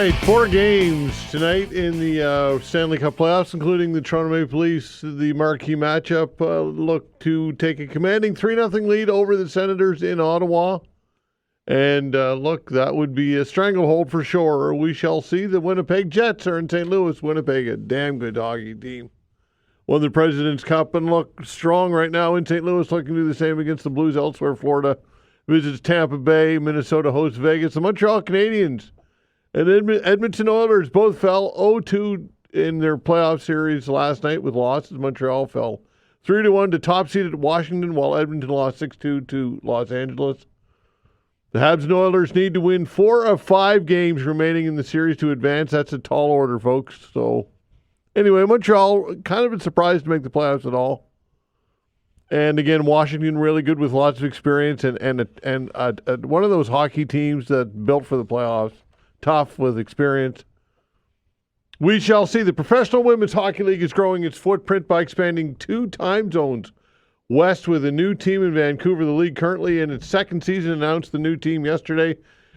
right, 4 games tonight in the Stanley Cup playoffs, including the Toronto Maple Leafs. The marquee matchup look to take a commanding 3-0 lead over the Senators in Ottawa. And look, that would be a stranglehold for sure. We shall see. The Winnipeg Jets are in St. Louis. Winnipeg, a damn good hockey team. Won the President's Cup and look strong right now in St. Louis, looking to do the same against the Blues elsewhere. Florida visits Tampa Bay. Minnesota hosts Vegas. The Montreal Canadiens and Edmonton Oilers both fell 0-2 in their playoff series last night with losses. Montreal fell 3-1 to top-seeded Washington, while Edmonton lost 6-2 to Los Angeles. The Habs and Oilers need to win 4 of 5 games remaining in the series to advance. That's a tall order, folks. So, anyway, Montreal kind of a surprise to make the playoffs at all. And again, Washington really good with lots of experience and one of those hockey teams that built for the playoffs. Tough with experience. We shall see. The Professional Women's Hockey League is growing its footprint by expanding 2 time zones west with a new team in Vancouver. The league currently in its 2nd season announced the new team yesterday.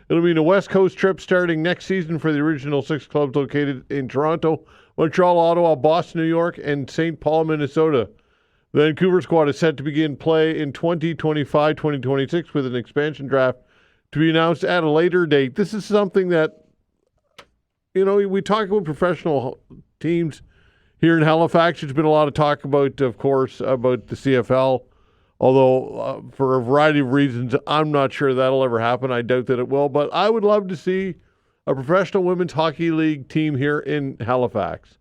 It'll be a West Coast trip starting next season for the original 6 clubs located in Toronto, Montreal, Ottawa, Boston, New York, and St. Paul, Minnesota. The Vancouver squad is set to begin play in 2025-2026 with an expansion draft to be announced at a later date. This is something that, you know, we talk about professional teams here in Halifax. There's been a lot of talk about, of course, about the CFL, although for a variety of reasons, I'm not sure that'll ever happen. I doubt that it will, but I would love to see a professional women's hockey league team here in Halifax.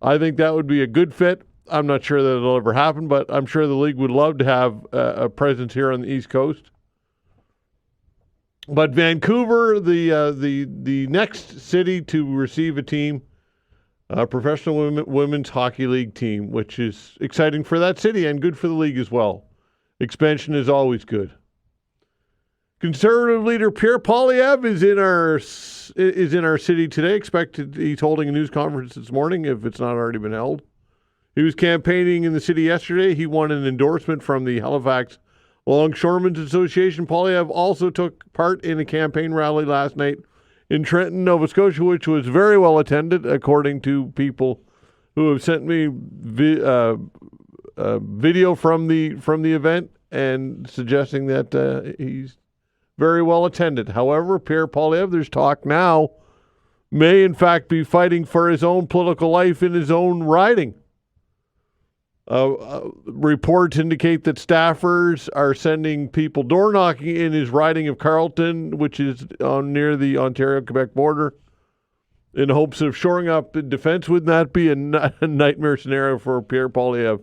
I think that would be a good fit. I'm not sure that it'll ever happen, but I'm sure the league would love to have a presence here on the East Coast. But Vancouver, the next city to receive a team, a professional women's hockey league team, which is exciting for that city and good for the league as well. Expansion is always good. Conservative leader Pierre Poilievre is in our city today. He's holding a news conference this morning, if it's not already been held. He was campaigning in the city yesterday. He won an endorsement from the Halifax Longshoremen's Association. Poilievre also took part in a campaign rally last night in Trenton, Nova Scotia, which was very well attended, according to people who have sent me video from the event and suggesting that he's very well attended. However, Pierre Poilievre, there's talk now, may in fact be fighting for his own political life in his own riding. Reports indicate that staffers are sending people door knocking in his riding of Carleton, which is near the Ontario-Quebec border, in hopes of shoring up the defense. Wouldn't that be a nightmare scenario for Pierre Poilievre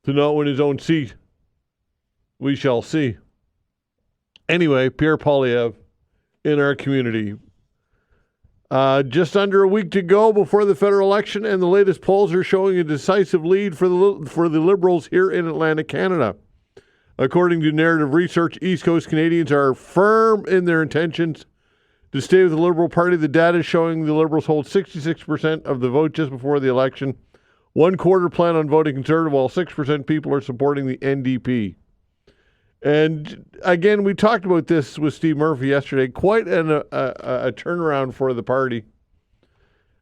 to not win his own seat? We shall see. Anyway, Pierre Poilievre in our community. Just under a week to go before the federal election, and the latest polls are showing a decisive lead for the Liberals here in Atlantic Canada. According to Narrative Research, East Coast Canadians are firm in their intentions to stay with the Liberal Party. The data is showing the Liberals hold 66% of the vote just before the election. 1/4 plan on voting Conservative, while 6% people are supporting the NDP. And again, we talked about this with Steve Murphy yesterday. Quite a turnaround for the party.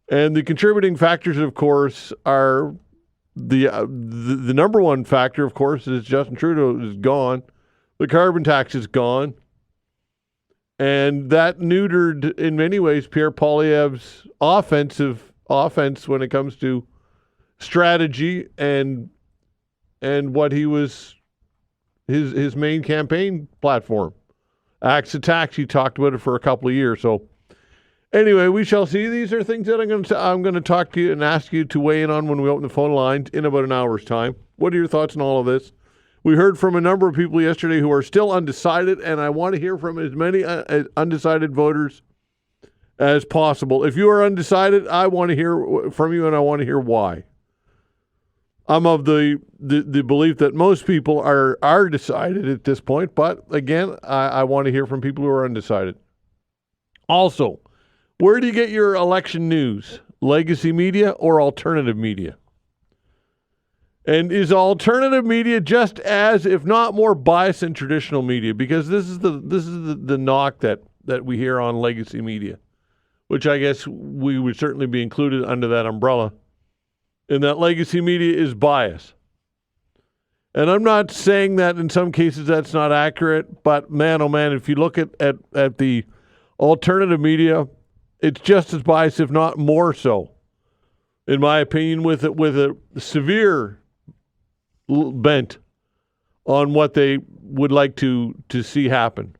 And the contributing factors, of course, are the number one factor, of course, is Justin Trudeau is gone. The carbon tax is gone. And that neutered, in many ways, Pierre Poilievre's offense when it comes to strategy and what he was... His main campaign platform. Axe attacks, he talked about it for a couple of years. So anyway, we shall see. These are things that I'm going to talk to you and ask you to weigh in on when we open the phone lines in about an hour's time. What are your thoughts on all of this? We heard from a number of people yesterday who are still undecided, and I want to hear from as many undecided voters as possible. If you are undecided, I want to hear from you, and I want to hear why. I'm of the belief that most people are decided at this point, but again, I want to hear from people who are undecided. Also, where do you get your election news? Legacy media or alternative media? And is alternative media just as, if not more, biased than traditional media? Because this is the knock that we hear on legacy media. which I guess we would certainly be included under that umbrella, and that legacy media is biased. And I'm not saying that in some cases that's not accurate, but man, oh man, if you look at the alternative media, it's just as biased, if not more so, in my opinion, with a severe bent on what they would like to see happen.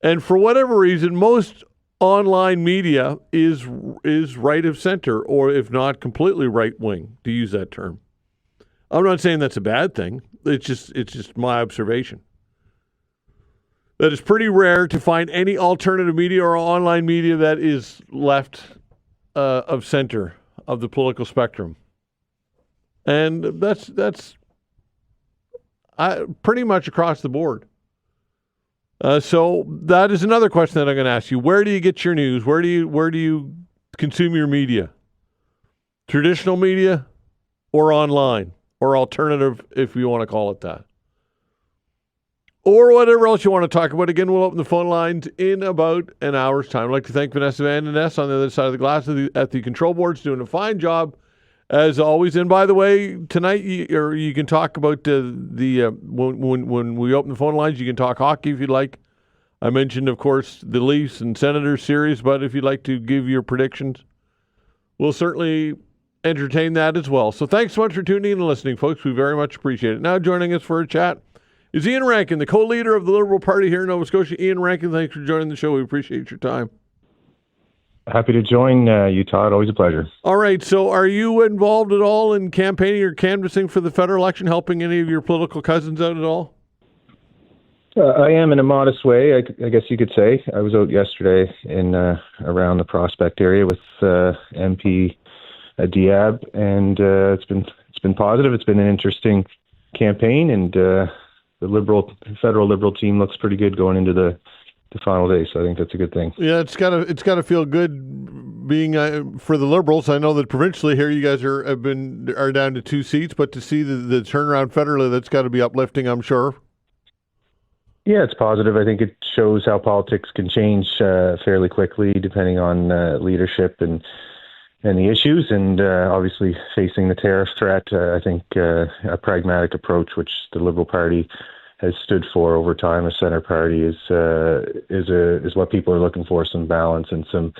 And for whatever reason, most online media is right of center, or if not completely right wing, to use that term. I'm not saying that's a bad thing. It's just my observation. That it's pretty rare to find any alternative media or online media that is left of center of the political spectrum. And that's pretty much across the board. So that is another question that I'm going to ask you. Where do you get your news? Where do you consume your media? Traditional media or online? Or alternative, if you want to call it that. Or whatever else you want to talk about. Again, we'll open the phone lines in about an hour's time. I'd like to thank Vanessa Van Ness on the other side of the glass at the control boards, doing a fine job, as always. And by the way, tonight, you can talk about when we open the phone lines, you can talk hockey if you'd like. I mentioned, of course, the Leafs and Senators series, but if you'd like to give your predictions, we'll certainly entertain that as well. So thanks so much for tuning in and listening, folks. We very much appreciate it. Now joining us for a chat is Iain Rankin, the co-leader of the Liberal Party here in Nova Scotia. Iain Rankin, thanks for joining the show. We appreciate your time. Happy to join you, Todd. Always a pleasure. All right. So are you involved at all in campaigning or canvassing for the federal election, helping any of your political cousins out at all? I am in a modest way, I guess you could say. I was out yesterday in around the Prospect area with MP Diab, and it's been positive. It's been an interesting campaign, and the federal Liberal team looks pretty good going into the final day. So I think that's a good thing. Yeah, it's got to feel good being for the Liberals. I know that provincially here you guys are down to 2 seats, but to see the turnaround federally, that's got to be uplifting, I'm sure. Yeah, it's positive. I think it shows how politics can change fairly quickly depending on leadership and the issues, and obviously facing the tariff threat. I think a pragmatic approach, which the Liberal Party has stood for over time, a centre party, is what people are looking for: some balance and some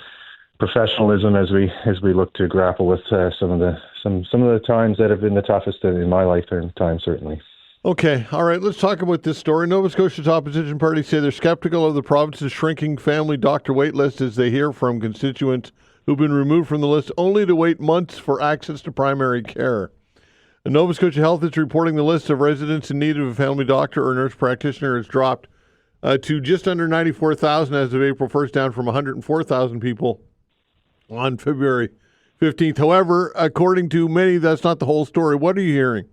professionalism as we look to grapple with some of the times that have been the toughest in my lifetime, certainly. Okay, all right, let's talk about this story. Nova Scotia's opposition parties say they're skeptical of the province's shrinking family doctor wait list as they hear from constituents who've been removed from the list only to wait months for access to primary care. And Nova Scotia Health is reporting the list of residents in need of a family doctor or nurse practitioner has dropped to just under 94,000 as of April 1st, down from 104,000 people on February 15th. However, according to many, that's not the whole story. What are you hearing?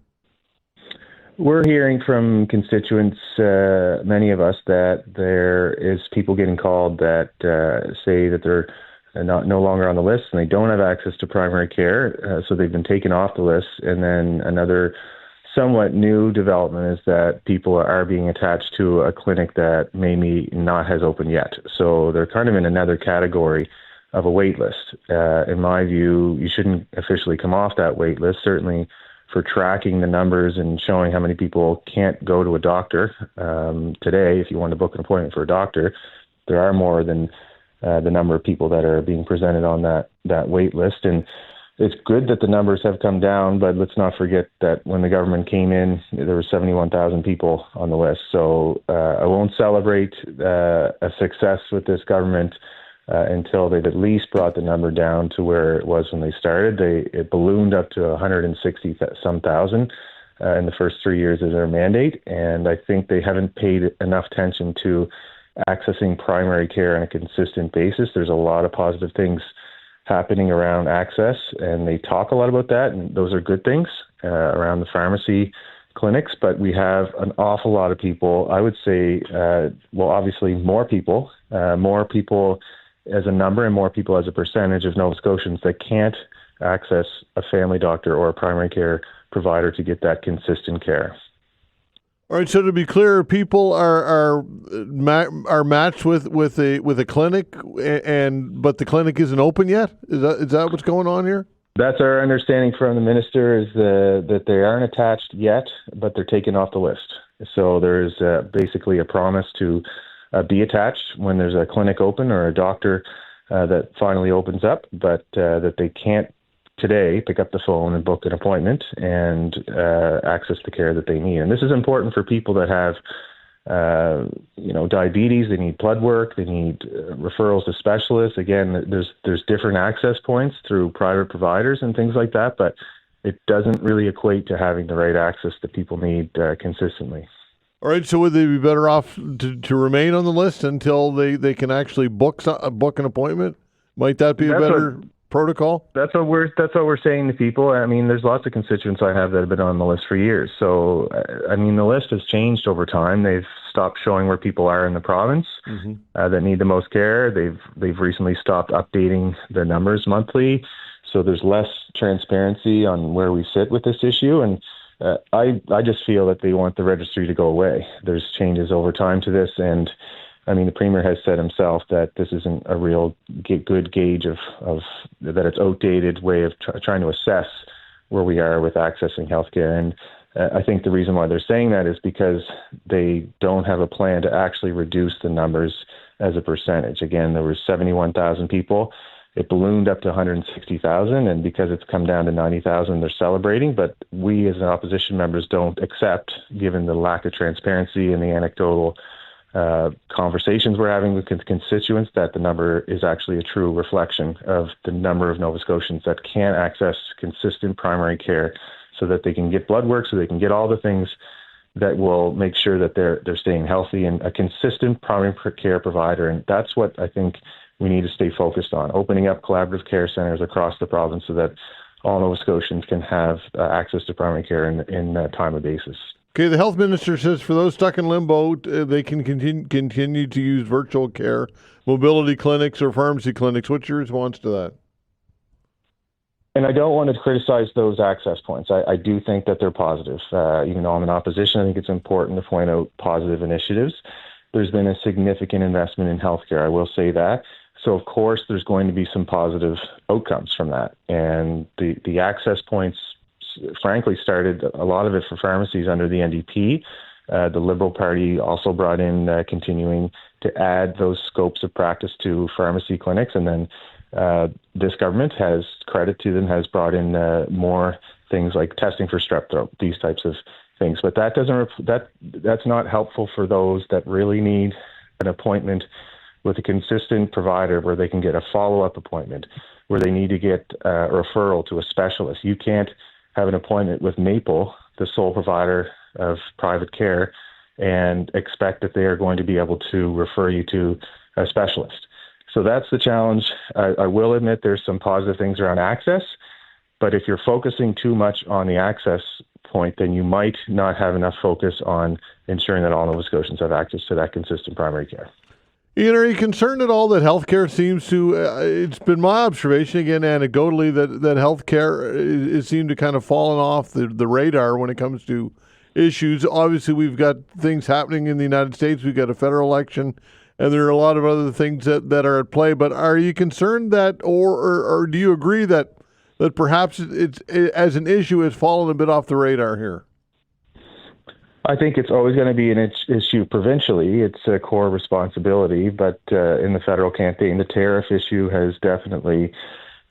We're hearing from constituents, many of us, that there is people getting called that say that they're no longer on the list and they don't have access to primary care, so they've been taken off the list. And then another somewhat new development is that people are being attached to a clinic that maybe not has opened yet. So they're kind of in another category of a wait list. In my view, you shouldn't officially come off that wait list, certainly for tracking the numbers and showing how many people can't go to a doctor. Today, if you want to book an appointment for a doctor, there are more than the number of people that are being presented on that wait list. And it's good that the numbers have come down, but let's not forget that when the government came in, there were 71,000 people on the list. So I won't celebrate a success with this government until they've at least brought the number down to where it was when they started. It ballooned up to 160-some thousand in the first 3 years of their mandate, and I think they haven't paid enough attention to accessing primary care on a consistent basis. There's a lot of positive things happening around access, and they talk a lot about that, and those are good things around the pharmacy clinics, but we have an awful lot of people, I would say, obviously more people as a number and more people as a percentage of Nova Scotians that can't access a family doctor or a primary care provider to get that consistent care. All right. So to be clear, people are matched with a clinic, but the clinic isn't open yet. Is that what's going on here? That's our understanding from the minister, is that they aren't attached yet, but they're taken off the list. So there's basically a promise to be attached when there's a clinic open or a doctor that finally opens up, but that they can't today pick up the phone and book an appointment and access the care that they need. And this is important for people that have diabetes. They need blood work. They need referrals to specialists. Again, there's different access points through private providers and things like that, but it doesn't really equate to having the right access that people need consistently. All right. So would they be better off to remain on the list until they can actually book an appointment? Might that be a better protocol? That's what we're saying to people. I mean, there's lots of constituents I have that have been on the list for years. So, I mean, the list has changed over time. They've stopped showing where people are in the province that need the most care. They've recently stopped updating the numbers monthly. So there's less transparency on where we sit with this issue. And I just feel that they want the registry to go away. There's changes over time to this, and I mean, the Premier has said himself that this isn't a real good gauge of that it's outdated way of trying to assess where we are with accessing healthcare. And I think the reason why they're saying that is because they don't have a plan to actually reduce the numbers as a percentage. Again, there were 71,000 people. It ballooned up to 160,000, and because it's come down to 90,000, they're celebrating. But we as opposition members don't accept, given the lack of transparency and the anecdotal conversations we're having with constituents, that the number is actually a true reflection of the number of Nova Scotians that can access consistent primary care so that they can get blood work, so they can get all the things that will make sure that they're staying healthy and a consistent primary care provider. And that's what I think we need to stay focused on, opening up collaborative care centers across the province so that all Nova Scotians can have access to primary care in a timely basis. Okay, the health minister says for those stuck in limbo, they can continue to use virtual care, mobility clinics, or pharmacy clinics. What's your response to that? And I don't want to criticize those access points. I do think that they're positive. Even though I'm in opposition, I think it's important to point out positive initiatives. There's been a significant investment in healthcare, I will say that. So, of course, there's going to be some positive outcomes from that. And the access points, frankly, started a lot of it for pharmacies under the NDP. The Liberal Party also brought in continuing to add those scopes of practice to pharmacy clinics. And then this government, has credit to them, has brought in more things like testing for strep throat, these types of things. But that's not helpful for those that really need an appointment with a consistent provider where they can get a follow-up appointment, where they need to get a referral to a specialist. You can't have an appointment with Maple, the sole provider of private care, and expect that they are going to be able to refer you to a specialist. So that's the challenge. I will admit there's some positive things around access, but if you're focusing too much on the access point, then you might not have enough focus on ensuring that all Nova Scotians have access to that consistent primary care. Ian, are you concerned at all that healthcare seems to, it's been my observation, again, anecdotally, that healthcare is seemed to kind of fallen off the radar when it comes to issues. Obviously, we've got things happening in the United States. We've got a federal election, and there are a lot of other things that are at play. But are you concerned that, or do you agree that perhaps it's as an issue has fallen a bit off the radar here? I think it's always going to be an issue provincially. It's a core responsibility, but in the federal campaign, the tariff issue has definitely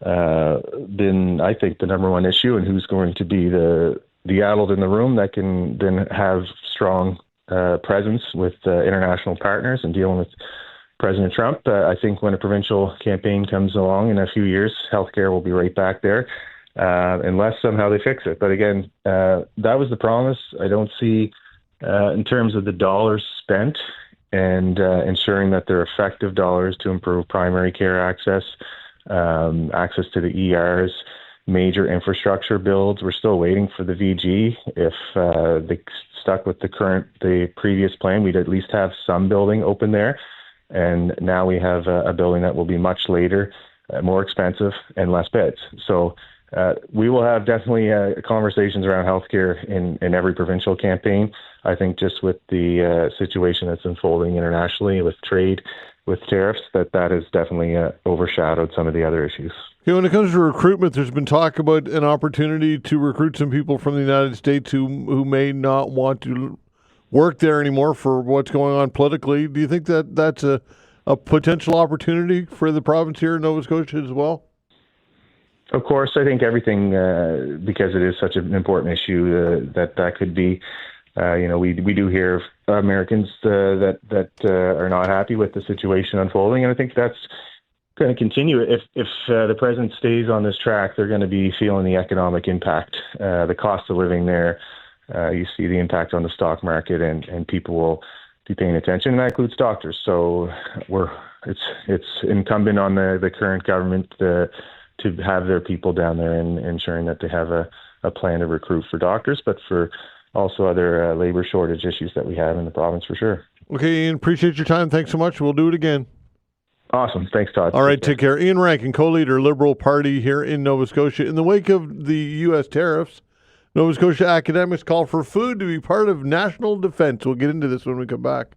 been, I think, the number one issue, and who's going to be the adult in the room that can then have strong presence with international partners and dealing with President Trump. I think when a provincial campaign comes along in a few years, healthcare will be right back there, unless somehow they fix it. But again, that was the promise. I don't see, in terms of the dollars spent and ensuring that they're effective dollars to improve primary care access, access to the ERs, major infrastructure builds. We're still waiting for the VG. If they stuck with the previous plan, we'd at least have some building open there. And now we have a building that will be much later, more expensive, and less beds. So we will have definitely conversations around healthcare in every provincial campaign. I think just with the situation that's unfolding internationally with trade, with tariffs, that has definitely overshadowed some of the other issues. Okay, when it comes to recruitment, there's been talk about an opportunity to recruit some people from the United States who may not want to work there anymore for what's going on politically. Do you think that that's a potential opportunity for the province here in Nova Scotia as well? Of course, I think everything, because it is such an important issue, that could be. We do hear of Americans that are not happy with the situation unfolding, and I think that's going to continue. If the president stays on this track, they're going to be feeling the economic impact, the cost of living there. You see the impact on the stock market, and people will be paying attention, and that includes doctors. So it's incumbent on the current government to have their people down there and ensuring that they have a plan to recruit for doctors, but for also other labor shortage issues that we have in the province for sure. Okay, Iain, appreciate your time. Thanks so much. We'll do it again. Awesome. Thanks, Todd. All right, take care. Iain Rankin, co-leader, Liberal Party here in Nova Scotia. In the wake of the U.S. tariffs, Nova Scotia academics call for food to be part of national defense. We'll get into this when we come back.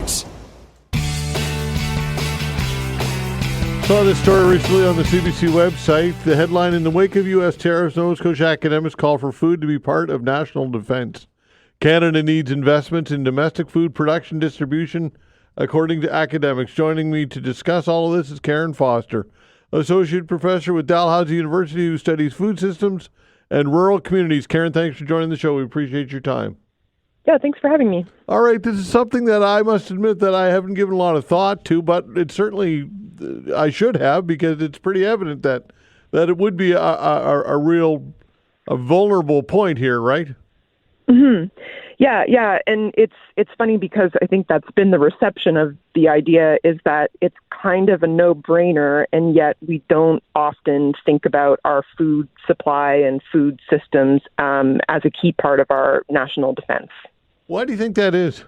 Saw this story recently on the CBC website. The headline, in the wake of U.S. tariffs, Nova Scotia academics call for food to be part of national defense. Canada needs investments in domestic food production distribution, according to academics. Joining me to discuss all of this is Karen Foster, Associate Professor with Dalhousie University, who studies food systems and rural communities. Karen, thanks for joining the show. We appreciate your time. Yeah, thanks for having me. All right, this is something that I must admit that I haven't given a lot of thought to, but it certainly I should have, because it's pretty evident that it would be a real vulnerable point here, right? Mm-hmm. Yeah, and it's funny because I think that's been the reception of the idea, is that it's kind of a no-brainer, and yet we don't often think about our food supply and food systems as a key part of our national defense. Why do you think that is?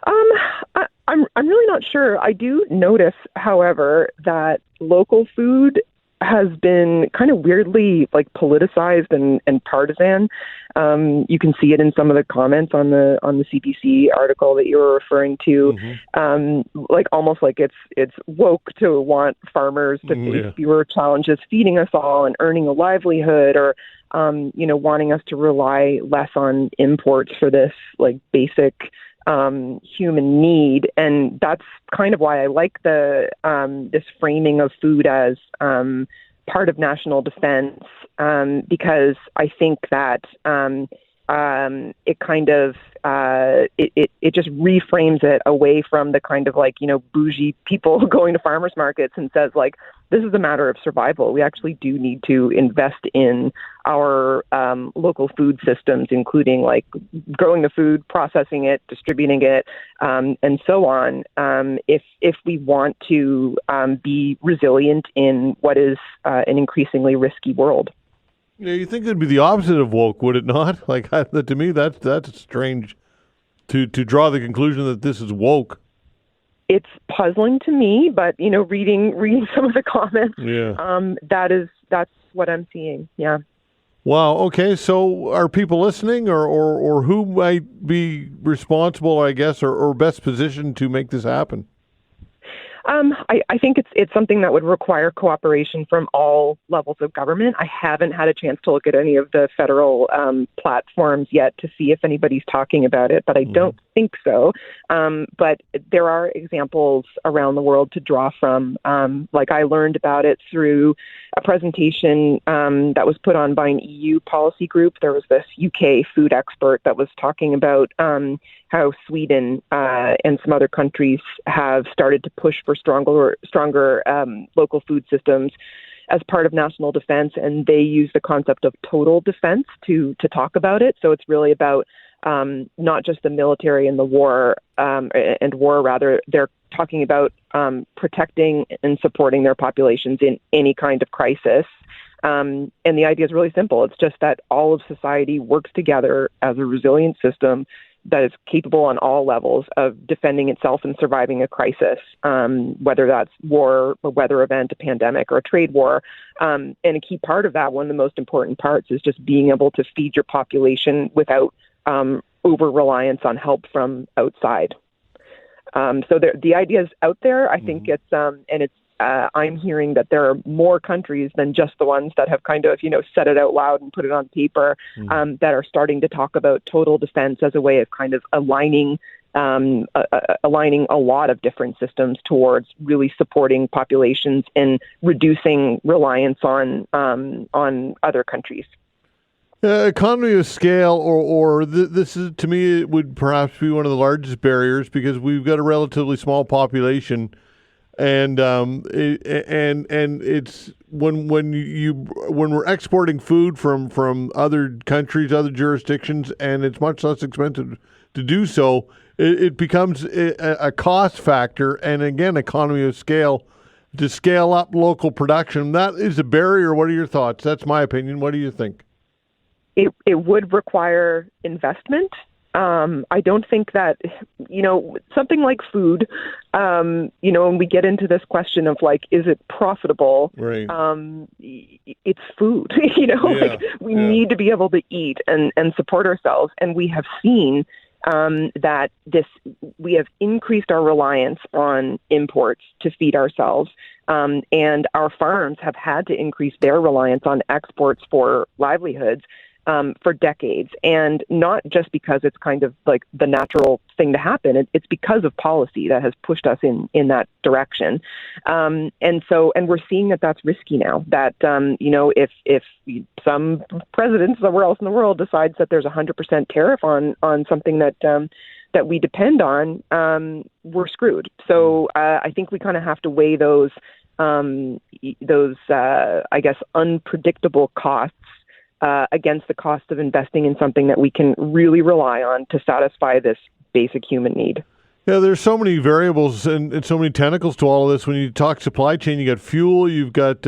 I'm really not sure. I do notice, however, that local food has been kind of weirdly politicized and partisan. You can see it in some of the comments on the CBC article that you were referring to. Mm-hmm. Almost like it's woke to want farmers to face fewer challenges feeding us all and earning a livelihood, or wanting us to rely less on imports for this basic human need. And that's kind of why I like this framing of food as part of national defense, because I think that it kind of it just reframes it away from the kind of bougie people going to farmers markets and says this is a matter of survival. We actually do need to invest in our local food systems, including growing the food, processing it, distributing it, and so on. If we want to be resilient in what is an increasingly risky world. Yeah, you think it'd be the opposite of woke, would it not? To me, that's strange to draw the conclusion that this is woke. It's puzzling to me, but reading some of the comments, that's what I'm seeing. Yeah. Wow. Okay. So, are people listening, or who might be responsible, I guess, or best positioned to make this happen? I think it's something that would require cooperation from all levels of government. I haven't had a chance to look at any of the federal platforms yet to see if anybody's talking about it, but I don't think so. But there are examples around the world to draw from. I learned about it through a presentation that was put on by an EU policy group. There was this UK food expert that was talking about how Sweden and some other countries have started to push for stronger local food systems as part of national defense, and they use the concept of total defense to talk about it. So it's really about not just the military and the war, rather, they're talking about protecting and supporting their populations in any kind of crisis. And the idea is really simple. It's just that all of society works together as a resilient system that is capable on all levels of defending itself and surviving a crisis, whether that's war, a weather event, a pandemic, or a trade war. And a key part of that, one of the most important parts, is just being able to feed your population without over-reliance on help from outside. So the idea is out there. I think I'm hearing that there are more countries than just the ones that have kind of, said it out loud and put it on paper, that are starting to talk about total defense as a way of kind of aligning a lot of different systems towards really supporting populations and reducing reliance on other countries. Economy of scale, or this is, to me, it would perhaps be one of the largest barriers, because we've got a relatively small population, and it's when we're exporting food from other countries, other jurisdictions, and it's much less expensive to do so. It becomes a cost factor, and again, economy of scale, to scale up local production. That is a barrier. What are your thoughts? That's my opinion. What do you think? It would require investment. I don't think that, something like food, when we get into this question of is it profitable? Right. It's food, we need to be able to eat and support ourselves. And we have seen that we have increased our reliance on imports to feed ourselves. And our farms have had to increase their reliance on exports for livelihoods for decades, and not just because it's kind of like the natural thing to happen. It's because of policy that has pushed us in that direction. And we're seeing that that's risky now. That if some president somewhere else in the world decides that there's 100% tariff on something that we depend on, we're screwed. So I think we kind of have to weigh those unpredictable costs against the cost of investing in something that we can really rely on to satisfy this basic human need. Yeah, there's so many variables and so many tentacles to all of this. When you talk supply chain, you got fuel, you've got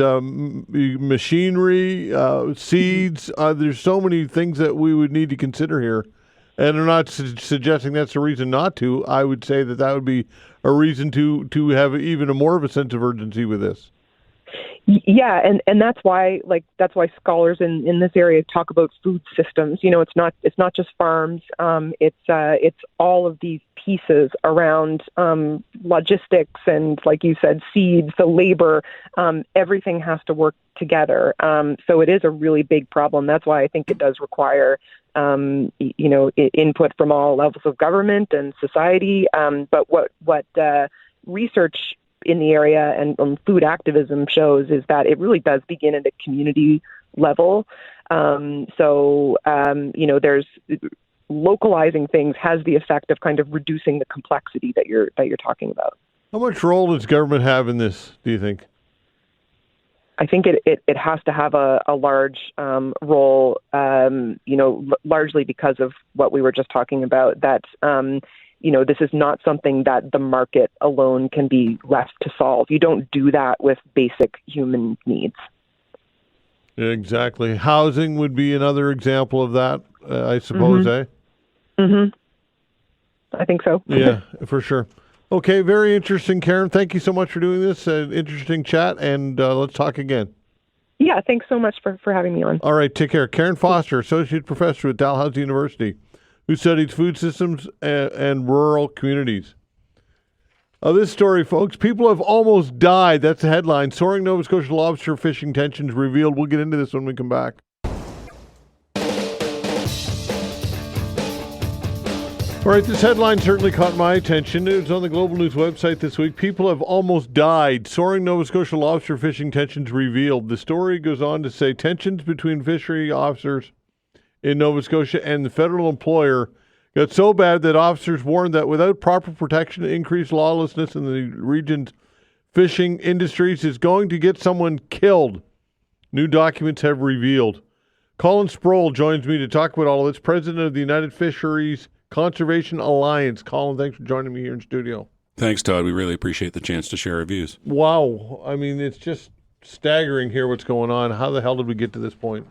machinery, seeds. There's so many things that we would need to consider here. And I'm not suggesting that's a reason not to. I would say that would be a reason to have even more of a sense of urgency with this. Yeah, and that's why scholars in this area talk about food systems. It's not just farms. It's all of these pieces around logistics and, like you said, seeds, the labor. Everything has to work together. So it is a really big problem. That's why I think it does require input from all levels of government and society. But what research in the area and food activism shows is that it really does begin at a community level. There's localizing things has the effect of kind of reducing the complexity that you're talking about. How much role does government have in this, do you think? I think it has to have a large role, largely because of what we were just talking about, that this is not something that the market alone can be left to solve. You don't do that with basic human needs. Exactly. Housing would be another example of that, I suppose, eh? Mm-hmm. I think so. Yeah, for sure. Okay, very interesting, Karen. Thank you so much for doing this. Interesting chat, and let's talk again. Yeah, thanks so much for having me on. All right, take care. Karen Foster, Associate Professor at Dalhousie University, who studies food systems and rural communities. This story, folks, people have almost died. That's the headline. Soaring Nova Scotia lobster fishing tensions revealed. We'll get into this when we come back. All right, this headline certainly caught my attention. It was on the Global News website this week. People have almost died. Soaring Nova Scotia lobster fishing tensions revealed. The story goes on to say tensions between fishery officers in Nova Scotia and the federal employer got so bad that officers warned that without proper protection, increased lawlessness in the region's fishing industries is going to get someone killed. New documents have revealed. Colin Sproul joins me to talk about all of this, president of the Unified Fisheries Conservation Alliance. Colin, thanks for joining me here in studio. Thanks, Todd. We really appreciate the chance to share our views. Wow. I mean, it's just staggering here what's going on. How the hell did we get to this point?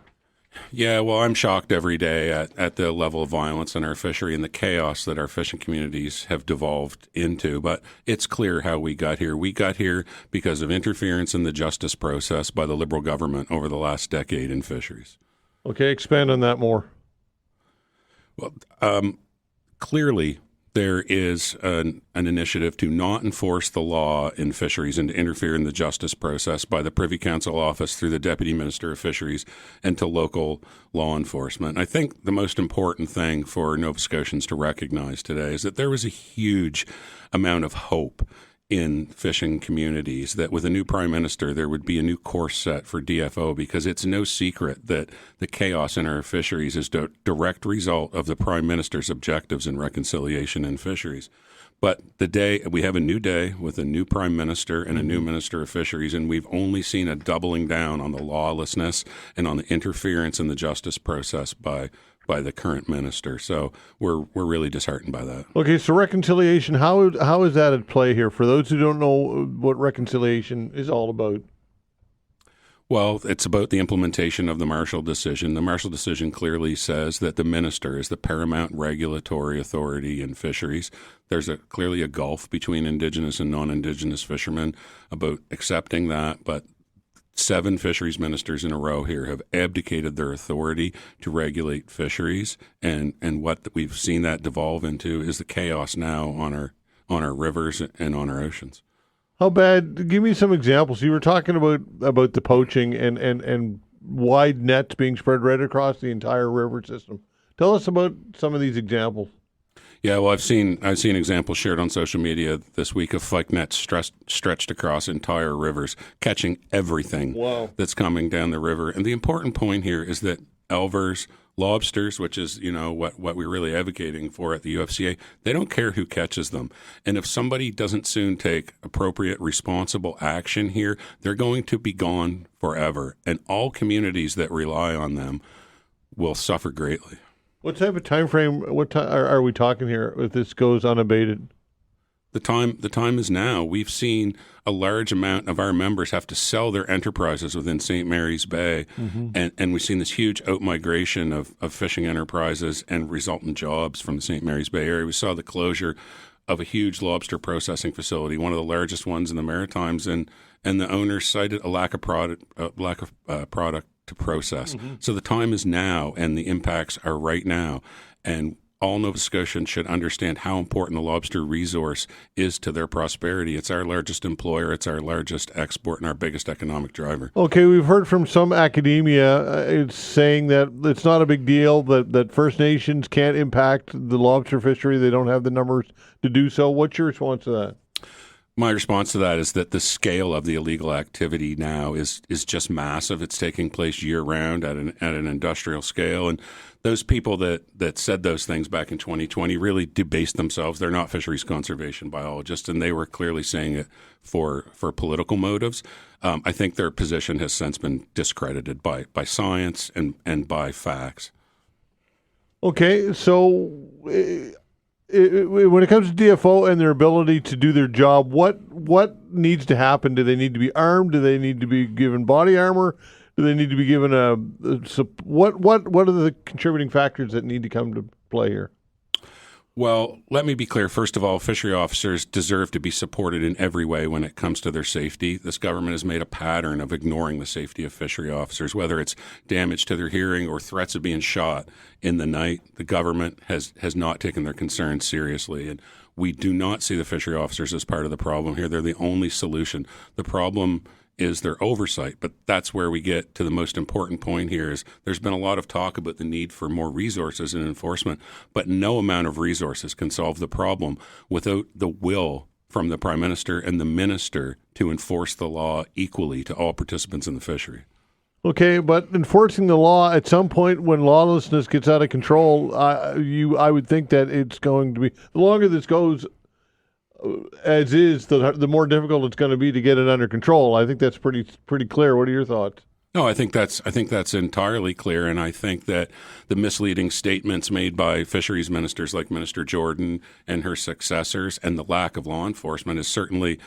Yeah, well, I'm shocked every day at the level of violence in our fishery and the chaos that our fishing communities have devolved into. But it's clear how we got here. We got here because of interference in the justice process by the Liberal government over the last decade in fisheries. Okay, expand on that more. Well, clearly there is an initiative to not enforce the law in fisheries and to interfere in the justice process by the Privy Council office through the Deputy Minister of Fisheries and to local law enforcement. I think the most important thing for Nova Scotians to recognize today is that there was a huge amount of hope in fishing communities that with a new prime minister there would be a new course set for DFO, because it's no secret that the chaos in our fisheries is a direct result of the prime minister's objectives in reconciliation in fisheries. But the day we have a new day with a new prime minister and a new minister of fisheries, and we've only seen a doubling down on the lawlessness and on the interference in the justice process by the current minister. So we're really disheartened by that. Okay, so reconciliation, how is that at play here? For those who don't know what reconciliation is all about. Well, it's about the implementation of the Marshall decision. The Marshall decision clearly says that the minister is the paramount regulatory authority in fisheries. There's clearly a gulf between Indigenous and non-Indigenous fishermen about accepting that, but 7 fisheries ministers in a row here have abdicated their authority to regulate fisheries, and what we've seen that devolve into is the chaos now on our rivers and on our oceans. How bad? Give me some examples. You were talking about the poaching and wide nets being spread right across the entire river system. Tell us about some of these examples. Yeah, well, I've seen examples shared on social media this week of fike nets stretched across entire rivers, catching everything that's coming down the river. And the important point here is that elvers, lobsters, which is what we're really advocating for at the UFCA, they don't care who catches them. And if somebody doesn't soon take appropriate, responsible action here, they're going to be gone forever. And all communities that rely on them will suffer greatly. What type of time frame? What are we talking here if this goes unabated? The time is now. We've seen a large amount of our members have to sell their enterprises within St. Mary's Bay, and we've seen this huge outmigration of fishing enterprises and resultant jobs from the St. Mary's Bay area. We saw the closure of a huge lobster processing facility, one of the largest ones in the Maritimes, and the owners cited a lack of product to process. So the time is now, and the impacts are right now. And all Nova Scotians should understand how important the lobster resource is to their prosperity. It's our largest employer, it's our largest export, and our biggest economic driver. Okay, we've heard from some academia it's saying that it's not a big deal, that First Nations can't impact the lobster fishery. They don't have the numbers to do so. What's your response to that? My response to that is that the scale of the illegal activity now is just massive. It's taking place year-round at an industrial scale. And those people that said those things back in 2020 really debased themselves. They're not fisheries conservation biologists, and they were clearly saying it for political motives. I think their position has since been discredited by science and by facts. Okay, so when it comes to DFO and their ability to do their job, what needs to happen? Do they need to be armed? Do they need to be given body armor? Do they need to be given what are the contributing factors that need to come to play here? Well, let me be clear. First of all, fishery officers deserve to be supported in every way when it comes to their safety. This government has made a pattern of ignoring the safety of fishery officers, whether it's damage to their hearing or threats of being shot in the night. The government has not taken their concerns seriously, and we do not see the fishery officers as part of the problem here. They're the only solution. The problem is their oversight, but that's where we get to the most important point here is there's been a lot of talk about the need for more resources and enforcement, but no amount of resources can solve the problem without the will from the Prime Minister and the Minister to enforce the law equally to all participants in the fishery. Okay, but enforcing the law at some point when lawlessness gets out of control, I would think that it's going to be, the longer this goes as is, the more difficult it's going to be to get it under control. I think that's pretty clear. What are your thoughts? No, I think that's entirely clear, and I think that the misleading statements made by fisheries ministers like Minister Jordan and her successors, and the lack of law enforcement is certainly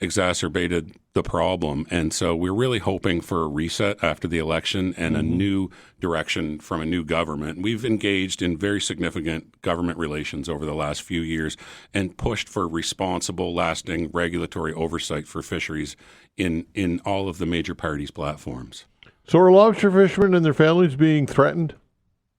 exacerbated the problem. And so we're really hoping for a reset after the election and a new direction from a new government. We've engaged in very significant government relations over the last few years and pushed for responsible, lasting regulatory oversight for fisheries in all of the major parties' platforms. So are lobster fishermen and their families being threatened?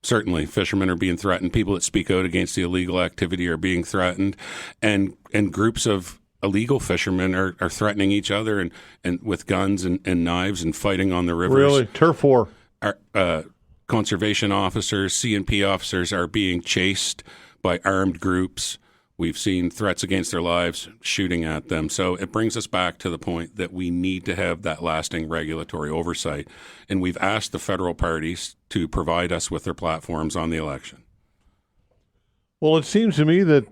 Certainly, fishermen are being threatened. People that speak out against the illegal activity are being threatened, and groups of illegal fishermen are threatening each other and with guns and knives and fighting on the rivers. Really? Turf war? Our conservation officers, C&P officers are being chased by armed groups. We've seen threats against their lives, shooting at them. So it brings us back to the point that we need to have that lasting regulatory oversight. And we've asked the federal parties to provide us with their platforms on the election. Well, it seems to me that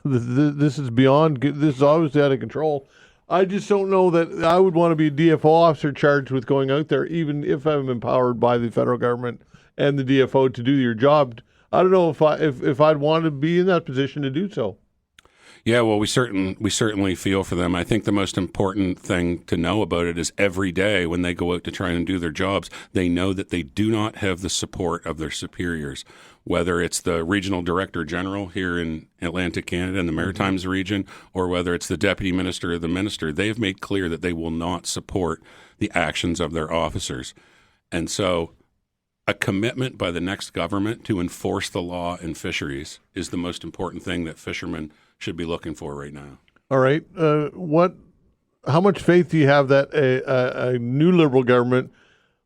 this is beyond. This is obviously out of control. I just don't know that I would want to be a DFO officer charged with going out there, even if I'm empowered by the federal government and the DFO to do your job. I don't know if I'd want to be in that position to do so. Yeah, well, we certainly feel for them. I think the most important thing to know about it is every day when they go out to try and do their jobs, they know that they do not have the support of their superiors, whether it's the regional director general here in Atlantic Canada and the Maritimes region, or whether it's the deputy minister or the minister. They have made clear that they will not support the actions of their officers. And so a commitment by the next government to enforce the law in fisheries is the most important thing that fishermen should be looking for right now. All right. How much faith do you have that a new Liberal government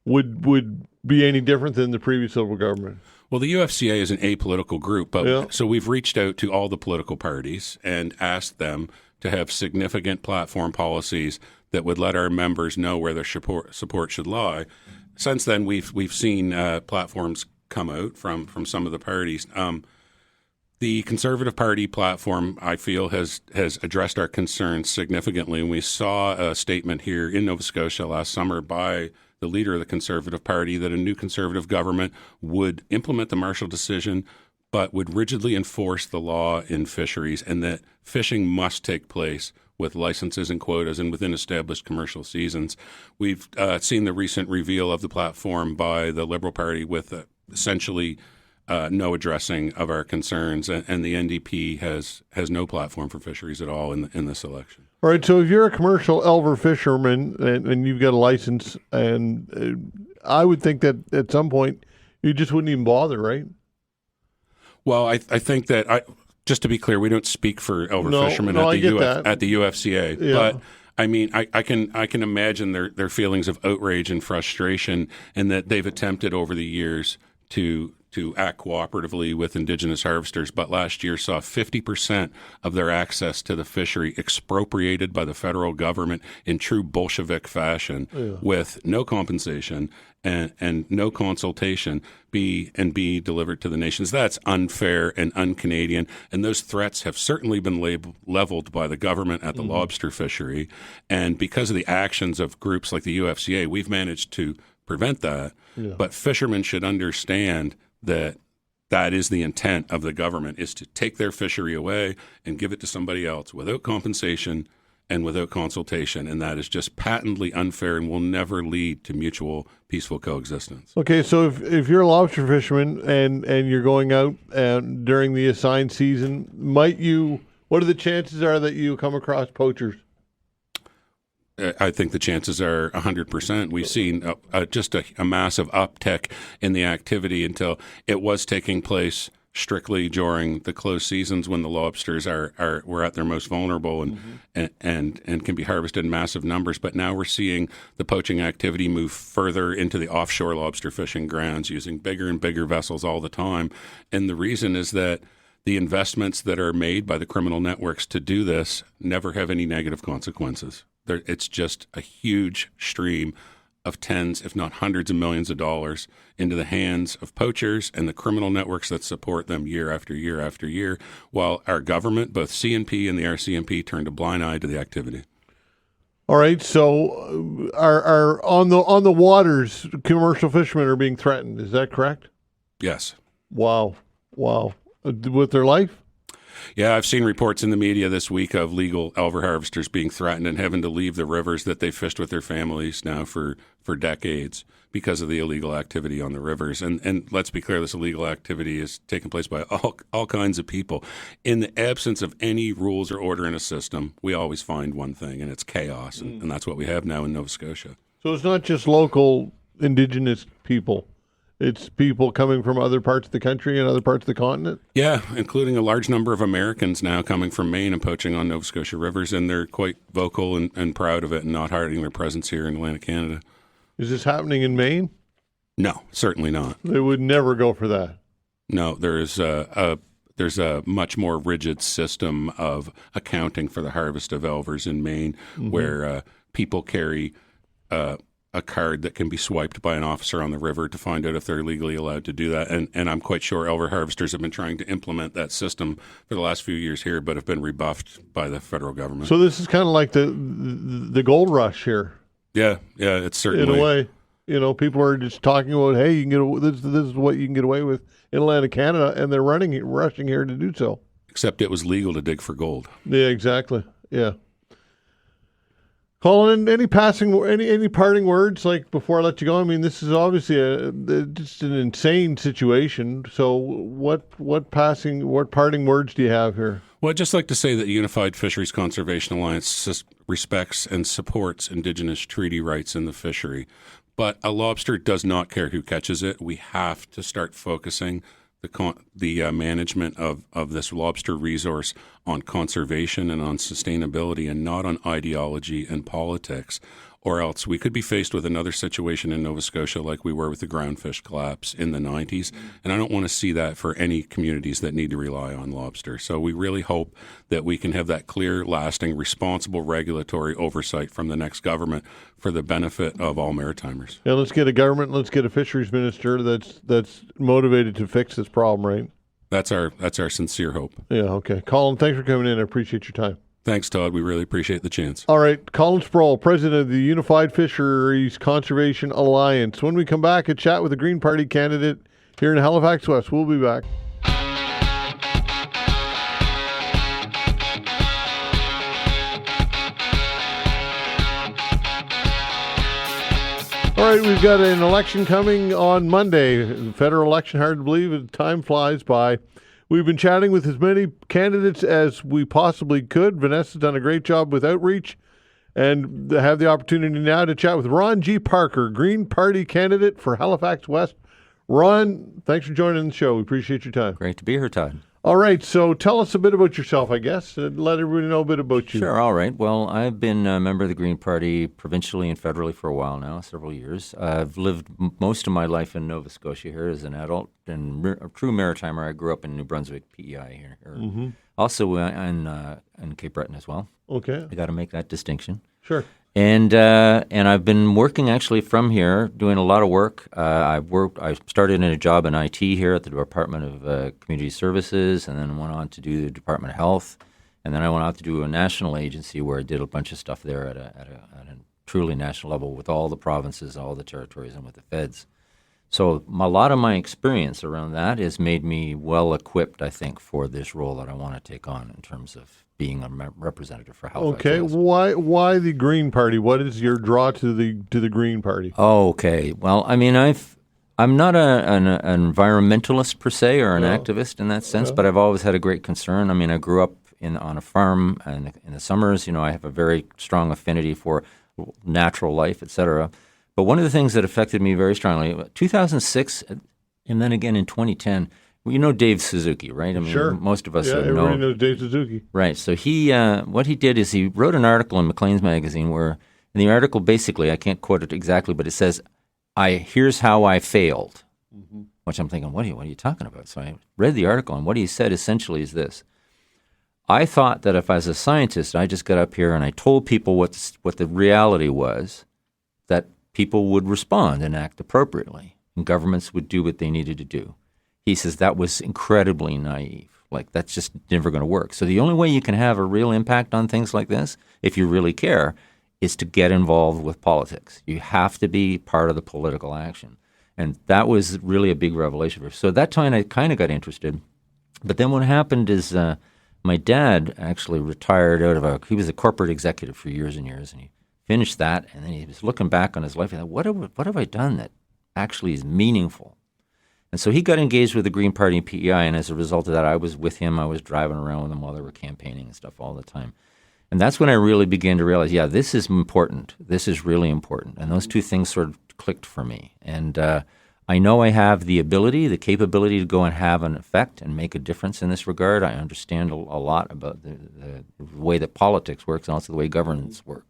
would be any different than the previous Liberal government? Well, the UFCA is an apolitical group, but so we've reached out to all the political parties and asked them to have significant platform policies that would let our members know where their support should lie. Since then, we've seen platforms come out from some of the parties. The Conservative Party platform, I feel, has addressed our concerns significantly. And we saw a statement here in Nova Scotia last summer by the leader of the Conservative Party that a new Conservative government would implement the Marshall decision, but would rigidly enforce the law in fisheries, and that fishing must take place with licenses and quotas and within established commercial seasons. We've seen the recent reveal of the platform by the Liberal Party with essentially no addressing of our concerns, and the NDP has no platform for fisheries at all in this election. All right, so if you're a commercial Elver fisherman and you've got a license, and I would think that at some point you just wouldn't even bother, right? Well, I think that just to be clear, we don't speak for Elver fishermen at the UFCA, but I mean, I can imagine their feelings of outrage and frustration, and that they've attempted over the years to act cooperatively with Indigenous harvesters, but last year saw 50% of their access to the fishery expropriated by the federal government in true Bolshevik fashion, with no compensation and no consultation be delivered to the nations. That's unfair and un-Canadian, and those threats have certainly been leveled by the government at the lobster fishery. And because of the actions of groups like the UFCA, we've managed to prevent that. Yeah. But fishermen should understand that is the intent of the government, is to take their fishery away and give it to somebody else without compensation and without consultation. And that is just patently unfair and will never lead to mutual peaceful coexistence. Okay, so if you're a lobster fisherman and you're going out during the assigned season, what are the chances are that you come across poachers? I think the chances are 100%. We've seen just a massive uptick in the activity until it was taking place strictly during the close seasons when the lobsters were at their most vulnerable and can be harvested in massive numbers. But now we're seeing the poaching activity move further into the offshore lobster fishing grounds, using bigger and bigger vessels all the time. And the reason is that the investments that are made by the criminal networks to do this never have any negative consequences. It's just a huge stream of tens, if not hundreds of millions of dollars into the hands of poachers and the criminal networks that support them year after year after year, while our government, both CNP and the RCMP, turned a blind eye to the activity. All right, so are on the waters, commercial fishermen are being threatened. Is that correct? Yes. Wow. With their life? Yeah, I've seen reports in the media this week of legal elver harvesters being threatened and having to leave the rivers that they fished with their families now for decades because of the illegal activity on the rivers. And let's be clear, this illegal activity is taking place by all kinds of people. In the absence of any rules or order in a system, we always find one thing, and it's chaos. And that's what we have now in Nova Scotia. So it's not just local Indigenous people. It's people coming from other parts of the country and other parts of the continent? Yeah, including a large number of Americans now coming from Maine and poaching on Nova Scotia rivers, and they're quite vocal and proud of it and not hiding their presence here in Atlantic Canada. Is this happening in Maine? No, certainly not. They would never go for that. No, there's a much more rigid system of accounting for the harvest of elvers in Maine, where people carry a card that can be swiped by an officer on the river to find out if they're legally allowed to do that. And I'm quite sure elver harvesters have been trying to implement that system for the last few years here, but have been rebuffed by the federal government. So this is kind of like the gold rush here. Yeah, it's certainly. In a way, people are just talking about, hey, you can get this is what you can get away with in Atlantic Canada, and they're rushing here to do so. Except it was legal to dig for gold. Yeah, exactly. Yeah. Colin, any parting words, like, before I let you go? I mean, this is obviously just an insane situation. So what parting words do you have here? Well, I'd just like to say that the Unified Fisheries Conservation Alliance respects and supports Indigenous treaty rights in the fishery. But a lobster does not care who catches it. We have to start focusing the management of this lobster resource on conservation and on sustainability, and not on ideology and politics, or else we could be faced with another situation in Nova Scotia like we were with the groundfish collapse in the 90s. And I don't want to see that for any communities that need to rely on lobster. So we really hope that we can have that clear, lasting, responsible regulatory oversight from the next government for the benefit of all maritimers. Yeah, let's get a fisheries minister that's motivated to fix this problem, right? That's our sincere hope. Yeah, okay. Colin, thanks for coming in. I appreciate your time. Thanks, Todd. We really appreciate the chance. All right. Colin Sproul, president of the Unified Fisheries Conservation Alliance. When we come back, a chat with the Green Party candidate here in Halifax West. We'll be back. All right, we've got an election coming on Monday. The federal election, hard to believe. Time flies by. We've been chatting with as many candidates as we possibly could. Vanessa's done a great job with outreach, and have the opportunity now to chat with Ron G. Parker, Green Party candidate for Halifax West. Ron, thanks for joining the show. We appreciate your time. Great to be here, Todd. All right, so tell us a bit about yourself, I guess, and let everybody know a bit about you. Sure, all right. Well, I've been a member of the Green Party provincially and federally for a while now, several years. I've lived most of my life in Nova Scotia here as an adult, and a true maritimer. I grew up in New Brunswick, PEI here. Also in Cape Breton as well. Okay. I got to make that distinction. Sure. And I've been working actually from here, doing a lot of work. I started in a job in IT here at the Department of Community Services, and then went on to do the Department of Health, and then I went out to do a national agency where I did a bunch of stuff there at a truly national level with all the provinces, all the territories, and with the feds. So a lot of my experience around that has made me well equipped, I think, for this role that I want to take on in terms of being a representative for Halifax. Okay, why the Green Party? What is your draw to the Green Party? Oh, okay. Well, I mean, I'm not an environmentalist per se or an activist in that sense, but I've always had a great concern. I mean, I grew up on a farm, and in the summers, I have a very strong affinity for natural life, etc. But one of the things that affected me very strongly, 2006, and then again in 2010. Well, you know Dave Suzuki, right? I mean, sure. Most of us know. Everybody knows Dave Suzuki. Right. So what he did is he wrote an article in Maclean's magazine where, in the article, basically, I can't quote it exactly, but it says, here's how I failed, which I'm thinking, what are you talking about? So I read the article, and what he said essentially is this. I thought that if I was a scientist, I just got up here and I told people what the reality was, that people would respond and act appropriately, and governments would do what they needed to do. He says that was incredibly naive. Like, that's just never going to work. So the only way you can have a real impact on things like this, if you really care, is to get involved with politics. You have to be part of the political action. And that was really a big revelation for me. So at that time, I kind of got interested. But then what happened is My dad actually retired he was a corporate executive for years and years, and he finished that, and then he was looking back on his life and thought, what have I done that actually is meaningful? And so he got engaged with the Green Party and PEI, and as a result of that, I was with him. I was driving around with them while they were campaigning and stuff all the time. And that's when I really began to realize, this is important. This is really important. And those two things sort of clicked for me. And I know I have the capability to go and have an effect and make a difference in this regard. I understand a lot about the way that politics works and also the way governance work.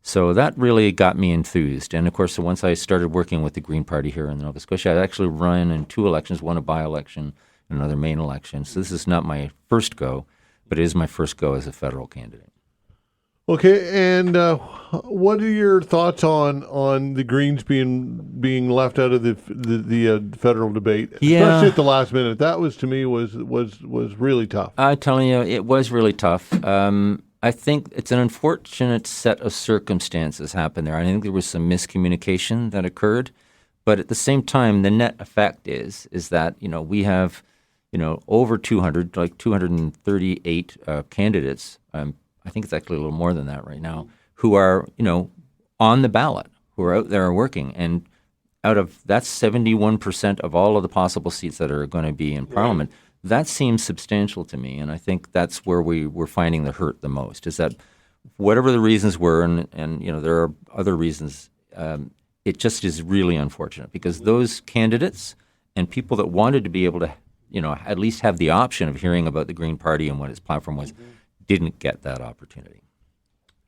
So that really got me enthused. And, of course, so once I started working with the Green Party here in Nova Scotia, I actually run in 2 elections, one a by-election and another main election. So this is not my first go, but it is my first go as a federal candidate. Okay, and what are your thoughts on the Greens being left out of the federal debate, especially at the last minute? That was, to me, was really tough. I'm telling you, it was really tough. I think it's an unfortunate set of circumstances happened there. I think there was some miscommunication that occurred, but at the same time, the net effect is that we have over 200, like 238 candidates. I think it's actually a little more than that right now, who are, on the ballot, who are out there working. And that's 71% of all of the possible seats that are going to be in Parliament. That seems substantial to me. And I think that's where we're finding the hurt the most, is that whatever the reasons were, and there are other reasons, it just is really unfortunate because those candidates and people that wanted to be able to, at least have the option of hearing about the Green Party and what its platform was, didn't get that opportunity.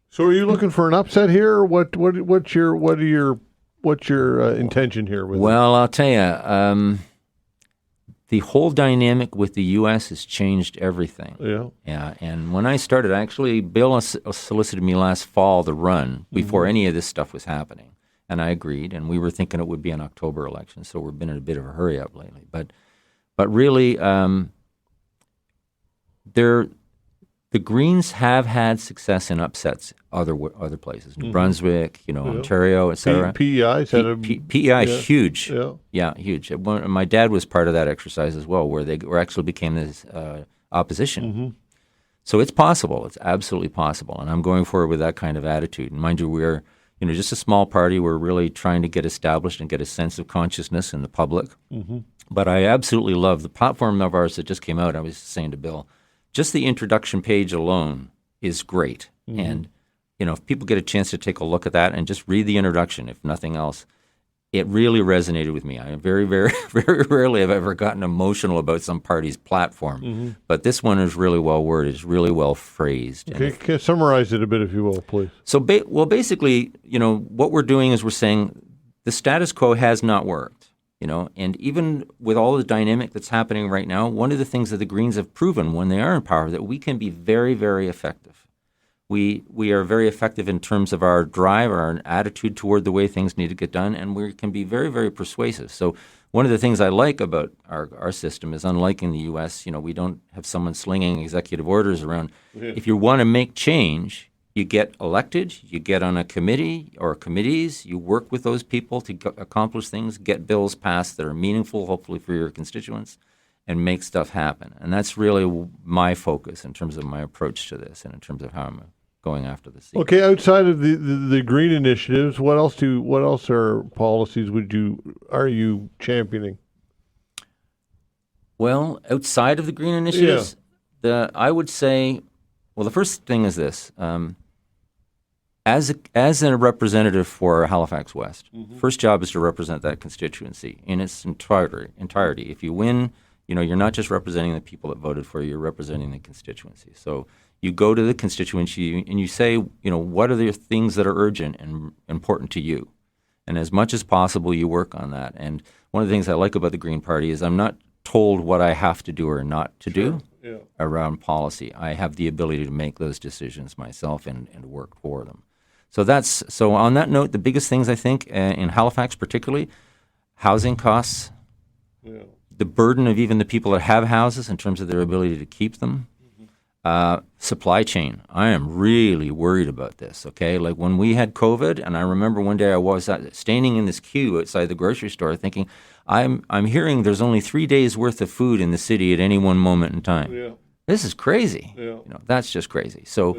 So, are you looking for an upset here? Or what's your intention here with it? Well, I'll tell you, the whole dynamic with the U.S. has changed everything. Yeah. And when I started, Bill solicited me last fall to run before any of this stuff was happening, and I agreed. And we were thinking it would be an October election, so we've been in a bit of a hurry up lately. But really, the Greens have had success in upsets other places, New Brunswick, Ontario, etc. PEI huge. Yeah, huge. My dad was part of that exercise as well, where they actually became this opposition. So it's possible. It's absolutely possible, and I'm going forward with that kind of attitude. And mind you, we're just a small party. We're really trying to get established and get a sense of consciousness in the public. But I absolutely love the platform of ours that just came out. I was saying to Bill, just the introduction page alone is great. And, if people get a chance to take a look at that and just read the introduction, if nothing else, it really resonated with me. I very, very, very rarely have ever gotten emotional about some party's platform. But this one is really well worded. It's really well phrased. Okay, summarize it a bit, if you will, please. So, basically, what we're doing is we're saying the status quo has not worked. And even with all the dynamic that's happening right now, one of the things that the Greens have proven when they are in power, that we can be very, very effective. We are very effective in terms of our drive, our attitude toward the way things need to get done, and we can be very, very persuasive. So one of the things I like about our system is, unlike in the U.S., we don't have someone slinging executive orders around. If you want to make change, you get elected, you get on a committee or committees, you work with those people to accomplish things, get bills passed that are meaningful, hopefully for your constituents, and make stuff happen. And that's really my focus in terms of my approach to this and in terms of how I'm going after this. Okay, outside of the green initiatives, what else are policies are you championing? Well, outside of the green initiatives, I would say, well, the first thing is this. As a representative for Halifax West, first job is to represent that constituency in its entirety. If you win, you're not just representing the people that voted for you, you're representing the constituency. So you go to the constituency and you say, what are the things that are urgent and important to you? And as much as possible, you work on that. And one of the things I like about the Green Party is I'm not told what I have to do or not to do around policy. I have the ability to make those decisions myself and work for them. So on that note, the biggest things I think in Halifax particularly, housing costs, the burden of even the people that have houses in terms of their ability to keep them, supply chain. I am really worried about this, okay? Like when we had COVID, and I remember one day I was standing in this queue outside the grocery store thinking, I'm hearing there's only 3 days worth of food in the city at any one moment in time. this is crazy. Yeah. That's just crazy. So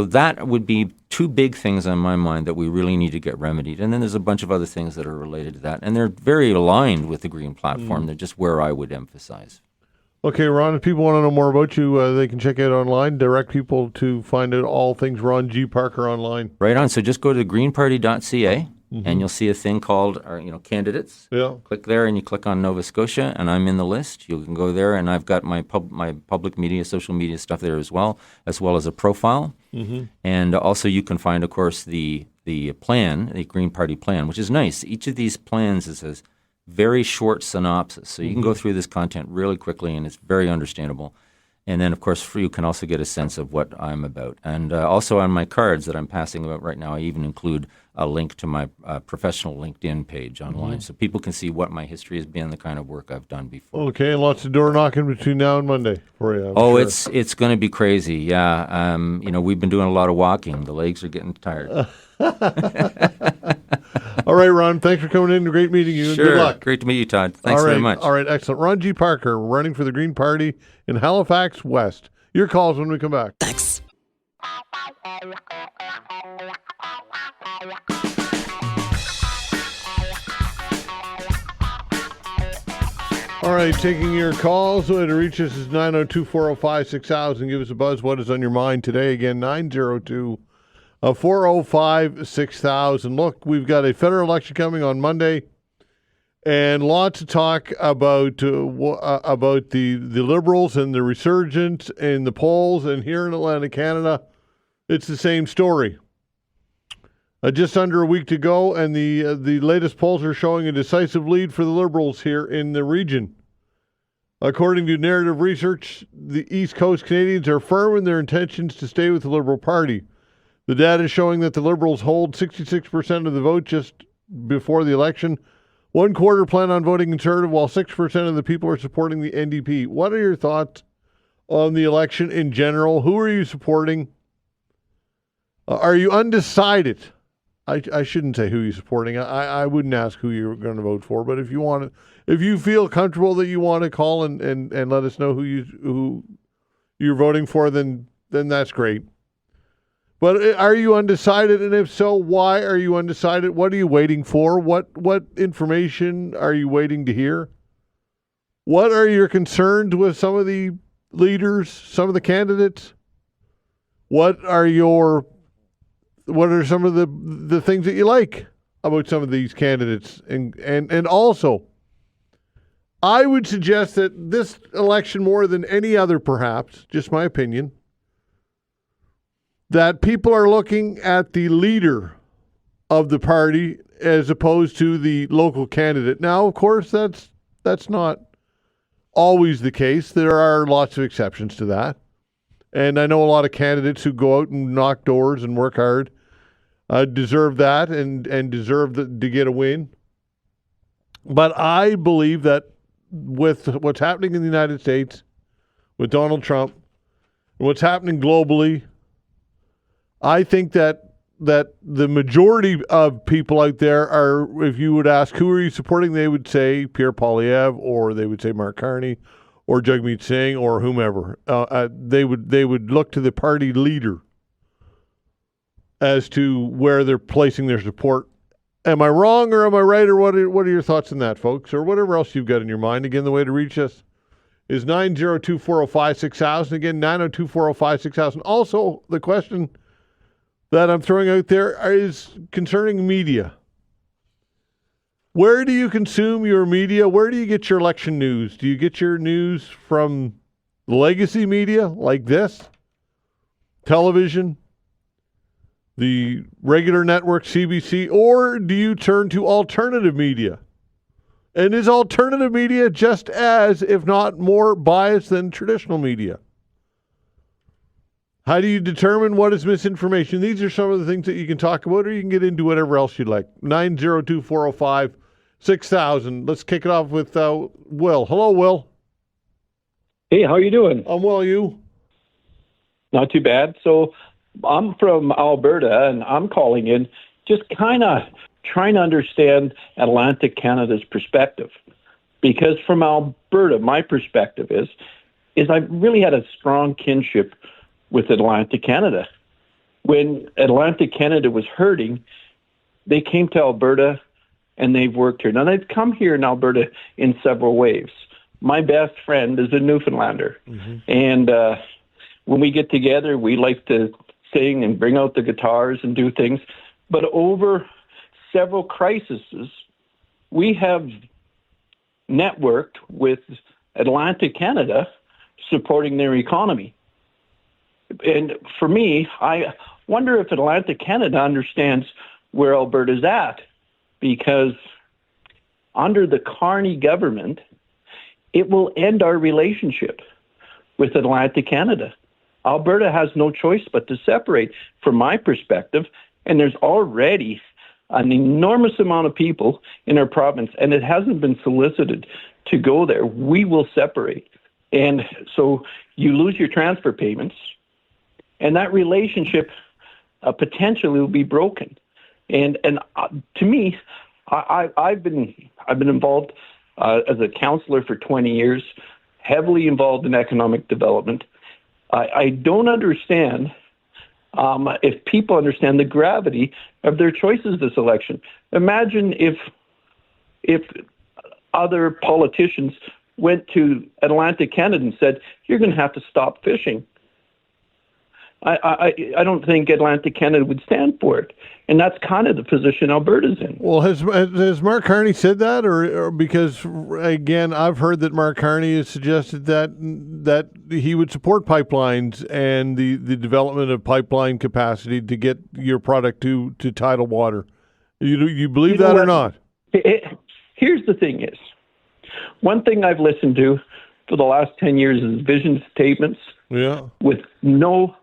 that would be two big things on my mind that we really need to get remedied. And then there's a bunch of other things that are related to that. And they're very aligned with the Green Platform. They're just where I would emphasize. Okay, Ron, if people want to know more about you, they can check it out online. Direct people to find out all things Ron G. Parker online. Right on. So just go to greenparty.ca. And you'll see a thing called, candidates. Yeah. Click there, and you click on Nova Scotia, and I'm in the list. You can go there, and I've got my public media, social media stuff there as well as a profile. And also, you can find, of course, the plan, the Green Party plan, which is nice. Each of these plans is a very short synopsis, so you can go through this content really quickly, and it's very understandable. And then, of course, you can also get a sense of what I'm about. And also on my cards that I'm passing about right now, I even include a link to my professional LinkedIn page online so people can see what my history has been, the kind of work I've done before. Okay, and lots of door knocking between now and Monday for you. I'm sure. It's going to be crazy, yeah. We've been doing a lot of walking. The legs are getting tired. All right, Ron, thanks for coming in. Great meeting you. Sure. Good luck. Great to meet you, Todd. Thanks very much. All right, excellent. Ron G. Parker, running for the Green Party in Halifax West. Your calls when we come back. Thanks. All right, taking your calls. The way to reach us is 902-405-6000. Give us a buzz. What is on your mind today? Again, 902-405-6000. Look, we've got a federal election coming on Monday, and lots of talk about the Liberals and the resurgence in the polls. And here in Atlantic Canada, it's the same story. Just under a week to go, and the latest polls are showing a decisive lead for the Liberals here in the region. According to Narrative Research, the East Coast Canadians are firm in their intentions to stay with the Liberal Party. The data is showing that the Liberals hold 66% of the vote just before the election. 1/4 plan on voting Conservative, while 6% of the people are supporting the NDP. What are your thoughts on the election in general? Who are you supporting? Are you undecided? I shouldn't say who you're supporting. I wouldn't ask who you're going to vote for, but if you feel comfortable that you want to call and let us know who you're voting for, then that's great. But are you undecided? And if so, why are you undecided? What are you waiting for? What information are you waiting to hear? What are your concerns with some of the leaders, some of the candidates? What are some of the things that you like about some of these candidates? And also, I would suggest that this election, more than any other perhaps, just my opinion, that people are looking at the leader of the party as opposed to the local candidate. Now, of course, that's not always the case. There are lots of exceptions to that. And I know a lot of candidates who go out and knock doors and work hard deserve that and deserve to get a win. But I believe that with what's happening in the United States, with Donald Trump, and what's happening globally, I think that the majority of people out there are, if you would ask who are you supporting, they would say Pierre Poilievre, or they would say Mark Carney, or Jagmeet Singh, or whomever. They would look to the party leader as to where they're placing their support. Am I wrong or am I right, or what are your thoughts on that, folks, or whatever else you've got in your mind? Again, the way to reach us is 902-405-6000. Again, 902-405-6000. Also, the question that I'm throwing out there is concerning media. Where do you consume your media? Where do you get your election news? Do you get your news from legacy media like this? Television? The regular network, CBC? Or do you turn to alternative media? And is alternative media just as, if not more, biased than traditional media? How do you determine what is misinformation? These are some of the things that you can talk about, or you can get into whatever else you'd like. 902-405-6000. Let's kick it off with Will. Hello, Will. Hey, how are you doing? I'm well, you? Not too bad. So I'm from Alberta, and I'm calling in just kind of trying to understand Atlantic Canada's perspective. Because from Alberta, my perspective is is I've really had a strong kinship with Atlantic Canada. When Atlantic Canada was hurting, they came to Alberta and they've worked here. Now, they've come here in Alberta in several waves. My best friend is a Newfoundlander. And when we get together, we like to sing and bring out the guitars and do things. But over several crises, we have networked with Atlantic Canada supporting their economy. And for me, I wonder if Atlantic Canada understands where Alberta's at, because under the Carney government, it will end our relationship with Atlantic Canada. Alberta has no choice but to separate, from my perspective, and there's already an enormous amount of people in our province, and it hasn't been solicited to go there. We will separate. And so you lose your transfer payments, and that relationship potentially will be broken. And to me, I've been involved as a counselor for 20 years, heavily involved in economic development. I don't understand if people understand the gravity of their choices this election. Imagine if other politicians went to Atlantic Canada and said, "You're going to have to stop fishing." I don't think Atlantic Canada would stand for it, and that's kind of the position Alberta's in. Well, has Mark Carney said that, or because again, I've heard that Mark Carney has suggested that he would support pipelines and the development of pipeline capacity to get your product to tidal water. You believe that or not? Here's the thing: is one thing I've listened to for the last 10 years is vision statements. Yeah. With no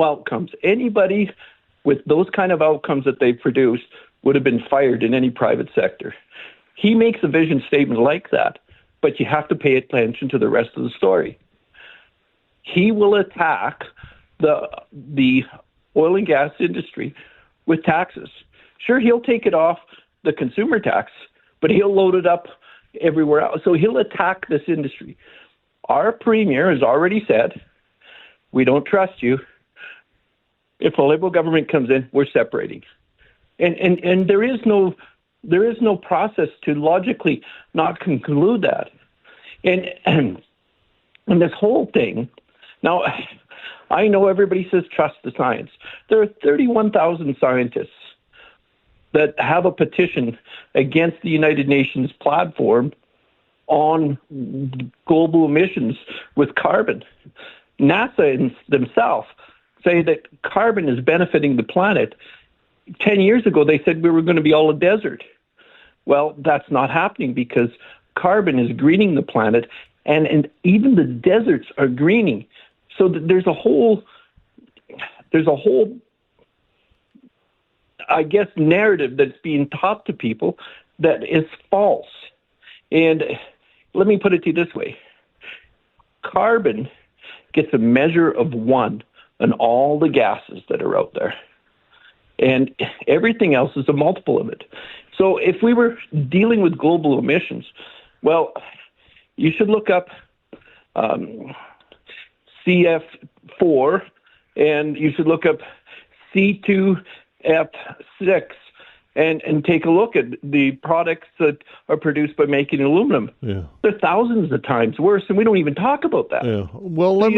outcomes. Anybody with those kind of outcomes that they've produced would have been fired in any private sector. He makes a vision statement like that, but you have to pay attention to the rest of the story. He will attack the oil and gas industry with taxes. Sure, he'll take it off the consumer tax, but he'll load it up everywhere else. So he'll attack this industry. Our premier has already said, "We don't trust you. If a Liberal government comes in, we're separating." And there is no process to logically not conclude that. And this whole thing, now I know everybody says trust the science. There are 31,000 scientists that have a petition against the United Nations platform on global emissions with carbon. NASA themselves say that carbon is benefiting the planet. 10 years ago, they said we were going to be all a desert. Well, that's not happening because carbon is greening the planet, and even the deserts are greening. So there's a whole, I guess, narrative that's being taught to people that is false. And let me put it to you this way. Carbon gets a measure of one on all the gases that are out there. And everything else is a multiple of it. So if we were dealing with global emissions, well, you should look up CF4 and you should look up C2F6 and take a look at the products that are produced by making aluminum. Yeah. They're thousands of times worse, and we don't even talk about that. Yeah. Well, let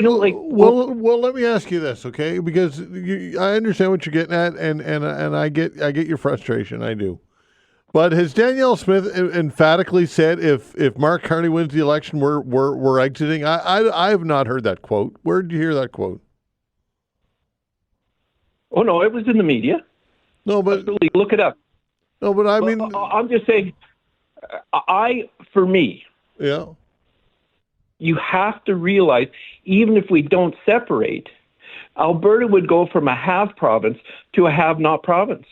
me ask you this, okay? Because I understand what you're getting at, and I get your frustration. I do. But has Danielle Smith emphatically said if Mark Carney wins the election, we're exiting? I have not heard that quote. Where did you hear that quote? Oh no, it was in the media. No, but absolutely, look it up. No, but I mean, I'm just saying, for me, yeah, you have to realize, even if we don't separate, Alberta would go from a have province to a have not province.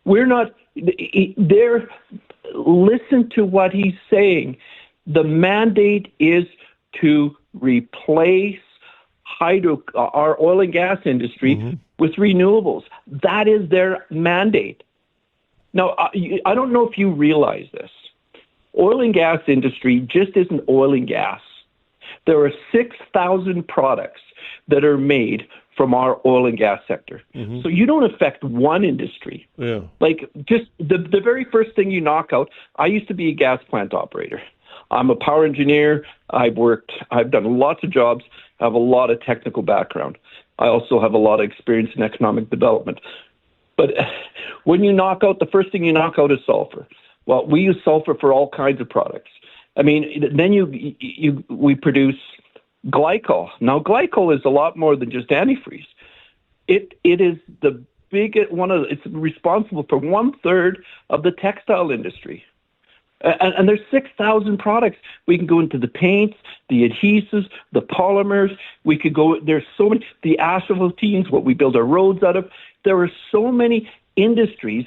We're not there. Listen to what he's saying. The mandate is to replace our oil and gas industry with renewables. That is their mandate. Now, I don't know if you realize this. Oil and gas industry just isn't oil and gas. there are 6,000 products that are made from our oil and gas sector. So you don't affect one industry. Yeah. Like just the very first thing you knock out, I used to be a gas plant operator. I'm a power engineer. I've done lots of jobs. I have a lot of technical background. I also have a lot of experience in economic development. But when you knock out, the first thing you knock out is sulfur. Well, we use sulfur for all kinds of products. I mean, then we produce glycol. Now, glycol is a lot more than just antifreeze. It is the biggest it's responsible for 1/3 of the textile industry. And there's 6,000 products. We can go into the paints, the adhesives, the polymers. We could go, there's so many, the asphaltenes, what we build our roads out of. There are so many industries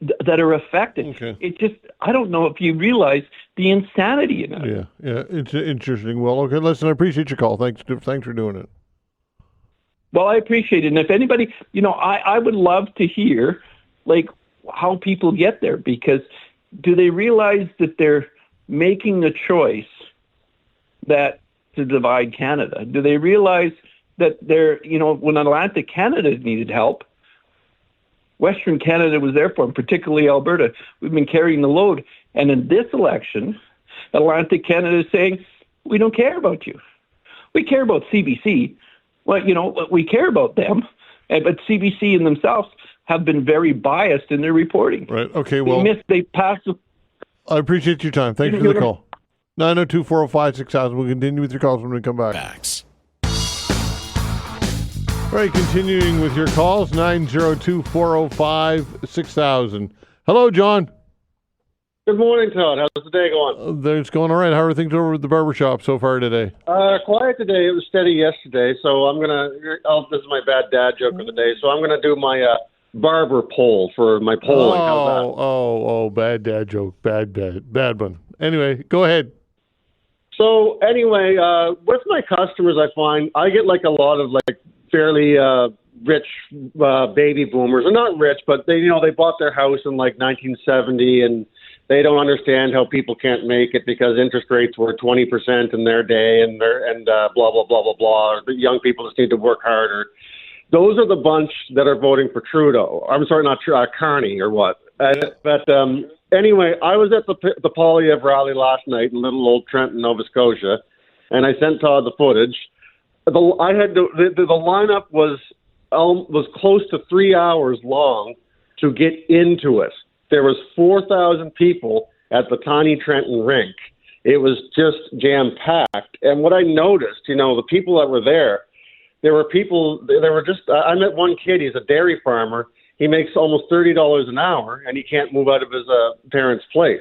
that are affected. Okay. It just, I don't know if you realize the insanity in it. Yeah, it's interesting. Well, okay, listen, I appreciate your call. Thanks for doing it. Well, I appreciate it. And if anybody, I would love to hear, like, how people get there, because do they realize that they're making the choice to divide Canada? Do they realize that when Atlantic Canada needed help, Western Canada was there for them, particularly Alberta. We've been carrying the load. And in this election, Atlantic Canada is saying, we don't care about you. We care about CBC. Well, we care about them. But CBC in themselves have been very biased in their reporting. Right. Okay. Well, they passed. I appreciate your time. Thanks for the call. 902-405-6000. We'll continue with your calls when we come back. Facts. All right, continuing with your calls, 902-405-6000. Hello, John. Good morning, Todd. How's the day going? It's going all right. How are things over at the barbershop so far today? Quiet today. It was steady yesterday, so I'm going to this is my bad dad joke of the day, so I'm going to do my barber poll for my polling. How's that? Oh, bad dad joke. Bad one. Anyway, go ahead. So anyway, with my customers, I find I get like a lot of like fairly rich baby boomers. They're not rich, but they bought their house in like 1970, and they don't understand how people can't make it because interest rates were 20% in their day, and blah blah blah blah blah. The young people just need to work harder. Those are the bunch that are voting for Trudeau. I'm sorry, not Carney or what. But anyway, I was at the Polyev rally last night in little old Trenton, Nova Scotia, and I sent Todd the footage. The lineup was close to 3 hours long to get into it. There was 4,000 people at the tiny Trenton rink. It was just jam-packed. And what I noticed, the people that were there were people, I met one kid, he's a dairy farmer. He makes almost $30 an hour, and he can't move out of his parents' place.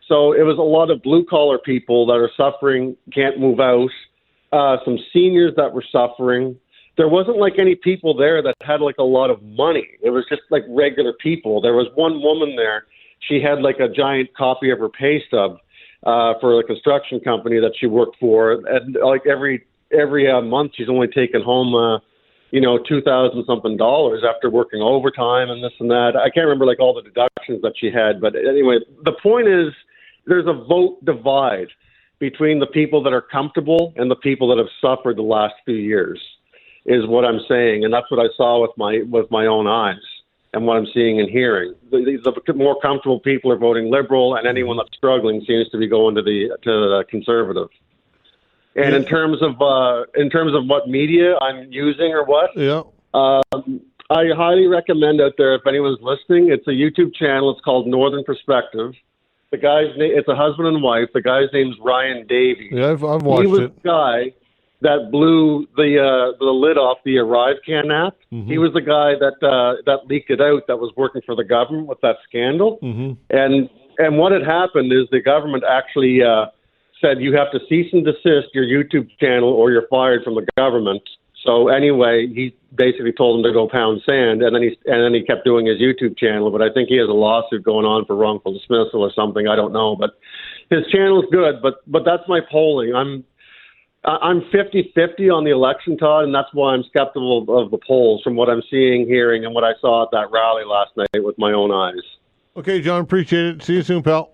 So it was a lot of blue-collar people that are suffering, can't move out, some seniors that were suffering. There wasn't like any people there that had like a lot of money. It was just like regular people. There was one woman there. She had like a giant copy of her pay stub for a construction company that she worked for. And like every month she's only taken home, $2,000 something after working overtime and this and that. I can't remember like all the deductions that she had. But anyway, the point is there's a vote divide between the people that are comfortable and the people that have suffered the last few years. Is what I'm saying, and that's what I saw with my own eyes, and what I'm seeing and hearing. The more comfortable people are voting Liberal, and anyone that's struggling seems to be going to the Conservative. And in terms of what media I'm using or what, I highly recommend out there if anyone's listening. It's a YouTube channel. It's called Northern Perspective. The guy's name, it's a husband and wife. The guy's name's Ryan Davies. Yeah, I've watched it. He was the guy that blew the lid off the ArriveCan app. Mm-hmm. He was the guy that leaked it out, that was working for the government with that scandal. Mm-hmm. And what had happened is the government actually said you have to cease and desist your YouTube channel or you're fired from the government. So anyway, he basically told him to go pound sand, and then he kept doing his YouTube channel. But I think he has a lawsuit going on for wrongful dismissal or something. I don't know, but his channel's good. But that's my polling. I'm 50-50 on the election, Todd, and that's why I'm skeptical of the polls from what I'm seeing, hearing, and what I saw at that rally last night with my own eyes. Okay, John, appreciate it. See you soon, pal.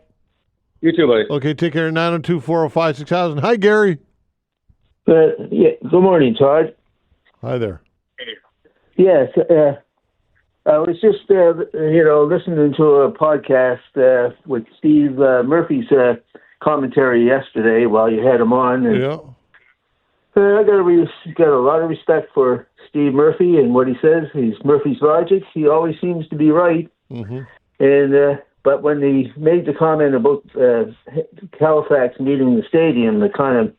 You too, buddy. Okay, take care. 902-405-6000. Hi, Gary. Good morning, Todd. Hi there. Yes, I was just, listening to a podcast with Steve Murphy's commentary yesterday while you had him on. And, Yeah. I got a lot of respect for Steve Murphy and what he says. He's Murphy's logic. He always seems to be right. Mm-hmm. And but when he made the comment about Halifax needing the stadium, that kind of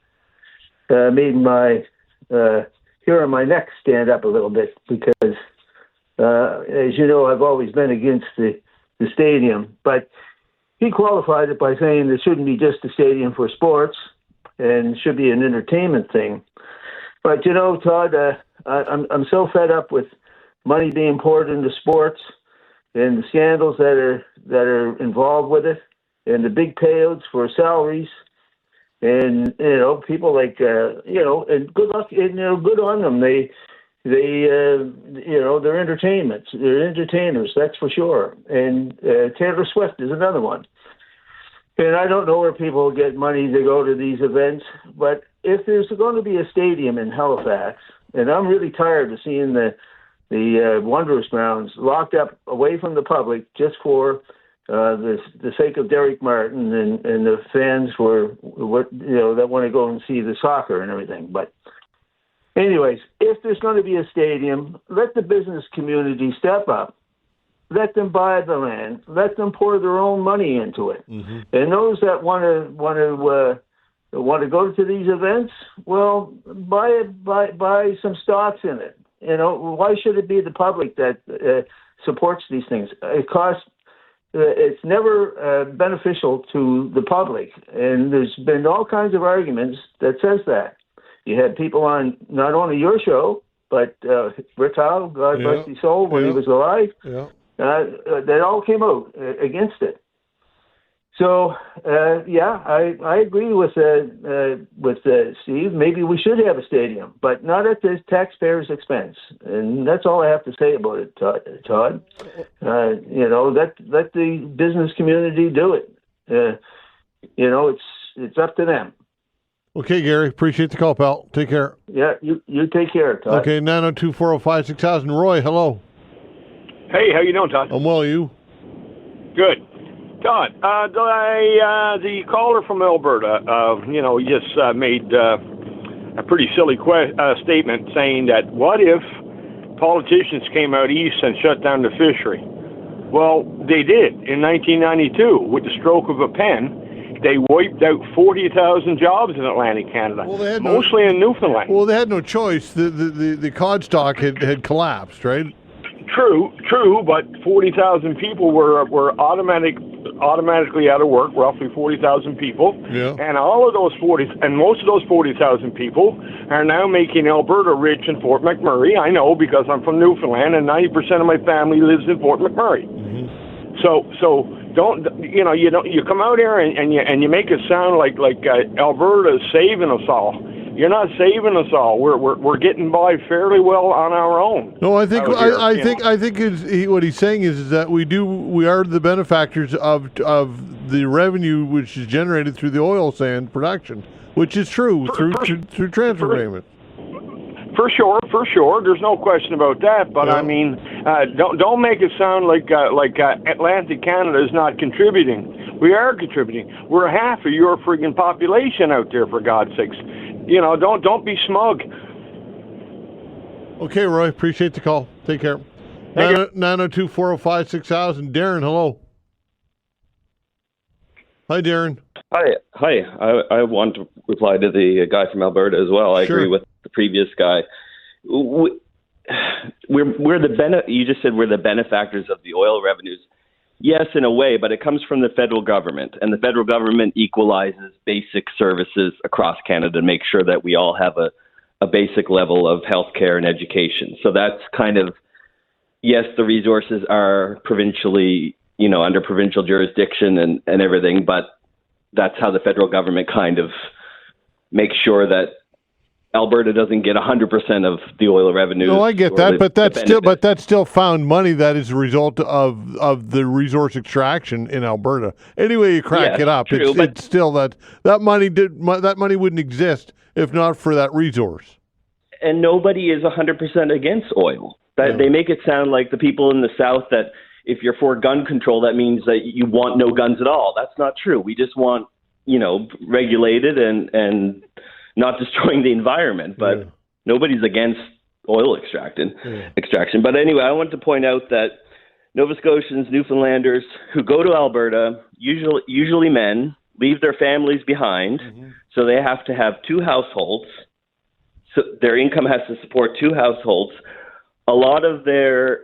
made my hair on my neck stand up a little bit, because as you know, I've always been against the stadium. But he qualified it by saying there shouldn't be just a stadium for sports, and it should be an entertainment thing. But you know, Todd, I'm so fed up with money being poured into sports and the scandals that are involved with it, and the big payouts for salaries, and people like and good luck, and good on them. They're entertainments. They're entertainers, that's for sure. And Taylor Swift is another one. And I don't know where people get money to go to these events, but if there's going to be a stadium in Halifax, and I'm really tired of seeing the Wanderers grounds locked up away from the public just for the sake of Derek Martin and the fans that want to go and see the soccer and everything. But anyways, if there's going to be a stadium, let the business community step up. Let them buy the land. Let them pour their own money into it. Mm-hmm. And those that want to go to these events, well, buy some stocks in it. Why should it be the public that supports these things? It costs. It's never beneficial to the public, and there's been all kinds of arguments that says that. You had people on not only your show, but Rick Howe, God bless his soul, when he was alive. Yeah. That all came out against it. So, I agree with Steve. Maybe we should have a stadium, but not at the taxpayers' expense. And that's all I have to say about it, Todd. Let the business community do it. It's up to them. Okay, Gary. Appreciate the call, pal. Take care. Yeah, you take care, Todd. Okay, 902-405-6000. Roy, hello. Hey, how you doing, Todd? I'm well, you? Good. Todd, the caller from Alberta, he just made a pretty silly statement saying that what if politicians came out east and shut down the fishery? Well, they did in 1992 with the stroke of a pen. They wiped out 40,000 jobs in Atlantic Canada, mostly in Newfoundland. Well, they had no choice. The cod stock had collapsed, right? True, but 40,000 people were automatically out of work, roughly 40,000 people. Yeah. And most of those 40,000 people are now making Alberta rich in Fort McMurray. I know, because I'm from Newfoundland, and 90% of my family lives in Fort McMurray. Mm-hmm. So you come out here and you make it sound like Alberta is saving us all. You're not saving us all. We're getting by fairly well on our own. No, I think what he's saying is that we are the benefactors of the revenue which is generated through the oil sand production, which is true through transfer payments. For sure. There's no question about that. But I mean, don't make it sound like Atlantic Canada is not contributing. We are contributing. We're half of your friggin' population out there, for God's sakes. Don't be smug. Okay, Roy. Appreciate the call. Take care. 902-405-6000. Darren, hello. Hi, Darren. Hi. I want to reply to the guy from Alberta as well. I agree with the previous guy. You just said we're the benefactors of the oil revenues. Yes, in a way, but it comes from the federal government, and the federal government equalizes basic services across Canada to make sure that we all have a basic level of healthcare and education. So that's kind of, yes, the resources are provincially, under provincial jurisdiction and everything, but that's how the federal government kind of makes sure that Alberta doesn't get 100% of the oil revenue. No, I get that, but that's still found money that is a result of the resource extraction in Alberta. Anyway, you crack it up, true, it's still that money wouldn't exist if not for that resource. And nobody is 100% against oil. They make it sound like the people in the South that if you're for gun control, that means that you want no guns at all. That's not true. We just want, regulated and not destroying the environment. But nobody's against oil extraction. But anyway, I want to point out that Nova Scotians, Newfoundlanders who go to Alberta, usually men, leave their families behind, so they have to have two households. So their income has to support two households. A lot of their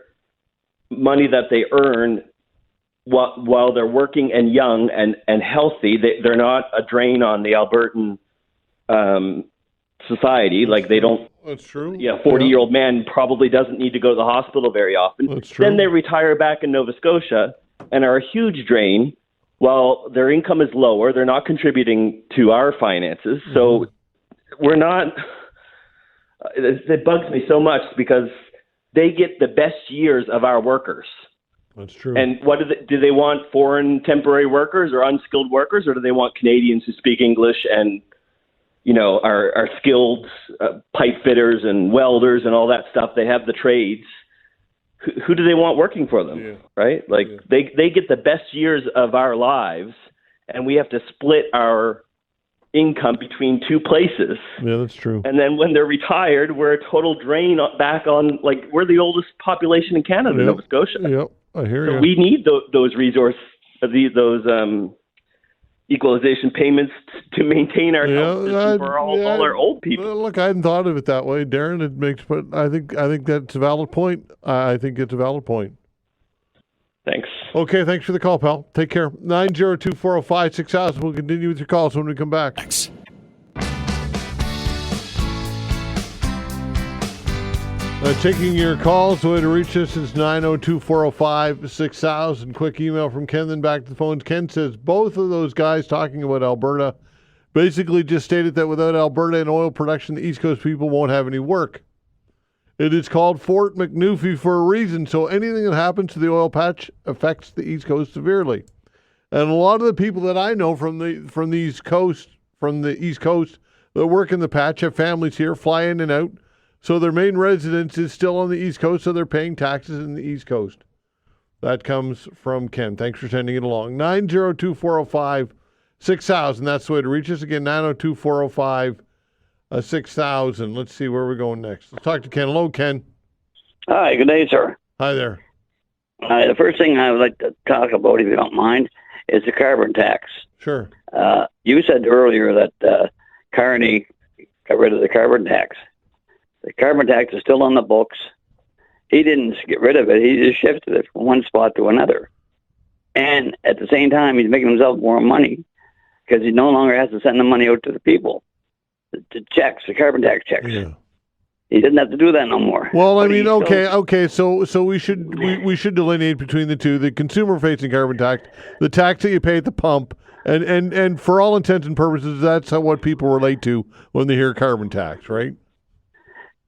money that they earn while they're working and young and healthy, they're not a drain on the Albertan society. Like they don't. That's true. 40-year-old man probably doesn't need to go to the hospital very often. That's true. Then they retire back in Nova Scotia and are a huge drain. While their income is lower, they're not contributing to our finances. So we're not. It bugs me so much because they get the best years of our workers. That's true. And what do they want? Foreign temporary workers or unskilled workers, or do they want Canadians who speak English and are skilled pipe fitters and welders and all that stuff? They have the trades. Who do they want working for them? Right? Like they get the best years of our lives, and we have to split our income between two places. Yeah, that's true. And then when they're retired, we're a total drain back on, we're the oldest population in Canada, Nova Scotia. Yep, I hear you. So we need those those equalization payments to maintain our health system for all our old people. Look, I hadn't thought of it that way, Darren. But I think that's a valid point. I think it's a valid point. Thanks. Okay, thanks for the call, pal. Take care. 902-405-6000. We'll continue with your calls when we come back. Thanks. Taking your calls. The way to reach us is 902-405-6000. Quick email from Ken, then back to the phones. Ken says both of those guys talking about Alberta basically just stated that without Alberta and oil production, the East Coast people won't have any work. It is called Fort McNoofy for a reason, so anything that happens to the oil patch affects the East Coast severely. And a lot of the people that I know from the East Coast that work in the patch have families here, fly in and out, so their main residence is still on the East Coast, so they're paying taxes in the East Coast. That comes from Ken. Thanks for sending it along. 902-405-6000. That's the way to reach us. Again, 902-405-6000. Let's see where we're going next. Let's talk to Ken. Hello, Ken. Hi, good day, sir. Hi there. The first thing I would like to talk about, if you don't mind, is the carbon tax. Sure. You said earlier that Carney got rid of the carbon tax. The carbon tax is still on the books. He didn't get rid of it. He just shifted it from one spot to another. And at the same time, he's making himself more money because he no longer has to send the money out to the people. The checks, the carbon tax checks. Yeah. He doesn't have to do that no more. Well, I mean, okay. So we should delineate between the two: the consumer-facing carbon tax, the tax that you pay at the pump, and for all intents and purposes, that's what people relate to when they hear carbon tax, right?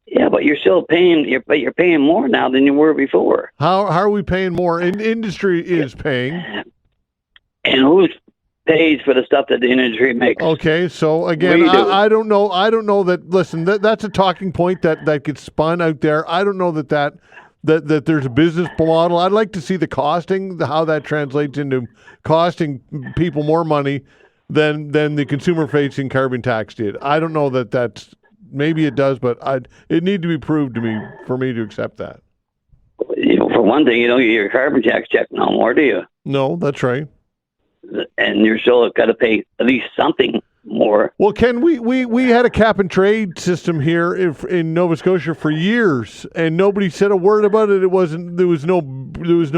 Yeah, but you're still paying. You're paying more now than you were before. How are we paying more? Industry is paying. And who pays for the stuff that the industry makes? Okay, so again, I don't know. I don't know that. Listen, that's a talking point that gets spun out there. I don't know that there's a business model. I'd like to see the costing, how that translates into costing people more money than the consumer-facing carbon tax did. I don't know that's. Maybe it does, but it need to be proved to me for me to accept that. For one thing, you don't get your carbon tax check no more, do you? No, that's right. And you're still got to pay at least something more. Well, Ken, we had a cap and trade system here in Nova Scotia for years, and nobody said a word about it. There was no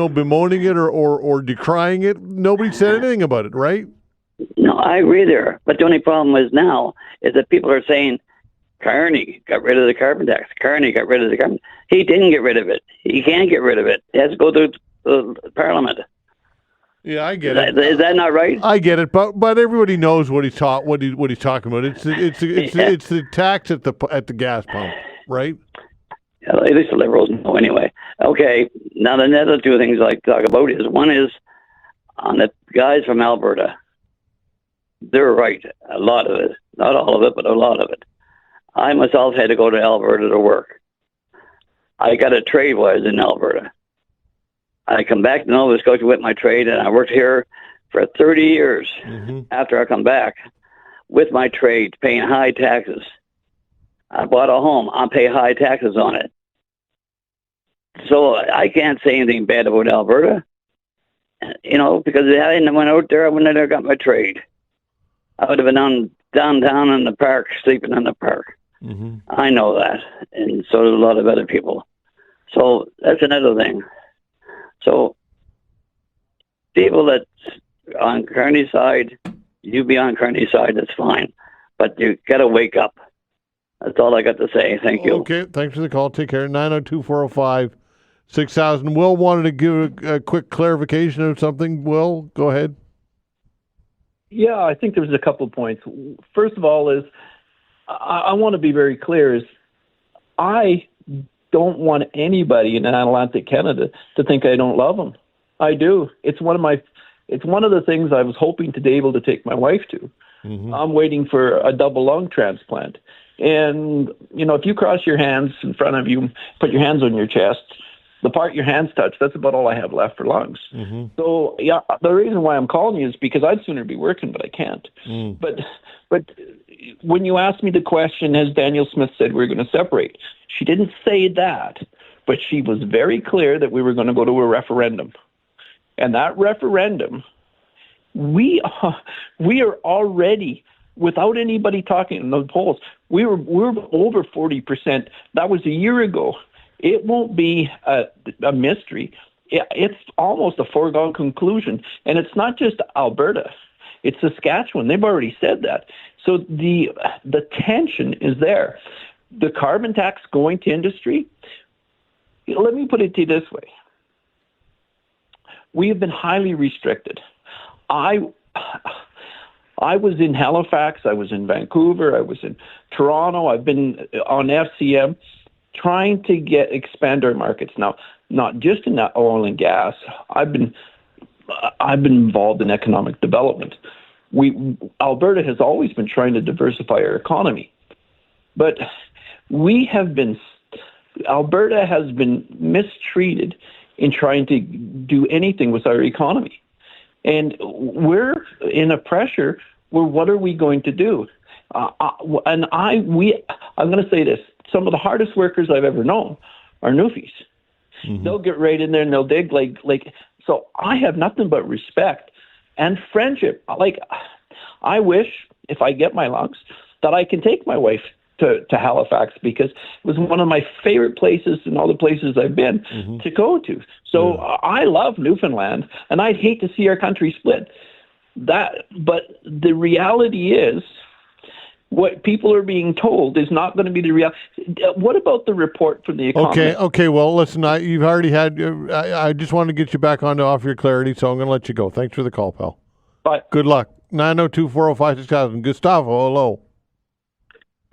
bemoaning it or decrying it. Nobody said anything about it, right? No, I agree there. But the only problem is now is that people are saying, Carney got rid of the carbon tax. Carney got rid of the carbon. He didn't get rid of it. He can't get rid of it. It has to go through Parliament. Yeah, I get it. Is that not right? I get it, but everybody knows what he's talking about. It's the tax at the gas pump, right? At least the Liberals know anyway. Okay, now the other two things I like to talk about is one is on the guys from Alberta. They're right, a lot of it, not all of it, but a lot of it. I myself had to go to Alberta to work. I got a trade while I was in Alberta. I come back to Nova Scotia with my trade, and I worked here for 30 years. After I come back with my trade, paying high taxes. I bought a home. I pay high taxes on it. So I can't say anything bad about Alberta, because if I hadn't went out there, I wouldn't have never got my trade. I would have been downtown in the park, sleeping in the park. I know that, and so do a lot of other people. So that's another thing. So people that's on Kearney's side, you be on Kearney's side, that's fine. But you got to wake up. That's all I got to say. Thank you. Okay, thanks for the call. Take care. 902-405-6000. Will wanted to give a quick clarification of something. Will, go ahead. Yeah, I think there's a couple of points. First of all is, I want to be very clear, is I don't want anybody in Atlantic Canada to think I don't love them. I do. It's one of the things I was hoping to be able to take my wife to. I'm waiting for a double lung transplant. And, if you cross your hands in front of you, put your hands on your chest, the part your hands touch, that's about all I have left for lungs. So, yeah, the reason why I'm calling you is because I'd sooner be working, but I can't. But when you asked me the question, has Daniel Smith said we're going to separate? She didn't say that, but she was very clear that we were going to go to a referendum. And that referendum, we are already, without anybody talking in the polls, we're over 40%. That was a year ago. It won't be a mystery. It's almost a foregone conclusion. And it's not just Alberta. It's Saskatchewan. They've already said that. So the tension is there. The carbon tax going to industry, let me put it to you this way. We have been highly restricted. I was in Halifax, I was in Vancouver, I was in Toronto, I've been on FCM trying to expand our markets. Now, not just in that oil and gas. I've been involved in economic development. Alberta has always been trying to diversify our economy. But Alberta has been mistreated in trying to do anything with our economy. And we're in a pressure where what are we going to do? I'm going to say this. Some of the hardest workers I've ever known are Newfies. They'll get right in there and they'll dig so I have nothing but respect and friendship. I wish, if I get my lungs, that I can take my wife to Halifax, because it was one of my favorite places in all the places I've been to go to. So I love Newfoundland, and I'd hate to see our country split. But the reality is, what people are being told is not going to be the reality. What about the report from the economist? Okay. Well, listen, you've already had. I just want to get you back off your clarity, so I'm going to let you go. Thanks for the call, pal. Bye. Good luck. 902-405-6000. Gustavo, hello.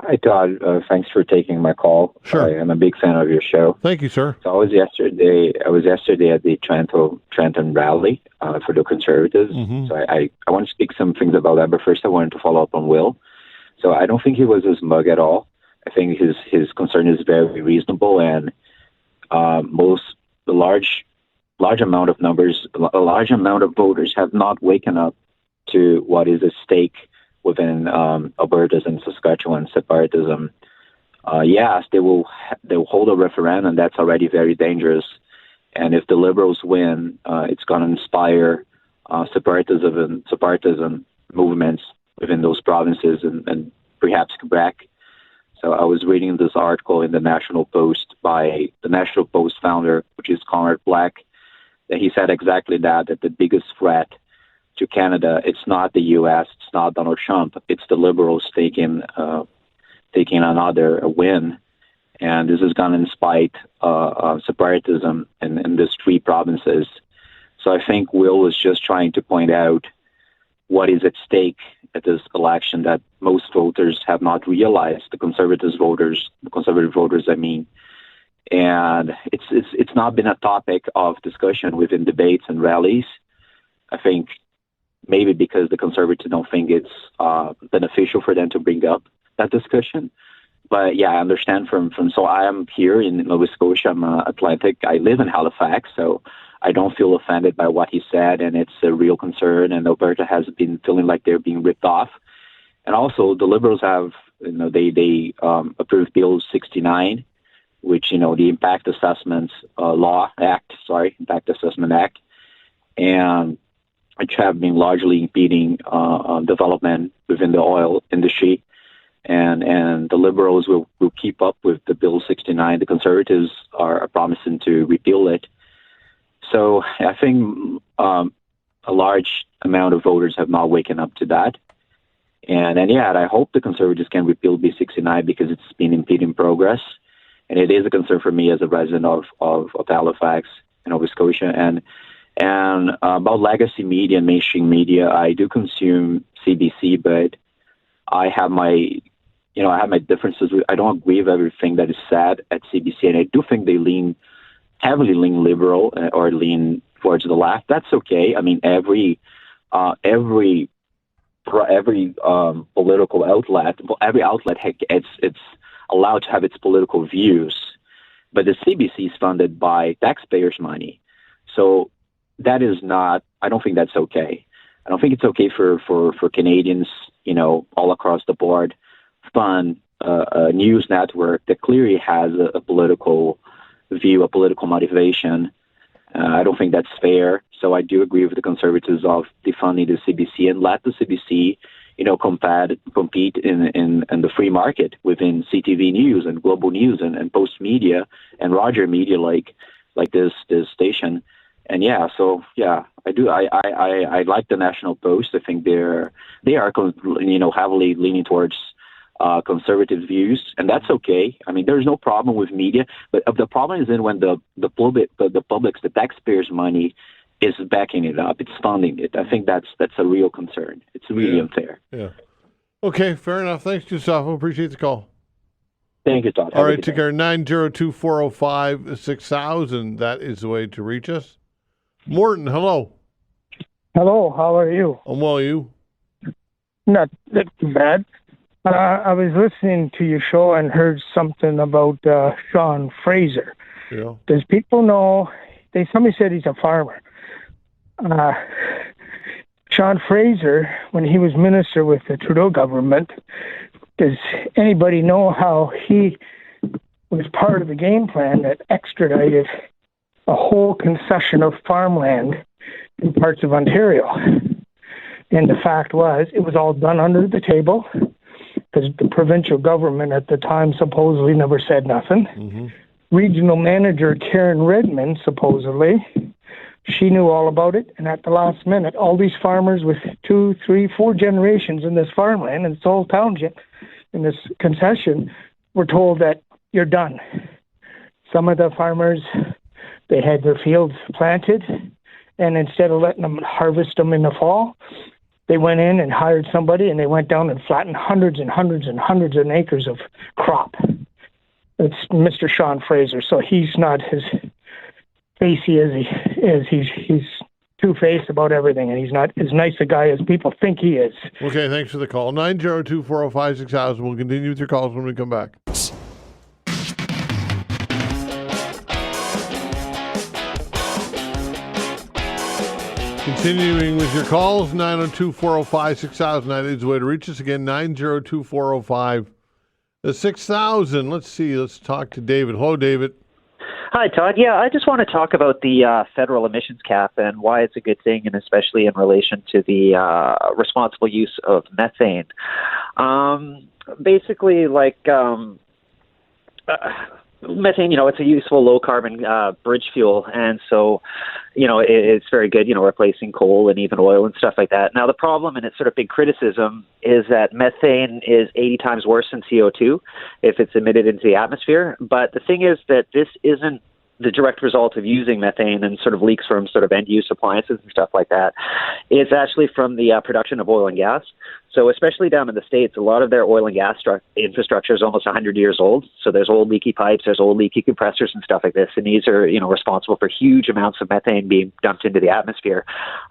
Hi, Todd. Thanks for taking my call. Sure. I am a big fan of your show. Thank you, sir. So I was yesterday at the Trenton rally for the Conservatives. So I want to speak some things about that, but first I wanted to follow up on Will. So I don't think he was a smug at all. I think his concern is very reasonable, and a large amount of voters have not waken up to what is at stake within Alberta's and Saskatchewan separatism. Yes, they'll hold a referendum. That's already very dangerous. And if the Liberals win, it's going to inspire separatism movements within those provinces and perhaps Quebec. So I was reading this article in the National Post by the National Post founder, which is Conrad Black, that he said exactly that the biggest threat to Canada, it's not the U.S., it's not Donald Trump, it's the Liberals taking another win. And this is going to incite separatism in these three provinces. So I think Will was just trying to point out what is at stake at this election that most voters have not realized, the conservative voters, I mean. And it's not been a topic of discussion within debates and rallies. I think maybe because the conservatives don't think it's beneficial for them to bring up that discussion. But yeah, I understand so I am here in Nova Scotia, I'm Atlantic. I live in Halifax, so I don't feel offended by what he said, and it's a real concern, and Alberta has been feeling like they're being ripped off. And also the Liberals have, they approved Bill 69, which, the Impact Assessment Act, and which have been largely impeding development within the oil industry. And the Liberals will keep up with the Bill 69. The Conservatives are promising to repeal it. So I think a large amount of voters have not waken up to that. And I hope the Conservatives can repeal B69 because it's been impeding progress. And it is a concern for me as a resident of Halifax and Nova Scotia. And about legacy media and mainstream media, I do consume CBC, but I have my differences. I don't agree with everything that is said at CBC, and I do think they heavily lean liberal or lean towards the left. That's okay. I mean, every political outlet, every outlet, it's allowed to have its political views, but the CBC is funded by taxpayers' money, so that is not. I don't think that's okay. I don't think it's okay for Canadians, all across the board, fund a news network that clearly has a political view, a political motivation. I don't think that's fair. So I do agree with the Conservatives of defunding the CBC and let the CBC, compete in the free market within CTV News and Global News and Post Media and Roger Media like this station. And I do. I like the National Post. I think they are heavily leaning towards conservative views, and that's okay. I mean, there's no problem with media, but the problem is when the public's, the taxpayers' money is backing it up, it's funding it. I think that's a real concern. It's really unfair. Yeah. Okay, fair enough. Thanks, Gustavo. Appreciate the call. Thank you, Todd. All right, take care. 902-405-6000. That is the way to reach us. Morton, hello. Hello, how are you? I'm well, you? Not too bad. I was listening to your show and heard something about Sean Fraser. Yeah. Does people know? Somebody said he's a farmer. Sean Fraser, when he was minister with the Trudeau government, does anybody know how he was part of the game plan that extradited a whole concession of farmland in parts of Ontario? And the fact was, it was all done under the table, because the provincial government at the time supposedly never said nothing. Mm-hmm. Regional manager Karen Redmond, supposedly, she knew all about it. And at the last minute, all these farmers with 2, 3, 4 generations in this farmland, and this whole township, in this concession, were told that you're done. Some of the farmers, they had their fields planted, and instead of letting them harvest them in the fall, they went in and hired somebody, and they went down and flattened hundreds and hundreds and hundreds of acres of crop. It's Mr. Sean Fraser, so he's not as facey as he is. He's two-faced about everything, and he's not as nice a guy as people think he is. Okay, thanks for the call. 902-405-6000. We'll continue with your calls when we come back. Continuing with your calls, 902-405-6000. That is the way to reach us. Again, 902-405-6000. Let's see. Let's talk to David. Hello, David. Hi, Todd. Yeah, I just want to talk about the federal emissions cap and why it's a good thing, and especially in relation to the responsible use of methane. Basically, methane, it's a useful low-carbon bridge fuel, and so, it's very good, replacing coal and even oil and stuff like that. Now, the problem, and it's sort of big criticism, is that methane is 80 times worse than CO2 if it's emitted into the atmosphere. But the thing is that this isn't the direct result of using methane and sort of leaks from sort of end-use appliances and stuff like that is actually from the production of oil and gas. So especially down in the States, a lot of their oil and gas infrastructure is almost 100 years old. So there's old leaky pipes, there's old leaky compressors and stuff like this. And these are, responsible for huge amounts of methane being dumped into the atmosphere.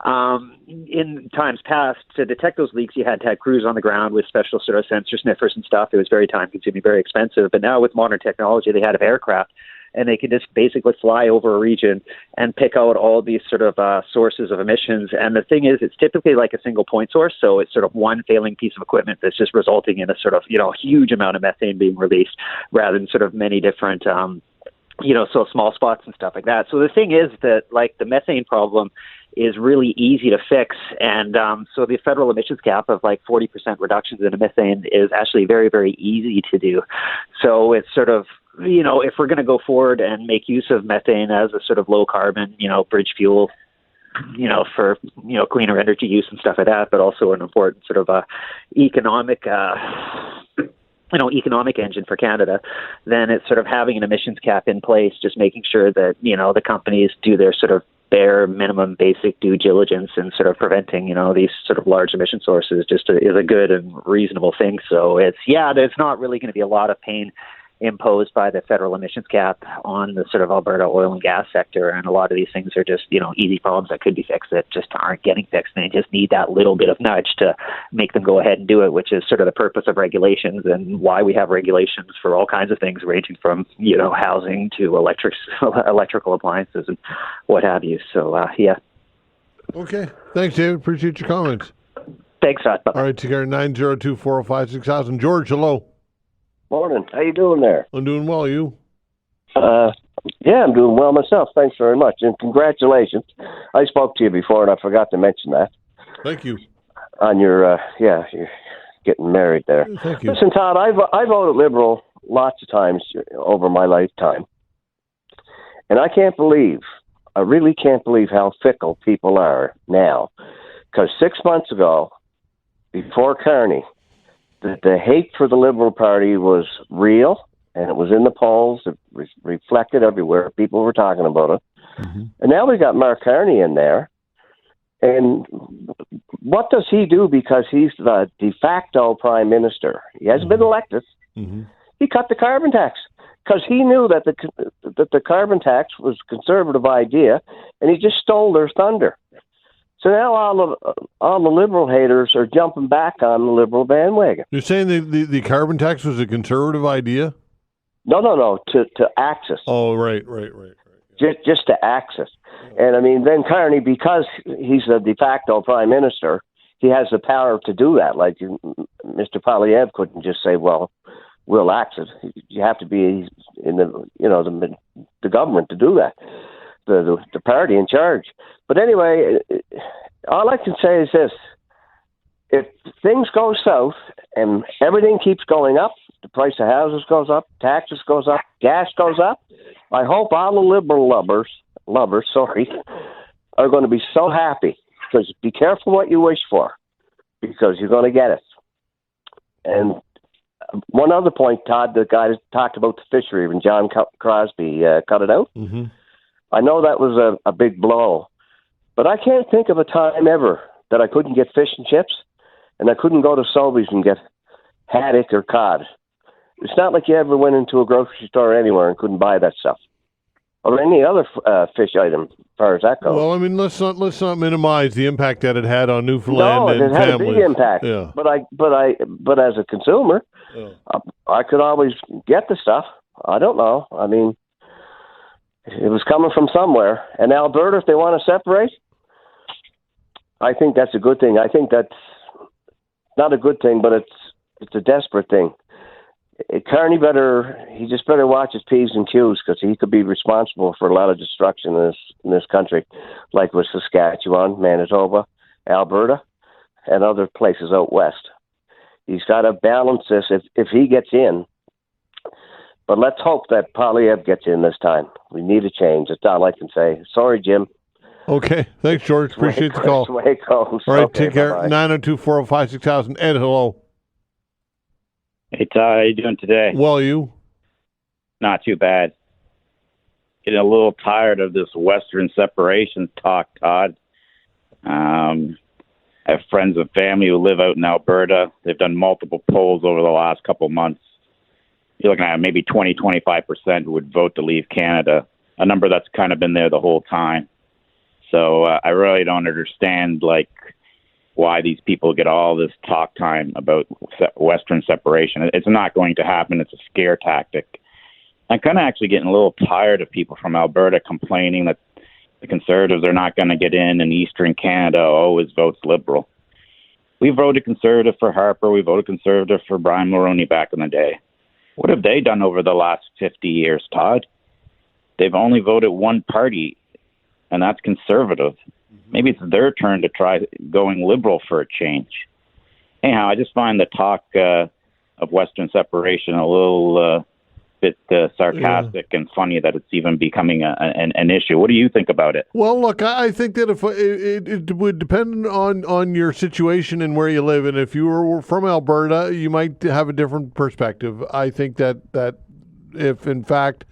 In times past, to detect those leaks, you had to have crews on the ground with special sort of sensor sniffers and stuff. It was very time-consuming, very expensive. But now with modern technology, they have aircraft, and they can just basically fly over a region and pick out all these sort of sources of emissions. And the thing is, it's typically like a single point source, so it's sort of one failing piece of equipment that's just resulting in a sort of, huge amount of methane being released rather than sort of many different, so small spots and stuff like that. So the thing is that, like, the methane problem is really easy to fix. And so the federal emissions cap of like 40% reductions in methane is actually very, very easy to do. So it's sort of, if we're going to go forward and make use of methane as a sort of low carbon, bridge fuel, for, cleaner energy use and stuff like that, but also an important sort of economic engine for Canada, then it's sort of having an emissions cap in place, just making sure that, the companies do their sort of bare minimum basic due diligence and sort of preventing, these sort of large emission sources is a good and reasonable thing. So there's not really going to be a lot of pain imposed by the federal emissions cap on the sort of Alberta oil and gas sector. And a lot of these things are just, easy problems that could be fixed that just aren't getting fixed. And they just need that little bit of nudge to make them go ahead and do it, which is sort of the purpose of regulations and why we have regulations for all kinds of things, ranging from, housing to electrical appliances and what have you. So, Okay. Thanks, David. Appreciate your comments. Thanks, Todd. All right, take care. 902-405-6000. George, hello. Morning. How you doing there? I'm doing well. You? Yeah, I'm doing well myself. Thanks very much, and congratulations. I spoke to you before, and I forgot to mention that. Thank you. On your, you're getting married there. Thank you. Listen, Todd, I voted Liberal lots of times over my lifetime, and I really can't believe how fickle people are now. Because 6 months ago, before Carney, the hate for the Liberal Party was real, and it was in the polls. It reflected everywhere. People were talking about it. Mm-hmm. And now we got Mark Carney in there. And what does he do? Because he's the de facto prime minister. He hasn't been elected. Mm-hmm. He cut the carbon tax because he knew that the carbon tax was a conservative idea, and he just stole their thunder. So now all the Liberal haters are jumping back on the Liberal bandwagon. You're saying the carbon tax was a conservative idea? No, to access. Oh, right. Just to access. And I mean, then Carney, because he's a de facto prime minister, he has the power to do that. Like Mr. Poilievre couldn't just say, well, we'll access. You have to be in the government to do that. The party in charge. But anyway, all I can say is this. If things go south and everything keeps going up, the price of houses goes up, taxes goes up, gas goes up, I hope all the Liberal lovers, are going to be so happy. Because be careful what you wish for, because you're going to get it. And one other point, Todd, the guy talked about the fishery when John Crosby cut it out. Mm-hmm. I know that was a big blow, but I can't think of a time ever that I couldn't get fish and chips and I couldn't go to Sobeys and get haddock or cod. It's not like you ever went into a grocery store anywhere and couldn't buy that stuff or any other fish item as far as that goes. Well, I mean, let's not minimize the impact that it had on Newfoundland and it had families. A big impact. Yeah. But as a consumer, I could always get the stuff. I don't know. I mean, it was coming from somewhere. And Alberta, if they want to separate, I think that's a good thing. I think that's not a good thing, but it's a desperate thing. Carney just better watch his P's and Q's, because he could be responsible for a lot of destruction in this country, like with Saskatchewan, Manitoba, Alberta, and other places out west. He's got to balance this if he gets in. But let's hope that Poilievre gets in this time. We need a change. That's all I can say. Sorry, Jim. Okay. Thanks, George. Appreciate the call. That's the way it goes. All right. Okay, take care. bye-bye. 902-405-6000. Ed, hello. Hey, Todd. How you doing today? Well, you? Not too bad. getting a little tired of this Western separation talk, Todd. I have friends and family who live out in Alberta. They've done multiple polls over the last couple of months. You're looking at maybe 20-25% would vote to leave Canada, a number that's kind of been there the whole time. So I really don't understand, like, why these people get all this talk time about Western separation. It's not going to happen. It's a scare tactic. I'm kind of actually getting a little tired of people from Alberta complaining that the Conservatives are not going to get in, and Eastern Canada always votes Liberal. We voted Conservative for Harper. We voted Conservative for Brian Mulroney back in the day. What have they done over the last 50 years, Todd? They've only voted one party, and that's Conservative. Maybe it's their turn to try going Liberal for a change. Anyhow, I just find the talk of Western separation a little bit sarcastic and funny that it's even becoming an issue. What do you think about it? Well, look, I think that if it would depend on your situation and where you live, and if you were from Alberta, you might have a different perspective. I think that if in fact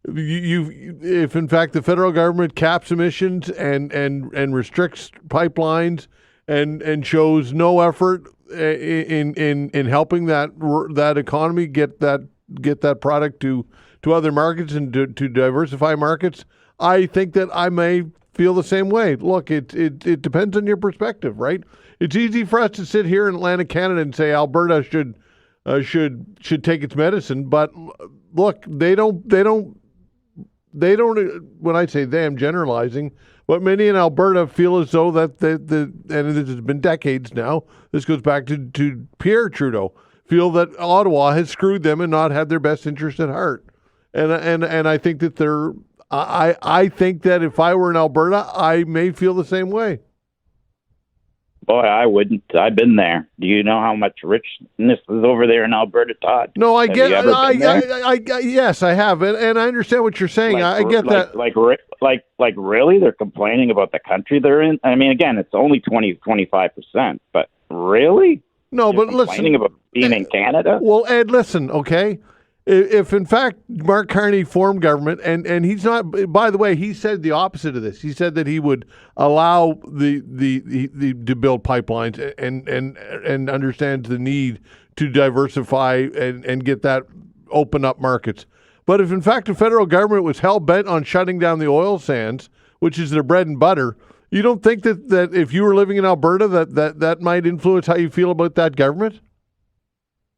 the federal government caps emissions and restricts pipelines and shows no effort in helping that economy get that product to other markets and to diversify markets, I think that I may feel the same way. Look, it depends on your perspective, right? It's easy for us to sit here in Atlantic Canada and say Alberta should take its medicine, but look, they don't. When I say they, I'm generalizing, but many in Alberta feel as though that and this has been decades now. This goes back to Pierre Trudeau. Feel that Ottawa has screwed them and not had their best interest at heart, and I think that I think that if I were in Alberta, I may feel the same way. Boy, I wouldn't. I've been there. Do you know how much richness is over there in Alberta, Todd? No, I get. Yes, I have, and I understand what you're saying. I get that. Like, really, they're complaining about the country they're in. I mean, again, it's only 20-25%, but really, no. They're but listen, complaining about being in Canada. Well, Ed, listen, okay. If in fact Mark Carney formed government, and he's not, by the way, he said the opposite of this. He said that he would allow the to build pipelines and understands the need to diversify and get that open up markets. But if in fact the federal government was hell bent on shutting down the oil sands, which is their bread and butter, you don't think that if you were living in Alberta that might influence how you feel about that government?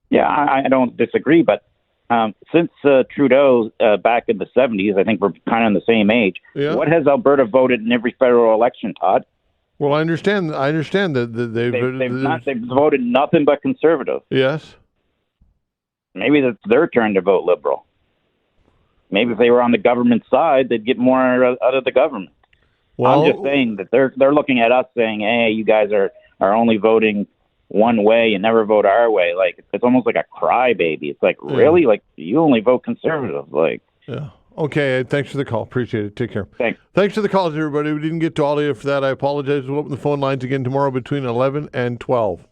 Yeah, I don't disagree, but since Trudeau back in the 70s, I think we're kind of in the same age. Yeah. What has Alberta voted in every federal election, Todd? Well, I understand that they've voted nothing but Conservative. Yes. Maybe it's their turn to vote Liberal. Maybe if they were on the government side, they'd get more out of the government. Well, I'm just saying that they're looking at us saying, "Hey, you guys are only voting one way and never vote our way." Like, it's almost like a crybaby. It's like, really? Like, you only vote Conservative. Like, yeah. Okay, thanks for the call. Appreciate it. Take care. Thanks for the calls, everybody. We didn't get to all of you for that. I apologize. We'll open the phone lines again tomorrow between 11 and 12.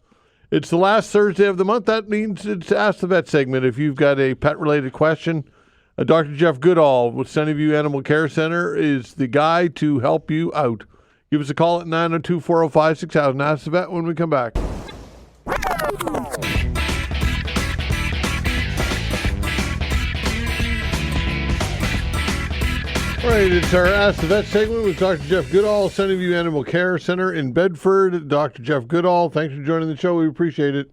It's the last Thursday of the month. That means it's Ask the Vet segment. If you've got a pet-related question, Dr. Jeff Goodall with Sunnyview Animal Care Center is the guy to help you out. Give us a call at 902-405-6000. Ask the Vet when we come back. All right, it's our Ask the Vet segment with Dr. Jeff Goodall, Sunnyview Animal Care Center in Bedford. Dr. Jeff Goodall, thanks for joining the show. We appreciate it.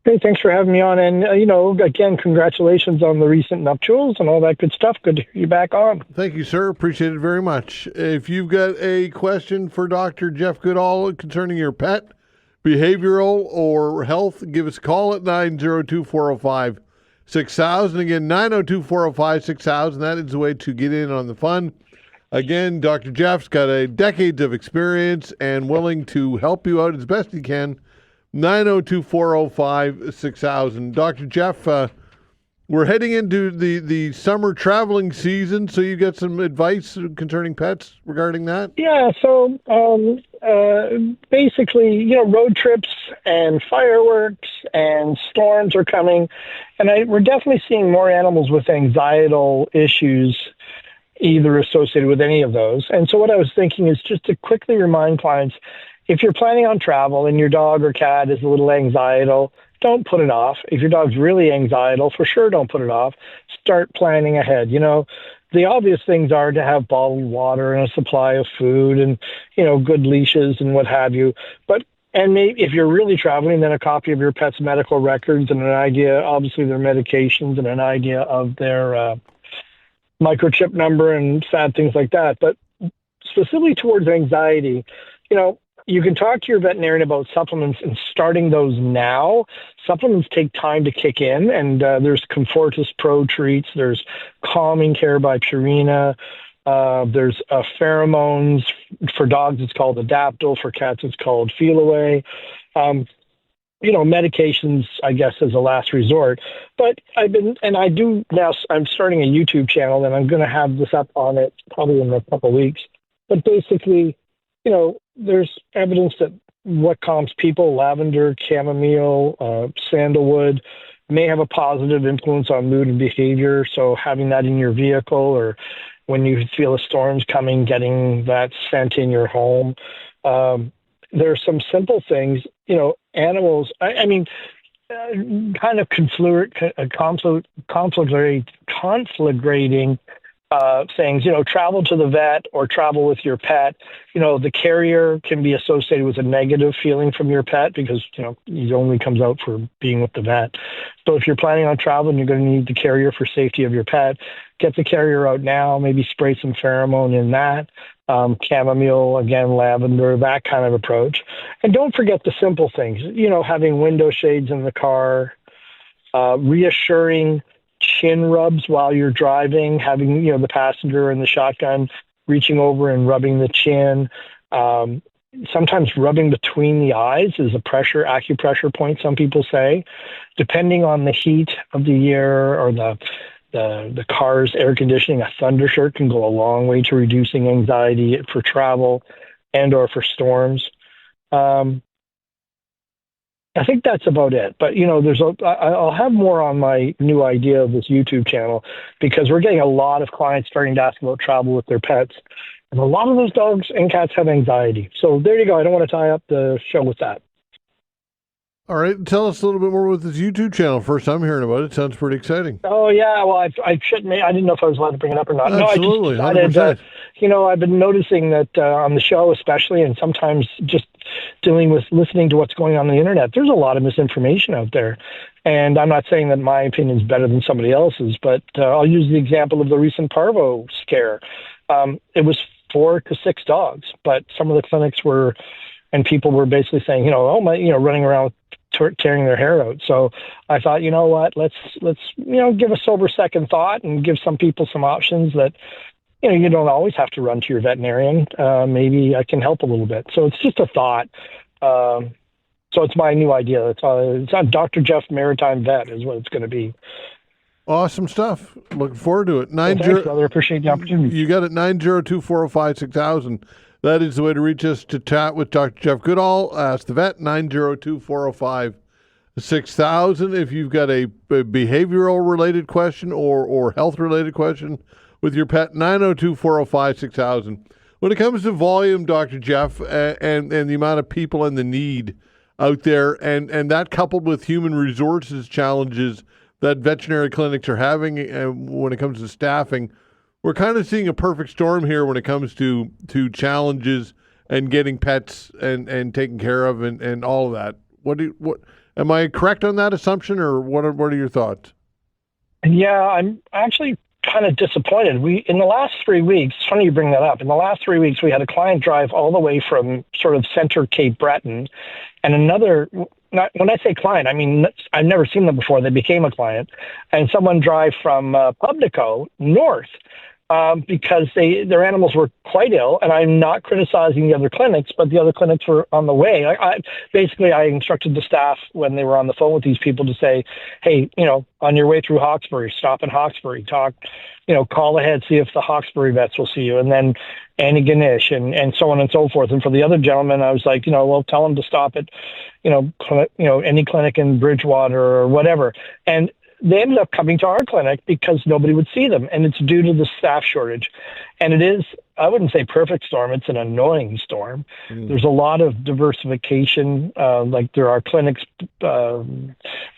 Hey, thanks for having me on. And, again, congratulations on the recent nuptials and all that good stuff. Good to hear you back on. Thank you, sir. Appreciate it very much. If you've got a question for Dr. Jeff Goodall concerning your pet, behavioral, or health, give us a call at 902-405-6000. Again, 902-405-6000. That is the way to get in on the fun. Again, Dr. Jeff's got a decades of experience and willing to help you out as best he can. 902-405-6000. Dr. Jeff, we're heading into the summer traveling season, so you got some advice concerning pets regarding that? Yeah, so basically, road trips and fireworks and storms are coming, and we're definitely seeing more animals with anxietal issues. either associated with any of those. And so what I was thinking is just to quickly remind clients, if you're planning on travel and your dog or cat is a little anxietal, don't put it off. If your dog's really anxietal, for sure don't put it off. Start planning ahead. The obvious things are to have bottled water and a supply of food and, good leashes and what have you. And maybe if you're really traveling, then a copy of your pet's medical records and an idea, obviously their medications and an idea of their microchip number and sad things like that. But specifically towards anxiety, you can talk to your veterinarian about supplements and starting those now. Supplements take time to kick in, and there's Comfortis Pro treats, there's Calming Care by Purina, there's pheromones. For dogs, it's called Adaptil. For cats, it's called Feel Away. Medications, I guess, as a last resort. But I'm starting a YouTube channel, and I'm going to have this up on it probably in a couple of weeks. But basically, there's evidence that what calms people, lavender, chamomile, sandalwood, may have a positive influence on mood and behavior. So having that in your vehicle, or when you feel a storm's coming, getting that scent in your home. There are some simple things, animals, kind of conflagrating things, travel to the vet or travel with your pet. The carrier can be associated with a negative feeling from your pet because, he only comes out for being with the vet. So if you're planning on traveling, you're going to need the carrier for safety of your pet. Get the carrier out now, maybe spray some pheromone in that. Chamomile, again, lavender, that kind of approach. And don't forget the simple things, having window shades in the car, reassuring chin rubs while you're driving, having, the passenger in the shotgun reaching over and rubbing the chin. Sometimes rubbing between the eyes is a acupressure point, some people say. Depending on the heat of the year or the car's air conditioning, a thunder shirt can go a long way to reducing anxiety for travel and or for storms. I think that's about it. But, I'll have more on my new idea of this YouTube channel because we're getting a lot of clients starting to ask about travel with their pets. And a lot of those dogs and cats have anxiety. So there you go. I don't want to tie up the show with that. All right. Tell us a little bit more with this YouTube channel. First time hearing about it. Sounds pretty exciting. Oh, yeah. Well, I didn't know if I was allowed to bring it up or not. Absolutely. No, I just decided, I've been noticing that on the show especially, and sometimes just listening to what's going on the internet, there's a lot of misinformation out there. And I'm not saying that my opinion is better than somebody else's, but I'll use the example of the recent parvo scare. It was 4 to 6 dogs, but some of the clinics and people were basically saying, running around tearing their hair out. So I thought, let's give a sober second thought and give some people some options that, you don't always have to run to your veterinarian. Maybe I can help a little bit. So it's just a thought. So it's my new idea. It's on Dr. Jeff Maritime Vet is what it's going to be. Awesome stuff. Looking forward to it. Thanks, brother. Appreciate the opportunity. You got it. 902-405-6000. That is the way to reach us to chat with Dr. Jeff Goodall. Ask the vet, 902-405-6000. If you've got a behavioral-related question or health-related question with your pet, 902-405-6000. When it comes to volume, Dr. Jeff, and the amount of people and the need out there, and that coupled with human resources challenges that veterinary clinics are having when it comes to staffing, we're kind of seeing a perfect storm here when it comes to challenges and getting pets and taken care of and all of that. What am I correct on that assumption, or what are your thoughts? Yeah, I'm actually kind of disappointed. In the last 3 weeks, it's funny you bring that up. In the last 3 weeks, we had a client drive all the way from sort of center Cape Breton, and another. When I say client, I mean I've never seen them before. They became a client, and someone drive from Pubnico north. Because their animals were quite ill, and I'm not criticizing the other clinics, but the other clinics were on the way. I instructed the staff when they were on the phone with these people to say, hey, on your way through Hawkesbury, stop in Hawkesbury, call ahead, see if the Hawkesbury vets will see you, and then Annie Ganesh and so on and so forth. And for the other gentleman, I was like, tell them to stop at, any clinic in Bridgewater or whatever. And they ended up coming to our clinic because nobody would see them, and it's due to the staff shortage. And it is, I wouldn't say perfect storm, it's an annoying storm. There's a lot of diversification, like there are clinics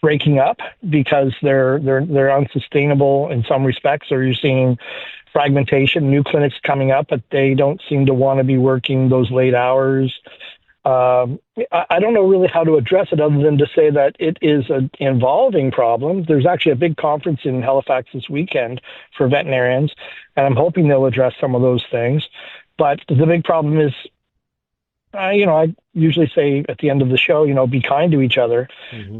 breaking up because they're unsustainable in some respects, or you're seeing fragmentation, new clinics coming up, but they don't seem to want to be working those late hours. I don't know really how to address it other than to say that it is an evolving problem. There's actually a big conference in Halifax this weekend for veterinarians, and I'm hoping they'll address some of those things. But the big problem is, I usually say at the end of the show, be kind to each other,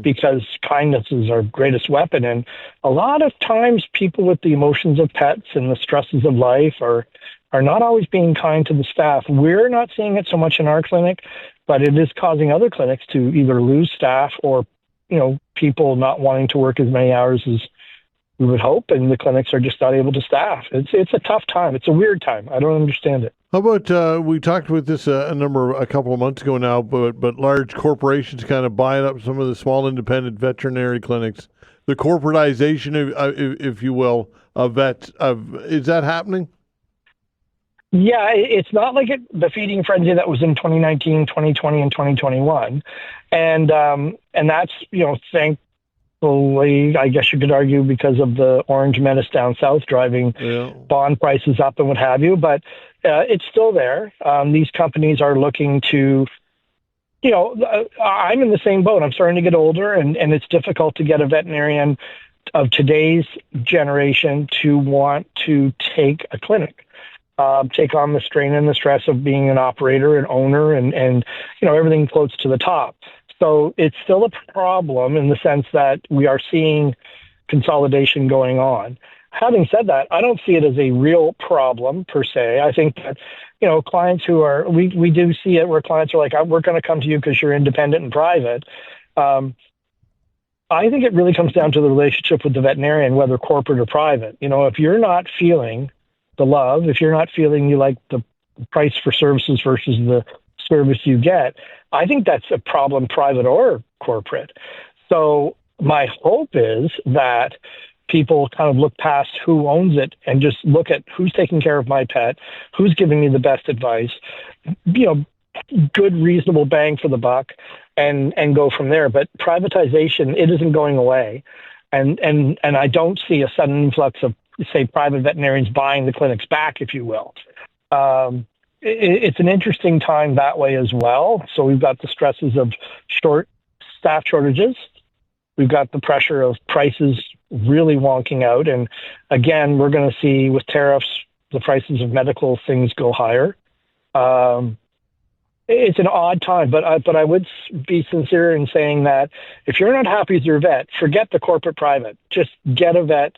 because kindness is our greatest weapon. And a lot of times people with the emotions of pets and the stresses of life are not always being kind to the staff. We're not seeing it so much in our clinic, but it is causing other clinics to either lose staff or, people not wanting to work as many hours as we would hope, and the clinics are just not able to staff. It's a tough time. It's a weird time. I don't understand it. How about, we talked about this a couple of months ago now, but large corporations kind of buying up some of the small independent veterinary clinics, the corporatization, if you will, of vets. Is that happening? Yeah, it's not like the feeding frenzy that was in 2019, 2020, and 2021. And that's, thankfully, I guess you could argue because of the orange menace down south driving bond prices up and what have you. But it's still there. These companies are looking to, I'm in the same boat. I'm starting to get older, and it's difficult to get a veterinarian of today's generation to want to take a clinic. Take on the strain and the stress of being an operator and owner, and everything floats to the top. So it's still a problem in the sense that we are seeing consolidation going on. Having said that, I don't see it as a real problem per se. I think that, clients who are, we do see it where clients are like, we're going to come to you because you're independent and private. I think it really comes down to the relationship with the veterinarian, whether corporate or private. If you're not feeling the love, if you're not feeling you like the price for services versus the service you get, I think that's a problem, private or corporate. So my hope is that people kind of look past who owns it and just look at who's taking care of my pet, who's giving me the best advice, good, reasonable bang for the buck, and go from there. But privatization, it isn't going away. And I don't see a sudden influx of, say, private veterinarians buying the clinics back, if you will. It's an interesting time that way as well. So we've got the stresses of staff shortages. We've got the pressure of prices really wonking out. And again, we're going to see with tariffs, the prices of medical things go higher. It's an odd time, but I would be sincere in saying that if you're not happy with your vet, forget the corporate private. Just get a vet.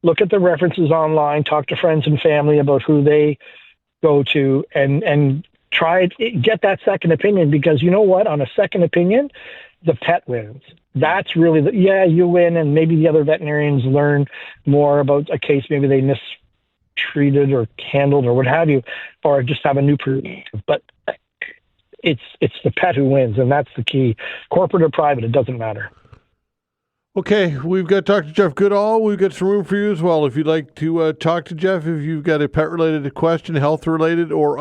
Look at the references online, talk to friends and family about who they go to, and try get that second opinion, because you know what? On a second opinion, the pet wins. That's really you win, and maybe the other veterinarians learn more about a case maybe they mistreated or handled or what have you, or just have a new perspective. But it's the pet who wins, and that's the key. Corporate or private, it doesn't matter. Okay, we've got Dr. Jeff Goodall. We've got some room for you as well. If you'd like to talk to Jeff, if you've got a pet-related question, health-related, or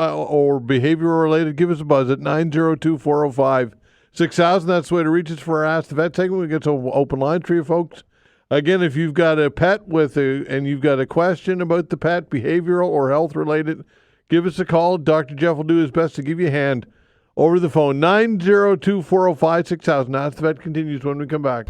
behavioral-related, give us a buzz at 902-405-6000. That's the way to reach us for our Ask the Vet segment. We get some open lines for you folks. Again, if you've got a pet and you've got a question about the pet, behavioral or health-related, give us a call. Dr. Jeff will do his best to give you a hand over the phone. 902-405-6000. Ask the Vet continues when we come back.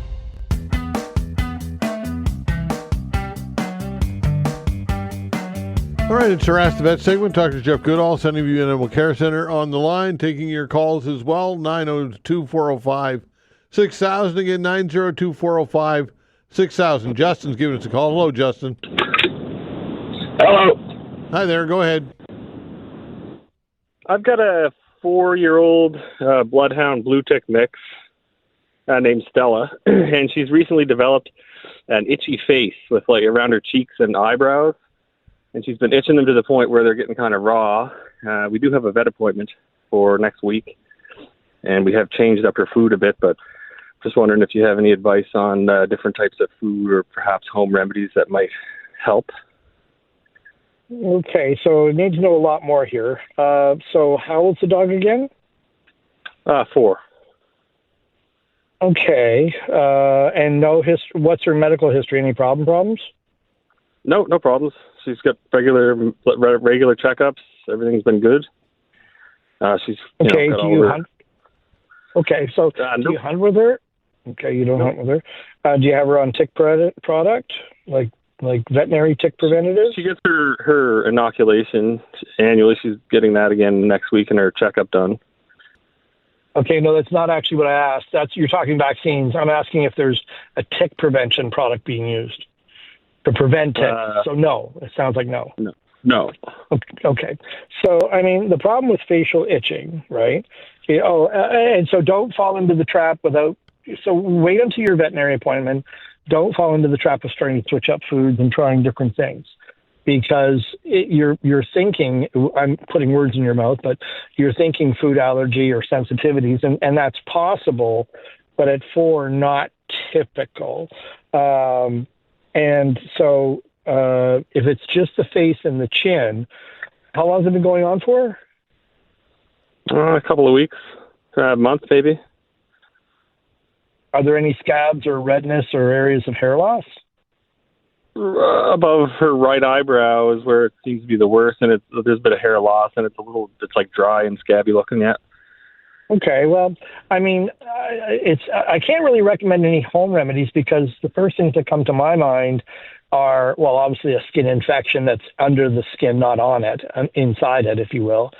All right, it's our Ask the Vet segment. Dr. Jeff Goodall, Sunny View Animal Care Center on the line, taking your calls as well. 902-405-6000. Again, 902-405-6000. Justin's giving us a call. Hello, Justin. Hello. Hi there. Go ahead. I've got a 4-year-old bloodhound blue tick mix named Stella, and she's recently developed an itchy face with around her cheeks and eyebrows. And she's been itching them to the point where they're getting kind of raw. We do have a vet appointment for next week, and we have changed up her food a bit, but just wondering if you have any advice on different types of food or perhaps home remedies that might help. Okay, so I need to know a lot more here. So how old's the dog again? 4. Okay, and no what's her medical history? Any problems? No problems. She's got regular checkups. Everything's been good. She's okay. Got do all you her... hunt? Okay, so do you hunt with her? Okay, you don't hunt with her. Do you have her on tick product, like veterinary tick preventative? She gets her inoculation annually. She's getting that again next week and her checkup done. Okay, no, that's not actually what I asked. You're talking vaccines. I'm asking if there's a tick prevention product being used to prevent ticks. So no, it sounds like no. No. Okay. So, I mean, the problem with facial itching, right? And so don't fall into the trap so wait until your veterinary appointment. Don't fall into the trap of starting to switch up foods and trying different things. Because you're thinking, I'm putting words in your mouth, but you're thinking food allergy or sensitivities, and that's possible, but at 4, not typical. And so if it's just the face and the chin, how long has it been going on for? A couple of weeks, a month maybe. Are there any scabs or redness or areas of hair loss? Above her right eyebrow is where it seems to be the worst, and there's a bit of hair loss, and it's like dry and scabby looking at. Okay, well, I mean, I can't really recommend any home remedies because the first things that come to my mind are, well, obviously a skin infection that's under the skin, not on it, inside it, if you will.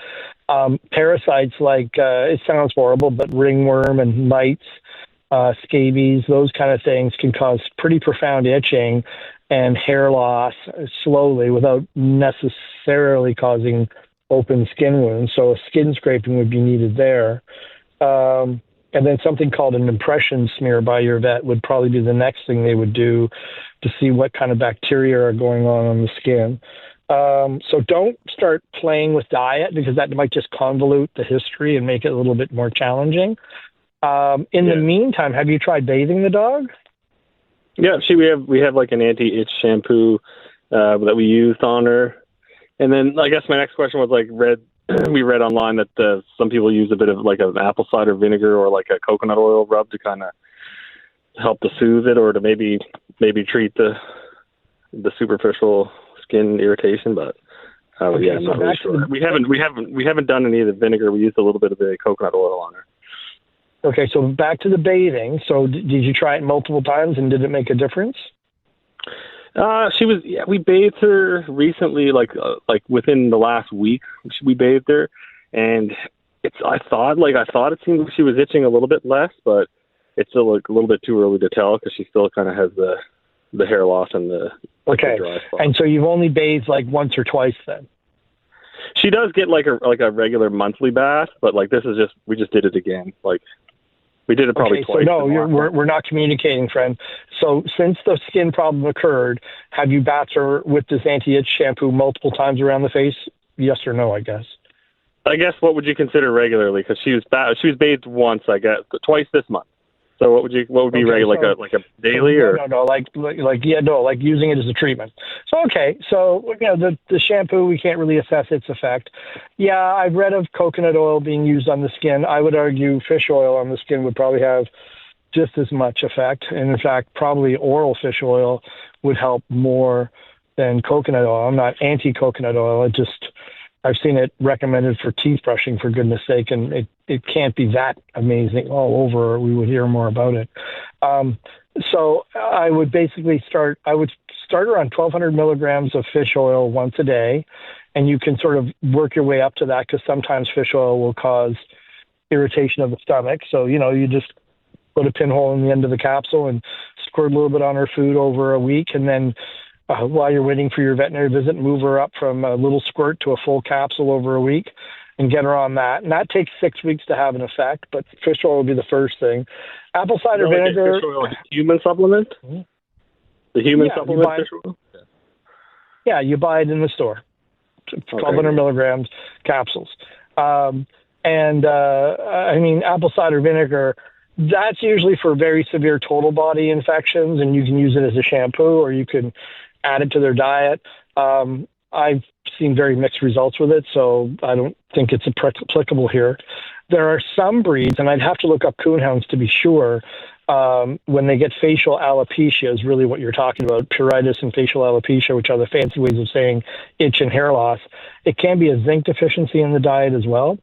Parasites like, it sounds horrible, but ringworm and mites, scabies, those kind of things can cause pretty profound itching and hair loss slowly without necessarily causing open skin wounds. So a skin scraping would be needed there. And then something called an impression smear by your vet would probably be the next thing they would do to see what kind of bacteria are going on the skin. So don't start playing with diet because that might just convolute the history and make it a little bit more challenging. In the meantime, have you tried bathing the dog? Yeah, we have like an anti-itch shampoo that we used on her. And then I guess my next question was we read online that some people use a bit of like an apple cider vinegar or like a coconut oil rub to kind of help to soothe it or to maybe treat the superficial skin irritation. But I'm not really sure. We haven't done any of the vinegar. We used a little bit of the coconut oil on her. Okay, so back to the bathing. So did you try it multiple times and did it make a difference? We bathed her recently, like within the last week. We bathed her, and I thought it seemed like she was itching a little bit less, but it's still like a little bit too early to tell because she still kind of has the hair loss and the dry spot. And so you've only bathed like once or twice then? She does get like a regular monthly bath, but like we just did it again. Like we did it probably twice. So no, we're not communicating, friend. So since the skin problem occurred, have you bathed her with this anti-itch shampoo multiple times around the face? Yes or no, I guess. I guess what would you consider regularly? Because she was bathed once, I guess, but twice this month. So what would be regular, like a daily or like using it as a treatment. So the shampoo, we can't really assess its effect. Yeah, I've read of coconut oil being used on the skin. I would argue fish oil on the skin would probably have just as much effect, and in fact, probably oral fish oil would help more than coconut oil. I'm not anti-coconut oil. I've seen it recommended for teeth brushing, for goodness sake, and it can't be that amazing all over. We would hear more about it. So I would basically start her on 1,200 milligrams of fish oil once a day, and you can sort of work your way up to that because sometimes fish oil will cause irritation of the stomach. So, you just put a pinhole in the end of the capsule and squirt a little bit on her food over a week, and then while you're waiting for your veterinary visit, move her up from a little squirt to a full capsule over a week and get her on that. And that takes 6 weeks to have an effect, but fish oil will be the first thing. Apple cider vinegar. Fish oil, human supplement? Mm-hmm. The human supplement fish oil? Yeah, you buy it in the store. 1,200 milligrams capsules. Apple cider vinegar That's usually for very severe total body infections, and you can use it as a shampoo or you can add it to their diet. I've seen very mixed results with it, so I don't think it's applicable here. There are some breeds, and I'd have to look up coonhounds to be sure, when they get facial alopecia is really what you're talking about, pruritus and facial alopecia, which are the fancy ways of saying itch and hair loss. It can be a zinc deficiency in the diet as well.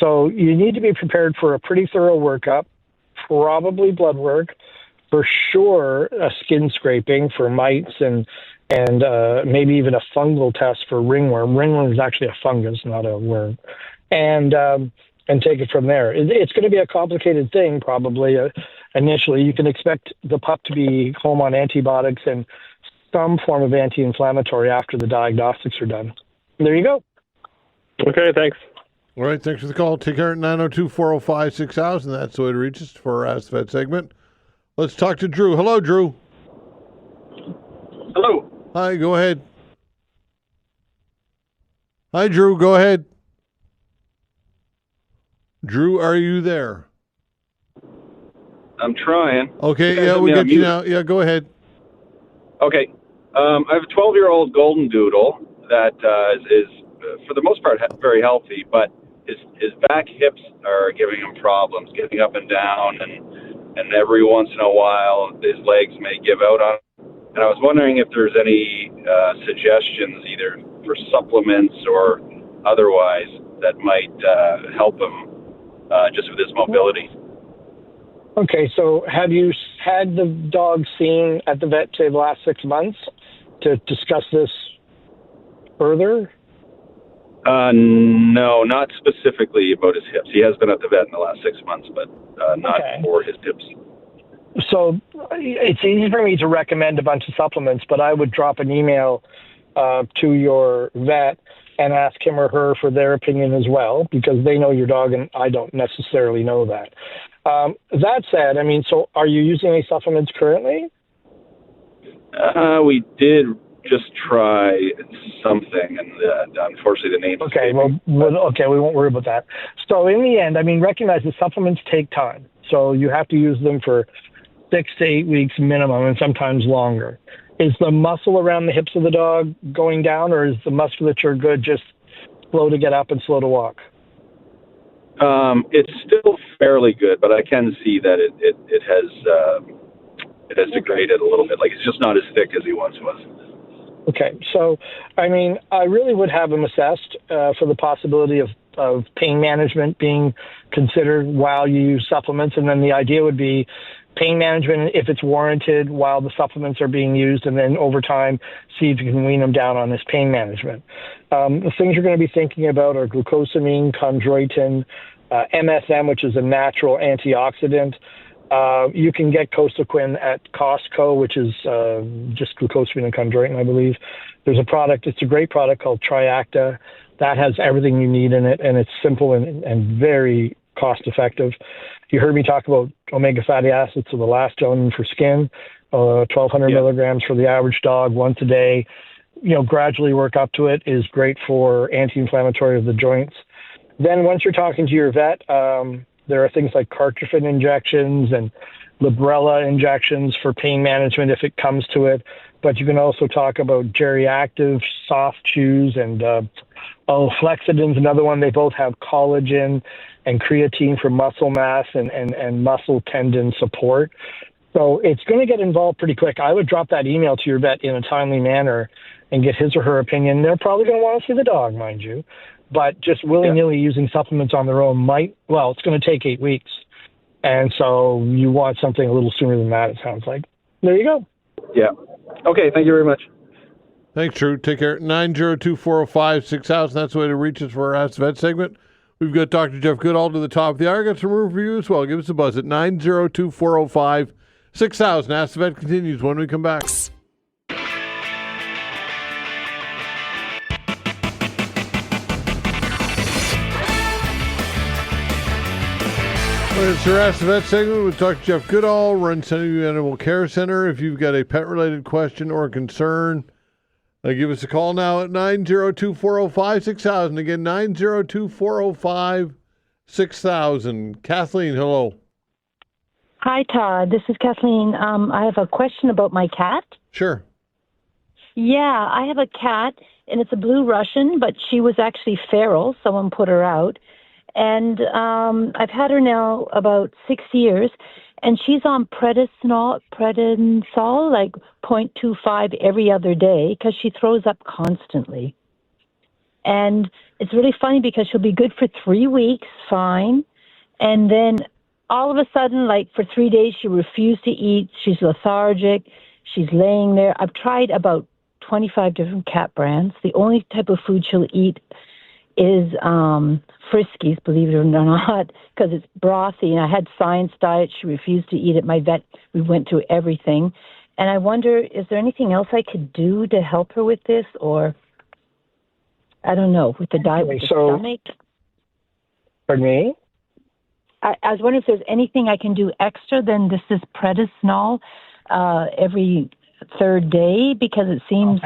So you need to be prepared for a pretty thorough workup, probably blood work, for sure a skin scraping for mites and maybe even a fungal test for ringworm. Ringworm is actually a fungus, not a worm. And take it from there. It's going to be a complicated thing, probably. Initially, you can expect the pup to be home on antibiotics and some form of anti-inflammatory after the diagnostics are done. There you go. Okay, thanks. All right, thanks for the call. Take care at 902-405-6000. That's the way to reach us for our Ask the Vet segment. Let's talk to Drew. Hello, Drew. Hello. Hi, go ahead. Hi, Drew, go ahead. Drew, are you there? I'm trying. Okay, yeah, we got you now. Yeah, go ahead. Okay. I have a 12-year-old golden doodle that is for the most part, very healthy, but his back hips are giving him problems, getting up and down, and every once in a while his legs may give out on him. And I was wondering if there's any suggestions, either for supplements or otherwise, that might help him just with his mobility. Okay, so have you had the dog seen at the vet, say, the last 6 months to discuss this further? No, not specifically about his hips. He has been at the vet in the last 6 months, but not for his hips. So it's easy for me to recommend a bunch of supplements, but I would drop an email to your vet and ask him or her for their opinion as well, because they know your dog and I don't necessarily know that. That said, I mean, so are you using any supplements currently? We did just try something, and unfortunately the name. Okay, okay, we won't worry about that. So in the end, I mean, recognize that supplements take time. So you have to use them for 6 to 8 weeks minimum, and sometimes longer. Is the muscle around the hips of the dog going down, or is the musculature good, just slow to get up and slow to walk? It's still fairly good, but I can see that it has degraded a little bit. Like, it's just not as thick as he once was. Okay, so I mean, I really would have him assessed for the possibility of pain management being considered while you use supplements, and then the idea would be pain management if it's warranted while the supplements are being used, and then over time see if you can wean them down on this pain management. The things you're going to be thinking about are glucosamine, chondroitin, MSM, which is a natural antioxidant. You can get Cosequin at Costco, which is just glucosamine and chondroitin, I believe. There's a product, it's a great product called Triacta. That has everything you need in it, and it's simple and very cost effective. You heard me talk about omega fatty acids, so the last one for skin, 1,200 milligrams for the average dog once a day. You know, gradually work up to it is great for anti-inflammatory of the joints. Then once you're talking to your vet, there are things like Cartrophin injections and Librela injections for pain management if it comes to it. But you can also talk about Geriactive, soft chews, and Flexidin's another one. They both have collagen and creatine for muscle mass and muscle tendon support. So it's going to get involved pretty quick. I would drop that email to your vet in a timely manner and get his or her opinion. They're probably going to want to see the dog, mind you. But just willy-nilly using supplements on their own it's going to take 8 weeks. And so you want something a little sooner than that, it sounds like. There you go. Yeah. Okay, thank you very much. Thanks, Drew. Take care. 902-405-6000. That's the way to reach us for our Ask the Vet segment. We've got Dr. Jeff Goodall to the top of the hour. Got some room for you as well. Give us a buzz at 902-405-6000. Ask the Vet continues when we come back. It's our Ask the Vet segment with Dr. Jeff Goodall, runs Sunnyview Animal Care Center. If you've got a pet-related question or concern, give us a call now at 902-405-6000. Again, 902-405-6000. Kathleen, hello. Hi, Todd. This is Kathleen. I have a question about my cat. Sure. Yeah, I have a cat, and it's a blue Russian, but she was actually feral. Someone put her out. And I've had her now about 6 years, and she's on prednisol, like 0.25 every other day, because she throws up constantly. And it's really funny because she'll be good for 3 weeks, fine. And then all of a sudden, like for 3 days, she refused to eat. She's lethargic. She's laying there. I've tried about 25 different cat brands. The only type of food she'll eat is Friskies, believe it or not, because it's brothy. And I had Science Diet. She refused to eat it. My vet, we went through everything. And I wonder, is there anything else I could do to help her with this? Or, I don't know, with the diet, with the stomach? Pardon me? I was wondering if there's anything I can do extra than this prednisol every third day, because it seems...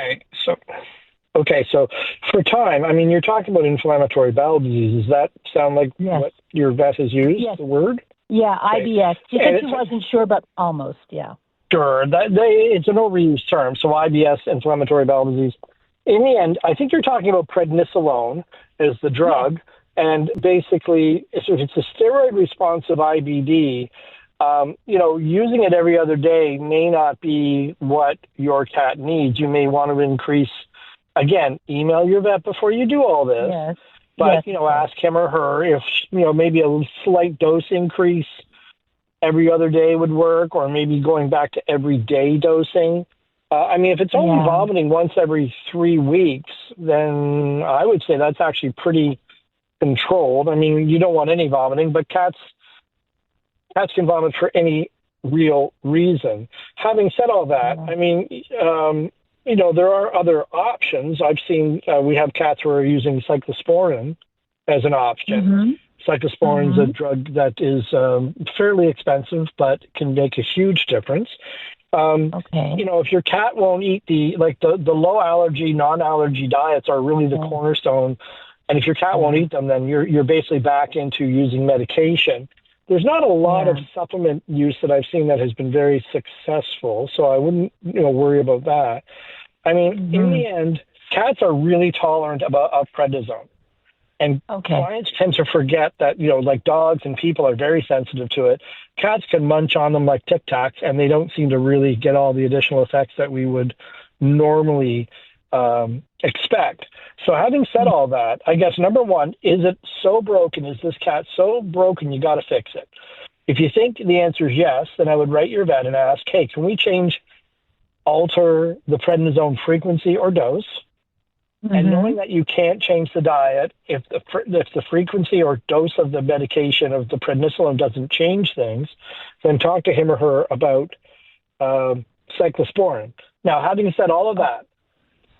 Okay, so for time, I mean, you're talking about inflammatory bowel disease. Does that sound like what your vet has used, the word? Yeah, IBS. She said she wasn't sure, but almost, yeah. Sure. It's an overused term, so IBS, inflammatory bowel disease. In the end, I think you're talking about prednisolone as the drug, and basically, if it's a steroid-responsive IBD, using it every other day may not be what your cat needs. You may want to increase... Again, email your vet before you do all this. Yes. But, ask him or her if, maybe a slight dose increase every other day would work, or maybe going back to everyday dosing. If it's only vomiting once every 3 weeks, then I would say that's actually pretty controlled. I mean, you don't want any vomiting, but cats can vomit for any real reason. Having said all that, there are other options. I've seen, we have cats who are using cyclosporin as an option. Cyclosporin is a drug that is fairly expensive, but can make a huge difference. If your cat won't eat the low allergy, non-allergy diets are really the cornerstone. And if your cat won't eat them, then you're basically back into using medication. There's not a lot of supplement use that I've seen that has been very successful, so I wouldn't, worry about that. I mean, in the end, cats are really tolerant of prednisone. And clients tend to forget that, like dogs and people are very sensitive to it. Cats can munch on them like Tic Tacs, and they don't seem to really get all the additional effects that we would normally expect. So having said all that, I guess number one, is it so broken? Is this cat so broken you got to fix it? If you think the answer is yes, then I would write your vet and ask, hey, can we alter the prednisone frequency or dose? And knowing that you can't change the diet, if the frequency or dose of the medication of the prednisolone doesn't change things, then talk to him or her about cyclosporin. Now, having said all of that,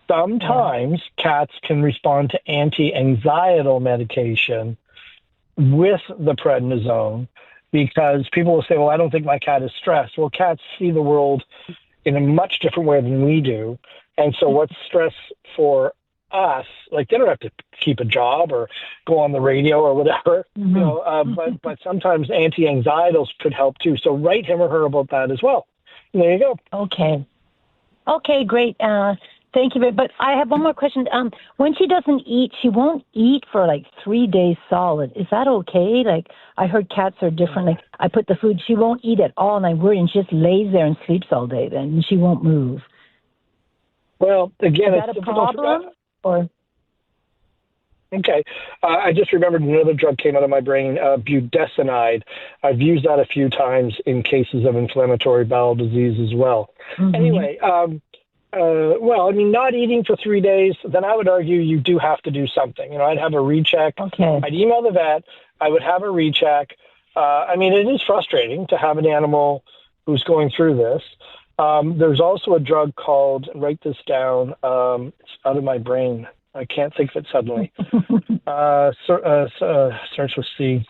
sometimes cats can respond to anti-anxietal medication with the prednisone, because people will say, well, I don't think my cat is stressed. Well, cats see the world in a much different way than we do. And so what's stress for us, like they don't have to keep a job or go on the radio or whatever, but sometimes anti-anxietals could help too. So write him or her about that as well. And there you go. Okay, great. Thank you. But I have one more question. When she doesn't eat, she won't eat for like 3 days solid. Is that okay? Like, I heard cats are different. Like, I put the food, she won't eat at all, and I worry, and she just lays there and sleeps all day then, and she won't move. Well, again, is that a problem? Or... Okay. I just remembered another drug came out of my brain, budesonide. I've used that a few times in cases of inflammatory bowel disease as well. Anyway, not eating for 3 days, then I would argue you do have to do something. I'd have a recheck. I'd email the vet. I would have a recheck. It is frustrating to have an animal who's going through this. There's also a drug called, write this down, it's out of my brain. I can't think of it suddenly. Starts with C.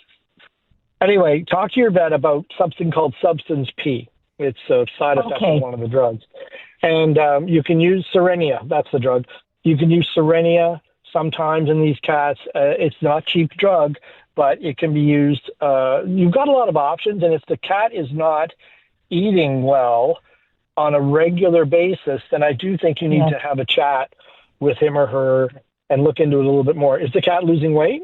Anyway, talk to your vet about something called Substance P. It's a side effect of one of the drugs. And you can use Serenia. That's the drug. You can use Serenia, sometimes in these cats. It's not a cheap drug, but it can be used. You've got a lot of options, and if the cat is not eating well on a regular basis, then I do think you need to have a chat with him or her and look into it a little bit more. Is the cat losing weight?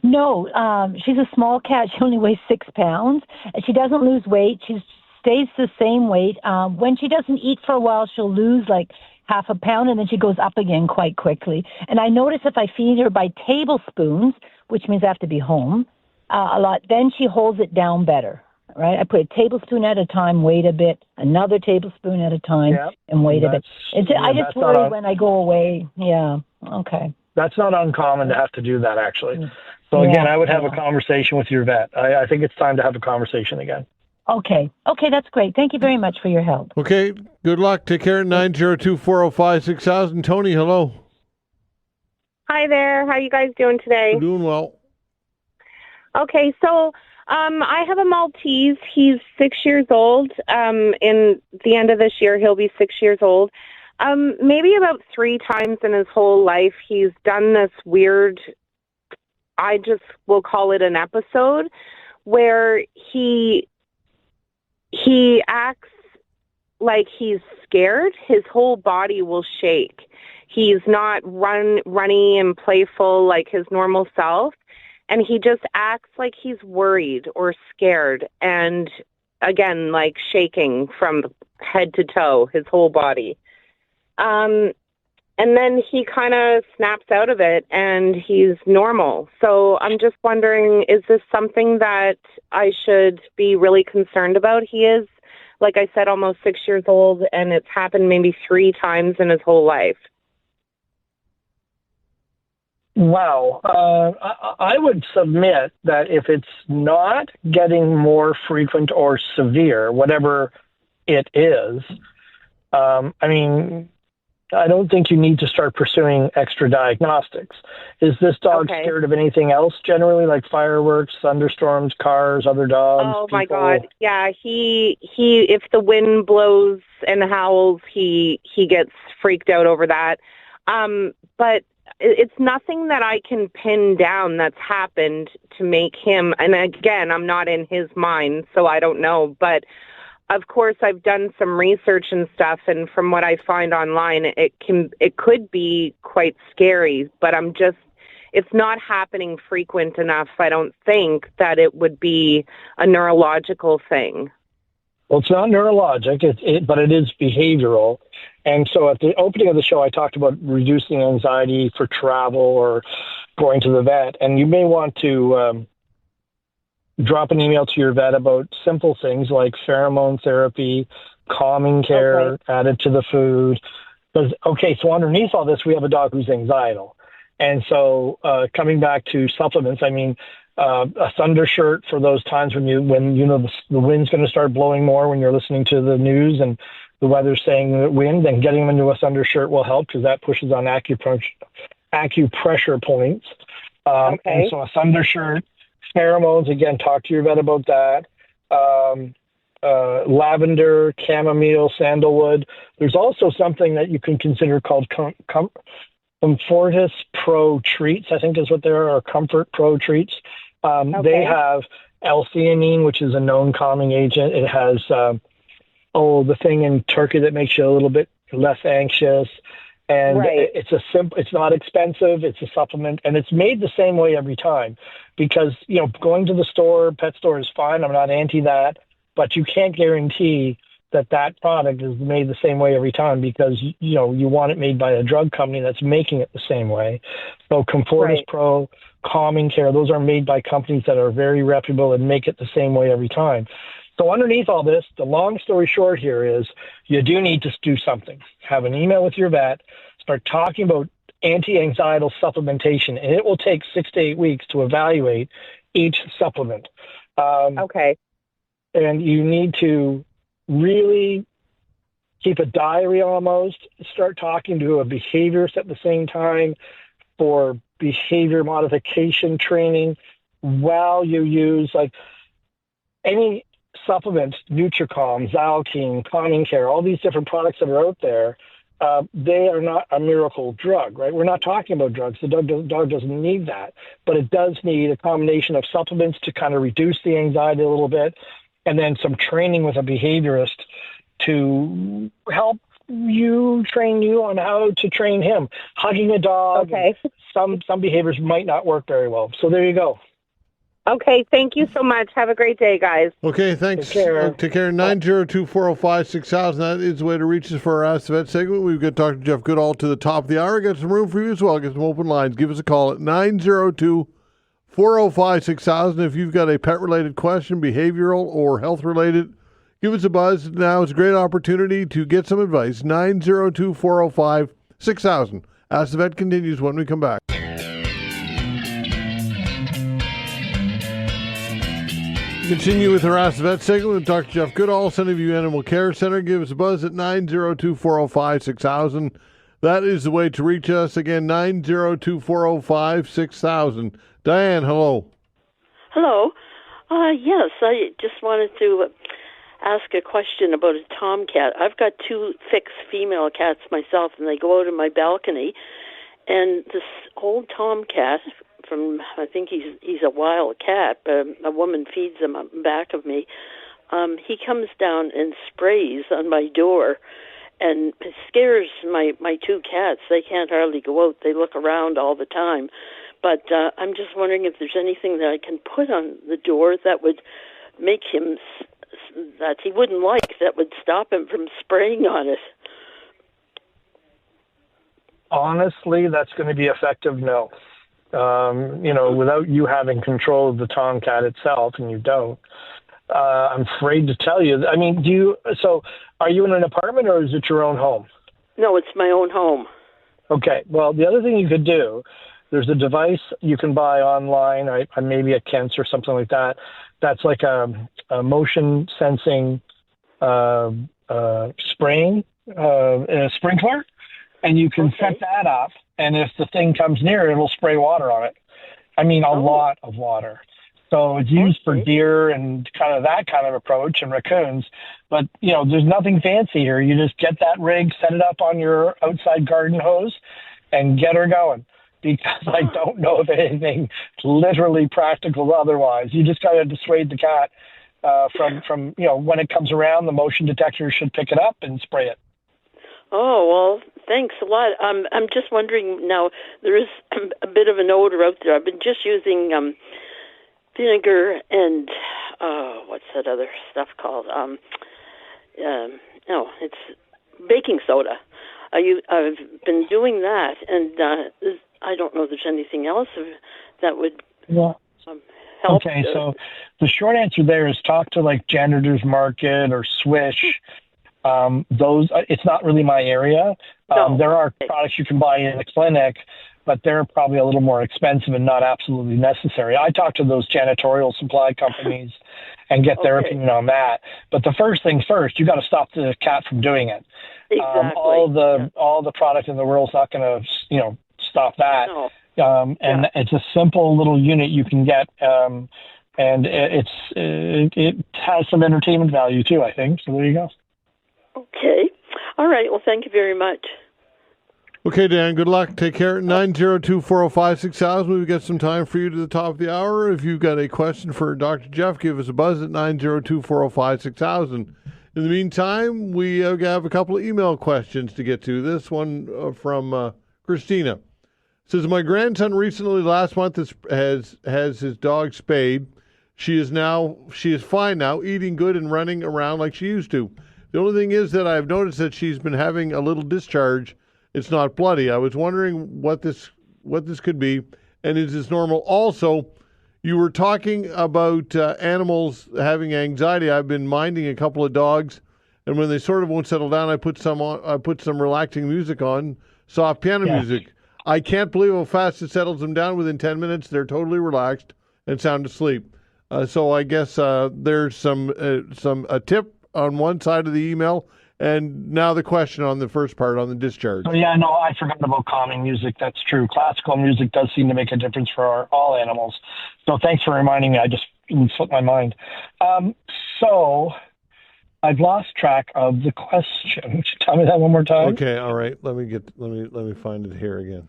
No, she's a small cat. She only weighs 6 pounds, and she doesn't lose weight. She stays the same weight. When she doesn't eat for a while, she'll lose like half a pound, and then she goes up again quite quickly. And I notice if I feed her by tablespoons, which means I have to be home a lot, then she holds it down better, right? I put a tablespoon at a time, wait a bit, another tablespoon at a time, and wait a bit. I just worry when I go away. Yeah, okay. That's not uncommon to have to do that, actually. So, again, I would have a conversation with your vet. I think it's time to have a conversation again. Okay, that's great. Thank you very much for your help. Okay, good luck. Take care. 902-405-6000. Tony, hello. Hi there. How are you guys doing today? We're doing well. Okay, so I have a Maltese. He's 6 years old. In the end of this year, he'll be 6 years old. Maybe about 3 times in his whole life, he's done this weird, I just will call it an episode, where he acts like he's scared. His whole body will shake. He's not runny and playful like his normal self, and he just acts like he's worried or scared, and again, like shaking from head to toe, his whole body. And then he kind of snaps out of it and he's normal. So I'm just wondering, is this something that I should be really concerned about? He is, like I said, almost 6 years old, and it's happened maybe 3 times in his whole life. Wow. I would submit that if it's not getting more frequent or severe, whatever it is, I don't think you need to start pursuing extra diagnostics. Is this dog scared of anything else generally, like fireworks, thunderstorms, cars, other dogs? Oh my God. Yeah. He, if the wind blows and howls, he gets freaked out over that. But it's nothing that I can pin down that's happened to make him, and again, I'm not in his mind, so I don't know, but of course, I've done some research and stuff, and from what I find online, it could be quite scary, but it's not happening frequent enough, I don't think, that it would be a neurological thing. Well, it's not neurologic, but it is behavioral. And so at the opening of the show, I talked about reducing anxiety for travel or going to the vet, and you may want to drop an email to your vet about simple things like pheromone therapy, calming care added to the food. So underneath all this, we have a dog who's anxietal. And so coming back to supplements, a thunder shirt for those times when the wind's going to start blowing more when you're listening to the news and the weather's saying wind, then getting them into a thunder shirt will help because that pushes on acupressure points. And so a thunder shirt. Pheromones, again, talk to your vet about that. Lavender, chamomile, sandalwood. There's also something that you can consider called Comfortis Pro Treats, I think is what they are, or Comfort Pro Treats. They have L-theanine, which is a known calming agent. It has, the thing in turkey that makes you a little bit less anxious. And it's not expensive. It's a supplement, and it's made the same way every time because, going to the store, pet store is fine. I'm not anti that, but you can't guarantee that product is made the same way every time because, you want it made by a drug company that's making it the same way. So Comfortis Pro, Calming Care, those are made by companies that are very reputable and make it the same way every time. So underneath all this, the long story short here is you do need to do something. Have an email with your vet, start talking about anti-anxietal supplementation, and it will take 6 to 8 weeks to evaluate each supplement. And you need to really keep a diary almost, start talking to a behaviorist at the same time for behavior modification training while you use any supplements, Nutricom, Zalkine, Calming Care, all these different products that are out there, they are not a miracle drug, right? We're not talking about drugs. The dog doesn't need that, but it does need a combination of supplements to kind of reduce the anxiety a little bit, and then some training with a behaviorist to help train you on how to train him. Hugging a dog, some behaviors might not work very well. So there you go. Okay, thank you so much. Have a great day, guys. Okay, thanks. Take care. 902-405-6000. That is the way to reach us for our Ask the Vet segment. We've got Dr. Jeff Goodall to the top of the hour. Got some room for you as well. Get some open lines. Give us a call at 902-405-6000. If you've got a pet-related question, behavioral or health-related, give us a buzz. Now is a great opportunity to get some advice. 902-405-6000. Ask the Vet continues when we come back. Continue with our Ask the Vet segment with Dr. Jeff Goodall, Centerview Animal Care Center. Give us a buzz at 902-405-6000. That is the way to reach us. Again, 902-405-6000. Diane, hello. Hello. Yes, I just wanted to ask a question about a tomcat. I've got 2 fixed female cats myself, and they go out on my balcony. And this old tomcat, I think he's a wild cat, but a woman feeds him up back of me. He comes down and sprays on my door, and it scares my 2 cats. They can't hardly go out. They look around all the time. But I'm just wondering if there's anything that I can put on the door that would make him, that he wouldn't like, that would stop him from spraying on it. Honestly, that's going to be effective, no. Without you having control of the tomcat itself, and you don't, I'm afraid to tell you. I mean, so are you in an apartment or is it your own home? No, it's my own home. Okay. Well, the other thing you could do, there's a device you can buy online, maybe at Kent's or something like that. That's like a motion sensing spraying sprinkler, and you can set that up. And if the thing comes near, it'll spray water on it. I mean, a lot of water. So it's used for deer and kind of that kind of approach, and raccoons. But, there's nothing fancy here. You just get that rig, set it up on your outside garden hose, and get her going. Because I don't know of anything literally practical otherwise. You just got to dissuade the cat from when it comes around, the motion detector should pick it up and spray it. Oh, well, thanks a lot. I'm just wondering now, there is a bit of an odor out there. I've been just using vinegar and, what's that other stuff called? It's baking soda. I've been doing that, and I don't know if there's anything else that would help. Okay, so the short answer there is talk to like Janitor's Market or Swish. Those, it's not really my area. There are products you can buy in the clinic, but they're probably a little more expensive and not absolutely necessary. I talk to those janitorial supply companies and get their opinion on that. But the first thing first, you got to stop the cat from doing it. Exactly. All the product in the world is not going to, stop that. No. And it's a simple little unit you can get, and it has some entertainment value too, I think. So there you go. Okay. All right. Well, thank you very much. Okay, Dan, good luck. Take care. 902-405-6000. We've got some time for you to the top of the hour. If you've got a question for Dr. Jeff, give us a buzz at 902-405-6000. In the meantime, we have a couple of email questions to get to. This one from Christina. It says, my grandson recently last month has his dog spayed. She is fine now, eating good and running around like she used to. The only thing is that I've noticed that she's been having a little discharge. It's not bloody. I was wondering what this could be, and is this normal? Also, you were talking about animals having anxiety. I've been minding a couple of dogs, and when they sort of won't settle down, I put some relaxing music on, soft piano music. I can't believe how fast it settles them down. Within 10 minutes, they're totally relaxed and sound asleep. So I guess there's a tip on one side of the email, and now the question on the first part on the discharge. Oh, yeah, no, I forgot about calming music. That's true. Classical music does seem to make a difference for all animals. So thanks for reminding me. I just slipped my mind. So I've lost track of the question. Tell me that one more time. Okay, all right. Let me find it here again.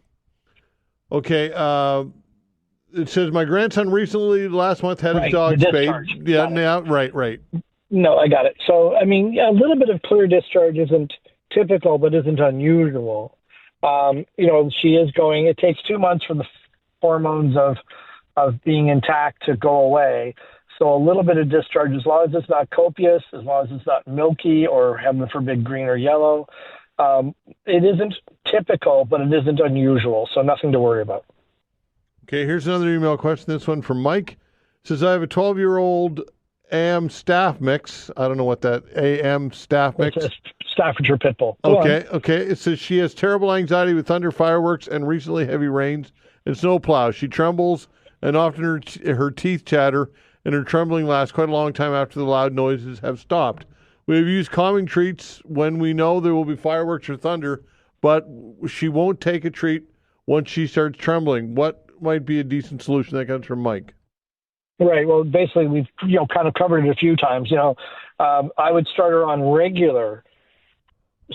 Okay, it says my grandson recently last month had his dog spayed. Yeah, now right. No, I got it. So, I mean, a little bit of clear discharge isn't typical, but isn't unusual. She is going. It takes 2 months for the hormones of being intact to go away. So a little bit of discharge, as long as it's not copious, as long as it's not milky or, heaven forbid, green or yellow. It isn't typical, but it isn't unusual, so nothing to worry about. Okay, here's another email question. This one from Mike. It says, I have a 12-year-old AM staff mix. I don't know what that AM staff mix. It's a Staffordshire Pit Bull. Okay. It says she has terrible anxiety with thunder, fireworks, and recently heavy rains and snow plows. She trembles, and often her teeth chatter, and her trembling lasts quite a long time after the loud noises have stopped. We have used calming treats when we know there will be fireworks or thunder, but she won't take a treat once she starts trembling. What might be a decent solution? That comes from Mike. Right. Well, basically, we've kind of covered it a few times. I would start her on regular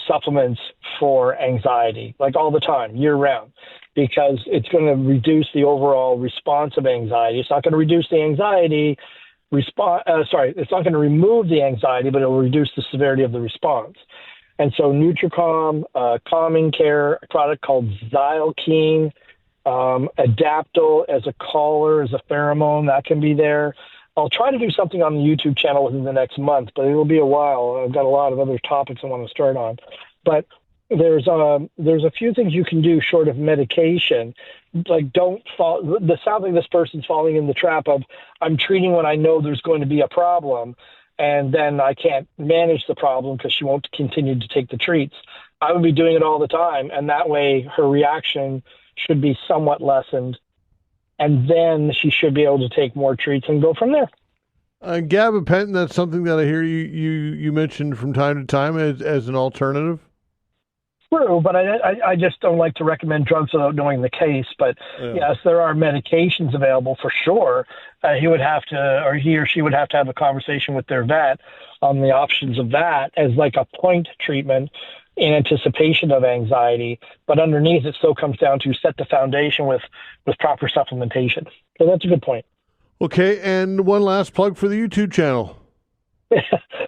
supplements for anxiety, like all the time, year round, because it's going to reduce the overall response of anxiety. It's not going to reduce the anxiety it's not going to remove the anxiety, but it will reduce the severity of the response. And so Nutricom, calming care, a product called Xylkene, Adaptil as a collar, as a pheromone, that can be there. I'll try to do something on the YouTube channel within the next month, but it will be a while. I've got a lot of other topics I want to start on. But there's a few things you can do short of medication. Like, don't fall. It sounds like this person's falling in the trap of, I'm treating when I know there's going to be a problem, and then I can't manage the problem because she won't continue to take the treats. I would be doing it all the time, and that way her reaction should be somewhat lessened, and then she should be able to take more treats and go from there. Gabapentin, that's something that I hear you mention from time to time as an alternative. True, but I just don't like to recommend drugs without knowing the case. But yes, there are medications available for sure. He or she would have to have a conversation with their vet on the options of that as like a point treatment in anticipation of anxiety. But underneath, it still comes down to set the foundation with proper supplementation. So that's a good point. Okay, and one last plug for the YouTube channel.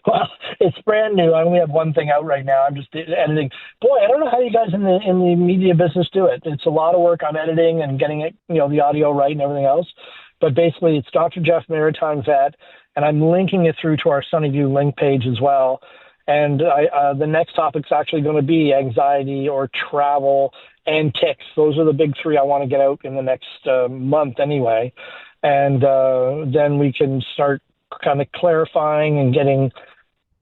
Well, it's brand new. I only have one thing out right now. I'm just editing. Boy, I don't know how you guys in the media business do it. It's a lot of work on editing and getting it, the audio right and everything else. But basically, it's Dr. Jeff Maritime Vet, and I'm linking it through to our Sunnyview link page as well. And the next topic's actually going to be anxiety or travel and ticks. Those are the big three I want to get out in the next month anyway. And then we can start kind of clarifying and getting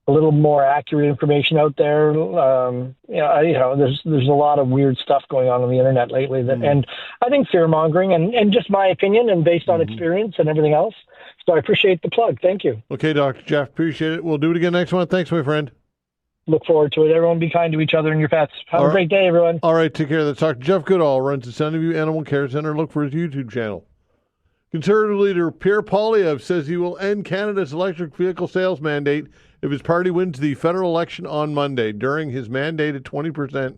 a little more accurate information out there. There's a lot of weird stuff going on the internet lately, and I think fear mongering and just my opinion and based on experience and everything else. So I appreciate the plug. Thank you. Okay, Dr. Jeff, appreciate it. We'll do it again next month. Thanks, my friend. Look forward to it. Everyone be kind to each other and your pets. Have a great day, everyone. All right, take care. That's Dr. Jeff Goodall, runs the Sunnyview Animal Care Center. Look for his YouTube channel. Conservative leader Pierre Poilievre says he will end Canada's electric vehicle sales mandate if his party wins the federal election on Monday. During his mandate at 20%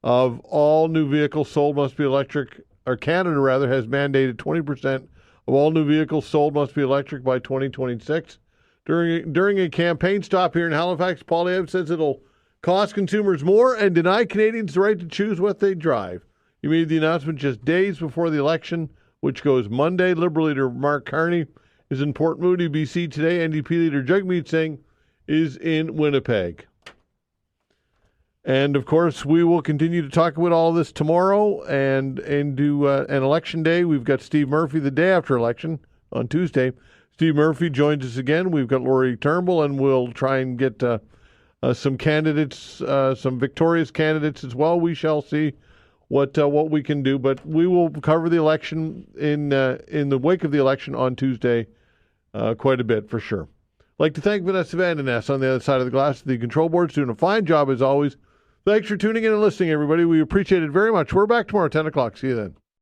of all new vehicles sold must be electric, or Canada rather has mandated 20% of all new vehicles sold must be electric by 2026. During a campaign stop here in Halifax, Poilievre says it'll cost consumers more and deny Canadians the right to choose what they drive. He made the announcement just days before the election, which goes Monday. Liberal leader Mark Carney is in Port Moody, BC today. NDP leader Jagmeet Singh is in Winnipeg. And, of course, we will continue to talk about all this tomorrow and do an election day. We've got Steve Murphy the day after election on Tuesday. Steve Murphy joins us again. We've got Laurie Turnbull, and we'll try and get some candidates, some victorious candidates as well. We shall see what we can do, but we will cover the election in the wake of the election on Tuesday quite a bit for sure. I'd like to thank Vanessa Van Ness on the other side of the glass. The control board's doing a fine job as always. Thanks for tuning in and listening, everybody. We appreciate it very much. We're back tomorrow at 10 o'clock. See you then.